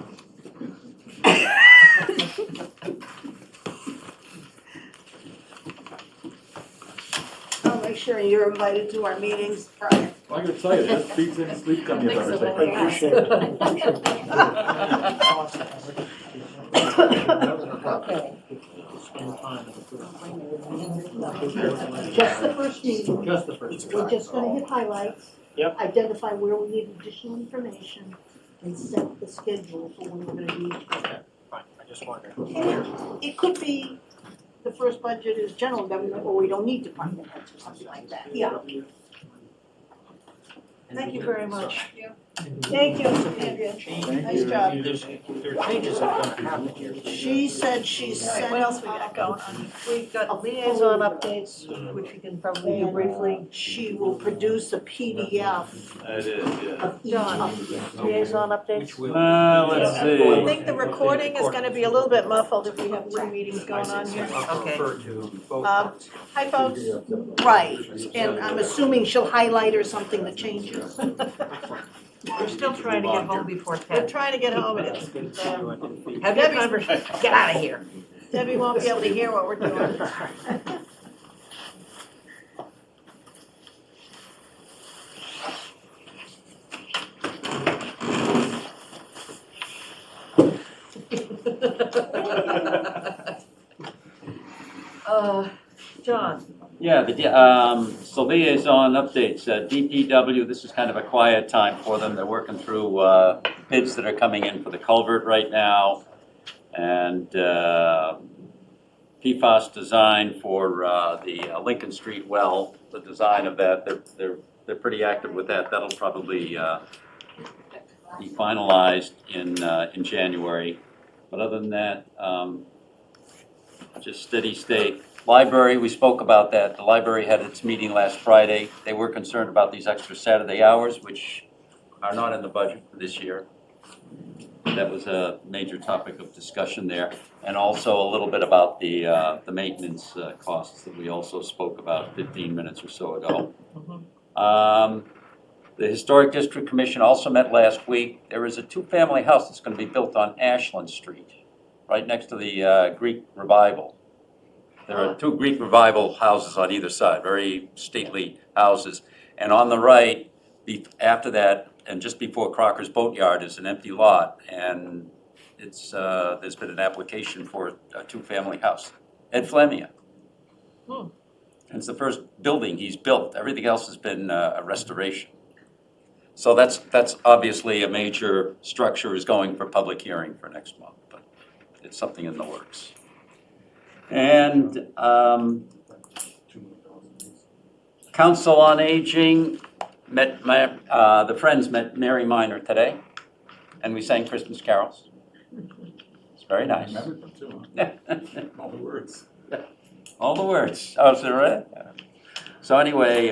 I'll make sure you're invited to our meetings, Brian. Well, I gotta tell you, this beats any sleep coming Thanks I've a ever lot. Okay. Just the first meeting. Just the first. We're just gonna hit highlights. Yep. Identify where we need additional information and set the schedule for when we're gonna do each one. Fine, I just just wondering. It could be the first budget is general government, or we don't need department heads or something like that, yeah. Thank you very much. Thank you, Andrea, nice job. There are changes that are gonna happen here. She said she's All right, sending. what else we got going on? We've got liaison updates, which we can probably do briefly. She will produce a PDF I did, yeah. of each John. update. Liaison updates? Let's I see. think the recording is gonna be a little bit muffled if we have two meetings going on here. Okay. Hi, folks. Right, and I'm assuming she'll highlight or something the changes. We're still trying to get home before We're 10. trying to get home, and it's, Have your conversation, get out of here. Debbie won't be able to hear what we're doing. John, Yeah, so liaison updates, DPW, this is kind of a quiet time for them. They're working through bids that are coming in for the culvert right now. And PFAS design for the Lincoln Street well, the design of that, they're pretty active with that. That'll probably be finalized in January. But other than that, just steady state. Library, we spoke about that. The library had its meeting last Friday. They were concerned about these extra Saturday hours, which are not in the budget for this year. That was a major topic of discussion there. And also a little bit about the maintenance costs that we also spoke about 15 minutes or so ago. The Historic District Commission also met last week. There is a two-family house that's going to be built on Ashland Street, right next to the Greek Revival. There are two Greek Revival houses on either side, very stately houses. And on the right, after that, and just before Crocker's Boatyard is an empty lot. And it's there's been an application for a two-family house. Ed Flemia. And it's the first building he's built. Everything else has been a restoration. So that's obviously a major structure is going for public hearing for next month, but it's something in the works. And Council on Aging the Friends met Mary Minor today, and we sang Christmas carols. It's very nice. Remember them too, huh? All the words. All the words. Oh, is that right? Yeah. So anyway,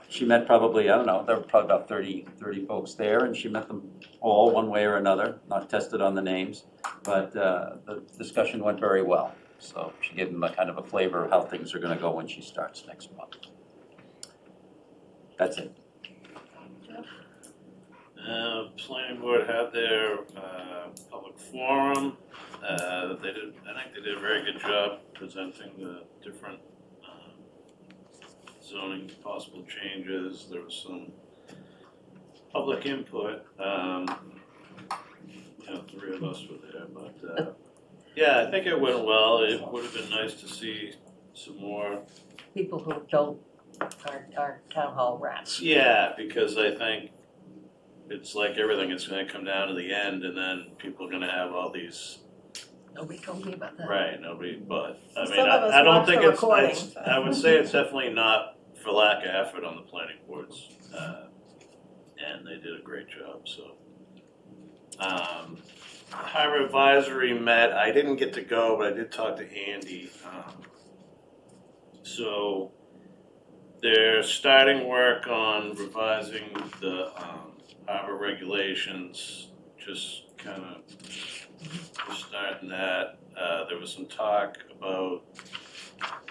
she met probably, I don't know, there were probably about 30 folks there, and she met them all one way or another, not tested on the names, but the discussion went very well. So she gave them a kind of a flavor of how things are going to go when she starts next month. That's it. Planning board had their public forum. I think they did a very good job presenting the different zoning possible changes. There was some public input. Three of us were there, but yeah, I think it went well. It would have been nice to see some more. people who don't, are town hall rats. Yeah, because I think it's like everything, it's gonna come down to the end and then people are gonna have all these, Nobody told me about that. right, nobody, but, I Some mean, of us I don't watch think the it's, recording, it's, so. I would say it's definitely not for lack of effort on the planning boards, and they did a great job, so. Harbor Advisory met, I didn't get to go, but I did talk to Andy, so they're starting work on revising the harbor regulations, just kind of starting that. There was some talk about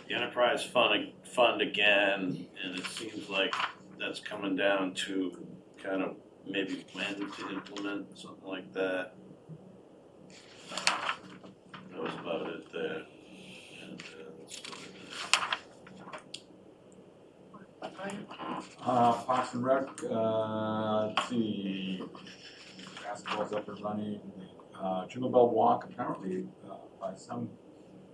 the enterprise fund again, and it seems like that's coming down to kind of maybe when to implement, something like that. That was about it there. And, Parks and Rec, let's see, basketball's up and running. Jingle Bell Walk, apparently, by some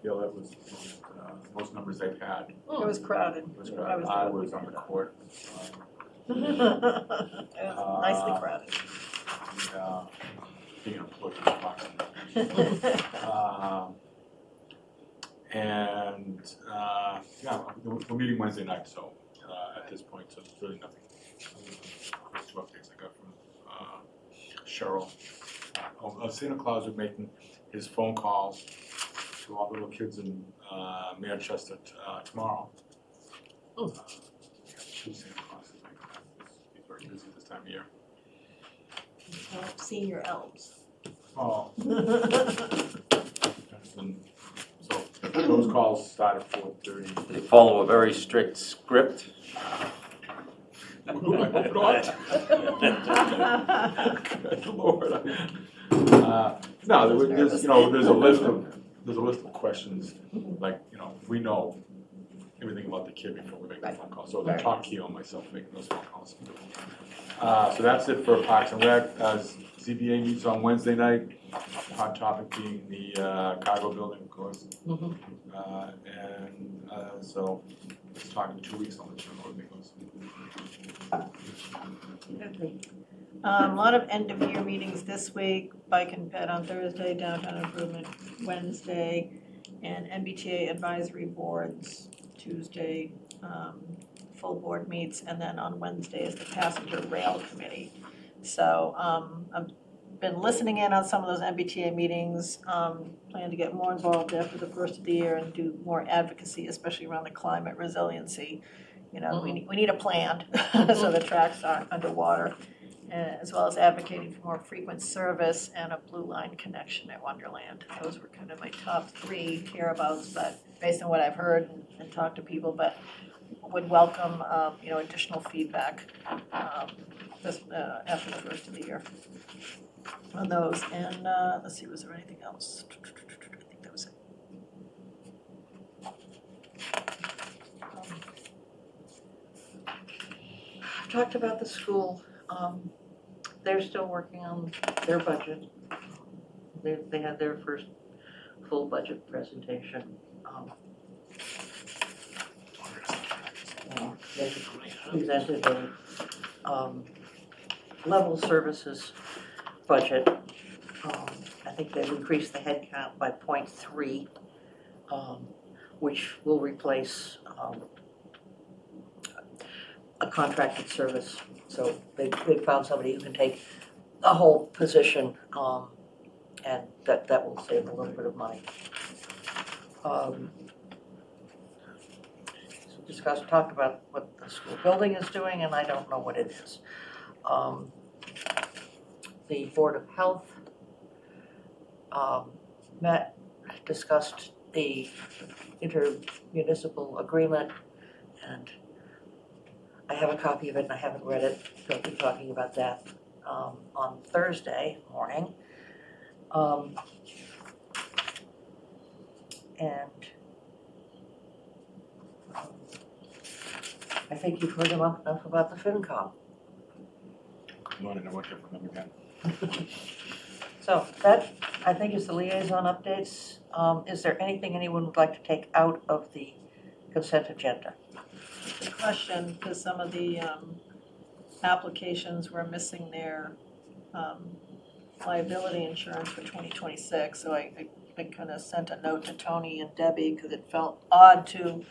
feel it was the most numbers they've had. It was crowded. It was I crowded. was I there. was on the court. It was nicely crowded. Yeah. being an employee of Parks and Rec. Yeah, we're meeting Wednesday night, so at this point, so it's really nothing. Those two updates I got from Cheryl. Santa Claus is making his phone calls to all the little kids in Manchester tomorrow. Oh. Two Santa Clauses making that. He's very busy this time of year. Senior elves. Oh. And so those calls start at 4:30. They follow a very strict script. I hope not. Good Lord. No, there's a list of questions, like, we know everything about the kid before we make the phone call. So the top key on myself making those phone calls. So that's it for Parks and Rec. ZBA meets on Wednesday night. Hot topic being the cargo building, of course. Mhm. So let's talk in 2 weeks on the how everything goes. A lot of end of year meetings this week, Bike and Pet on Thursday, Downtown Improvement Wednesday, and MBTA advisory boards Tuesday, full board meets, and then on Wednesday is the passenger rail committee. So I've been listening in on some of those MBTA meetings, plan to get more involved after the first of the year and do more advocacy, especially around the climate resiliency. We need a plan so the tracks aren't underwater, as well as advocating for more frequent service and a blue line connection at Wonderland. Those were kind of my top 3 careabouts, but based on what I've heard and talked to people, but would welcome, additional feedback after the first of the year on those. And let's see, was there anything else? I think that was it. I've talked about the school. They're still working on their budget. They had their first full budget presentation. They presented a level services budget. I think they've increased the headcount by 0.3, which will replace a contracted service. So they found somebody who can take a whole position, and that will save a little bit of money. Talked about what the school building is doing, and I don't know what it is. The Board of Health met, discussed the intermunicipal agreement, and I have a copy of it and I haven't read it. They'll be talking about that on Thursday morning. I think you've heard enough about the FinCom. I'm learning to work it from them again. So that, I think, is the liaison updates. Is there anything anyone would like to take out of the consent agenda? The question, because some of the applications were missing their liability insurance for 2026, so I kind of sent a note to Tony and Debbie because it felt odd to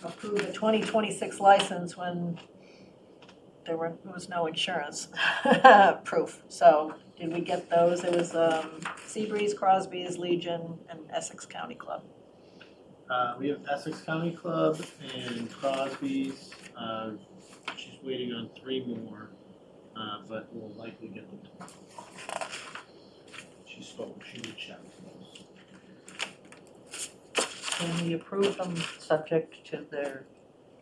approve a 2026 license when there was no insurance proof. So did we get those? It was Seabreeze, Crosby's, Legion, and Essex County Club. We have Essex County Club and Crosby's. She's waiting on 3 more, but we'll likely get them tomorrow. She reached out to us. Can we approve them subject to their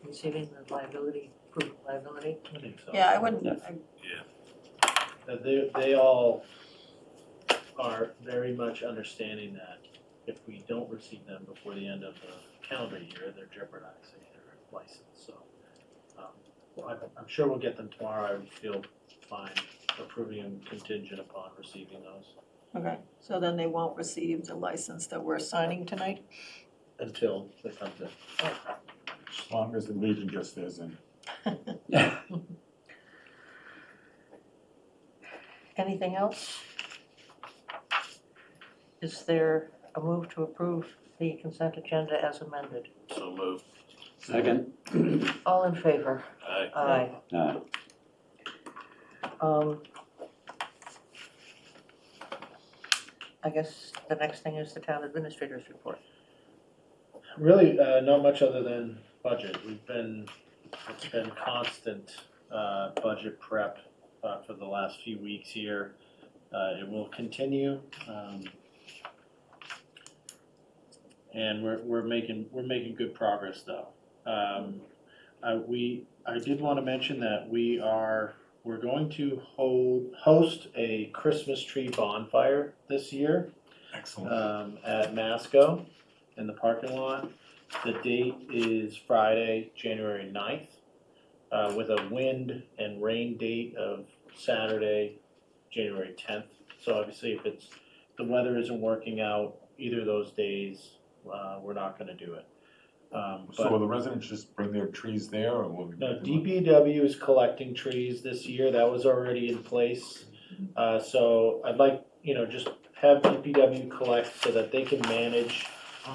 receiving the liability, proof of liability? I think so. Yeah, I wouldn't, They all are very much understanding that if we don't receive them before the end of the calendar year, they're jeopardizing their license. So I'm sure we'll get them tomorrow. I would feel fine approving them contingent upon receiving those okay, so then they won't receive the license that we're signing tonight? until they come in. As long as the Legion gets theirs in. Anything else? Is there a move to approve the consent agenda as amended? So moved. Second? All in favor? Aye. Aye. I guess the next thing is the town administrator's report. Really, not much other than budget. It's been constant, budget prep, for the last few weeks here. It will continue, and we're making good progress though. I did want to mention that we're going to host a Christmas tree bonfire this year. Excellent. At Masco in the parking lot. The date is Friday, January 9th, with a wind and rain date of Saturday, January 10th. So obviously if the weather isn't working out either of those days, we're not gonna do it. So will the residents just bring their trees there, or will we? No, DPW is collecting trees this year, that was already in place. So I'd like, just have DPW collect so that they can manage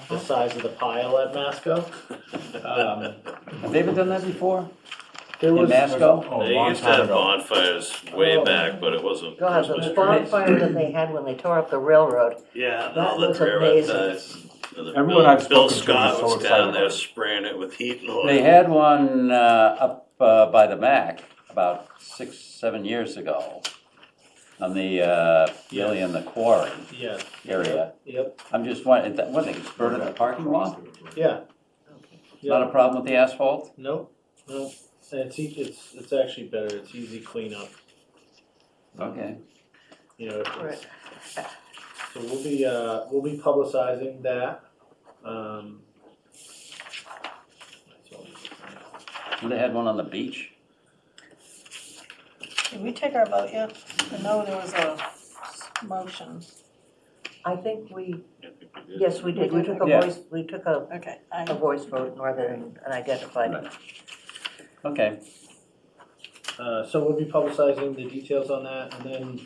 the size of the pile at Masco. Have they ever done that before? There In was, Masco? Oh, a They long used to time have ago. bonfires way back, but it wasn't God, Christmas the trees. bonfire that they had when they tore up the railroad, Yeah, That all the was amazing. Everyone I've Bill spoken to Scott is so was excited down about there it. spraying it with heat and oil. They had one up by the Mac about 6-7 years ago on the, really in the quarry yes. area. Yep, I'm just wondering, what, they just burn in the parking lot? yeah. Not a problem with the asphalt? Nope, no, and it's actually better, it's easy cleanup, Okay. right, So we'll be publicizing that. And they had one on the beach? Did we take our vote yet? I know there was a motion. I think we, I think we did. yes, we did, we took a Yeah. voice, we took a Okay, voice vote rather than an identified. Right. Okay. So we'll be publicizing the details on that, and then,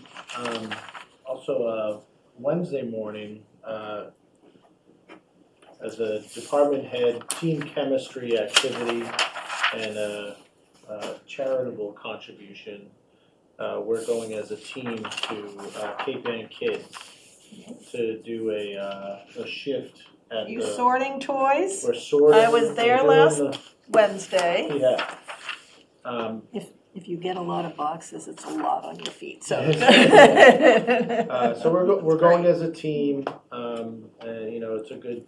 also, Wednesday morning, as a department head, team chemistry activity and a charitable contribution, we're going as a team to Cape Ann Kids to do a shift at you the, sorting toys we're sorting. I was there we're doing last the- Wednesday. Yeah. If you get a lot of boxes, it's a lot on your feet, so. So we're going as a team, and it's a good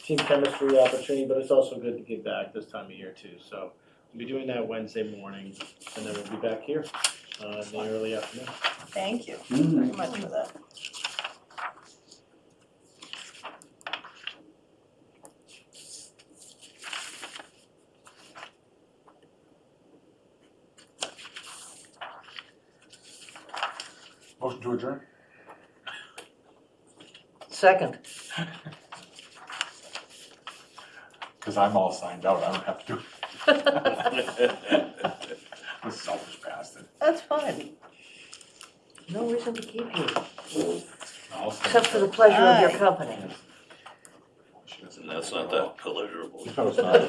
team chemistry opportunity, but it's also good to give back this time of year too. So we'll be doing that Wednesday morning, and then we'll be back here in the early afternoon. Thank you Mhm. very much for that. Motion to adjourn? Second, Because I'm all signed out, I don't have to do it. I'm a selfish bastard. that's fine. No reason to keep you, I'll stay. except for the pleasure of your Aye. company. She doesn't- And that's not that pleasurable. No, it's not.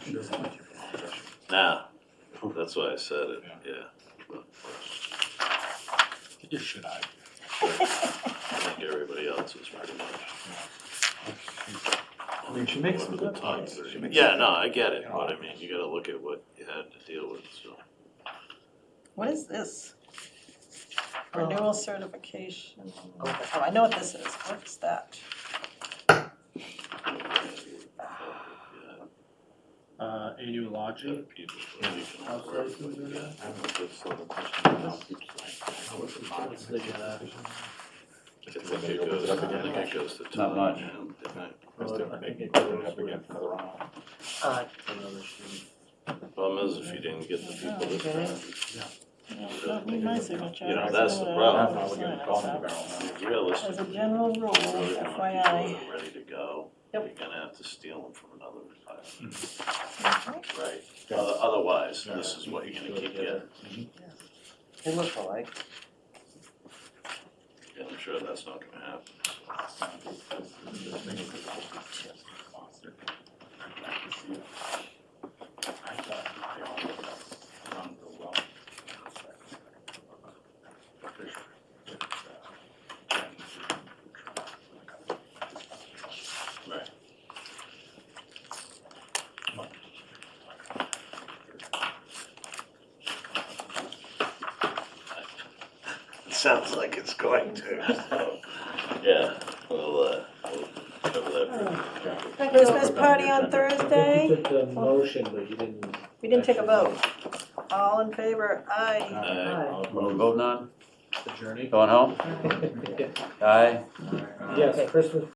She doesn't like you. Nah, that's why I said it, yeah. Get your shit out of I think everybody else is pretty much. here. I mean, she makes some good points. She makes Yeah, some- no, I get it, but I mean, you gotta look at what you had to deal with, so. What is this? Renewal certification. Oh, I know what this is. What's that? AU Logic. What's the, I think it goes to Not much. I think it Put it goes up again with for the round. another sheet. Problem is, if you didn't get the people this time, Don't need my signature. You know, that's the That's problem. why we're getting called in the barrel now. realistically. As a general rule, Really want people that FYI. are ready to go, Yep. you're gonna have to steal them from another retirement. Mhm. Right, otherwise, this is what you're gonna keep getting. They look alike. And I'm sure that's not gonna happen. Right. It sounds like it's going to, so, yeah, we'll cover that. Christmas party on Thursday? You took the motion, but you didn't. We didn't take a vote. All in favor? Aye. What are we voting on? The journey. Going home? Aye? Yes, Christmas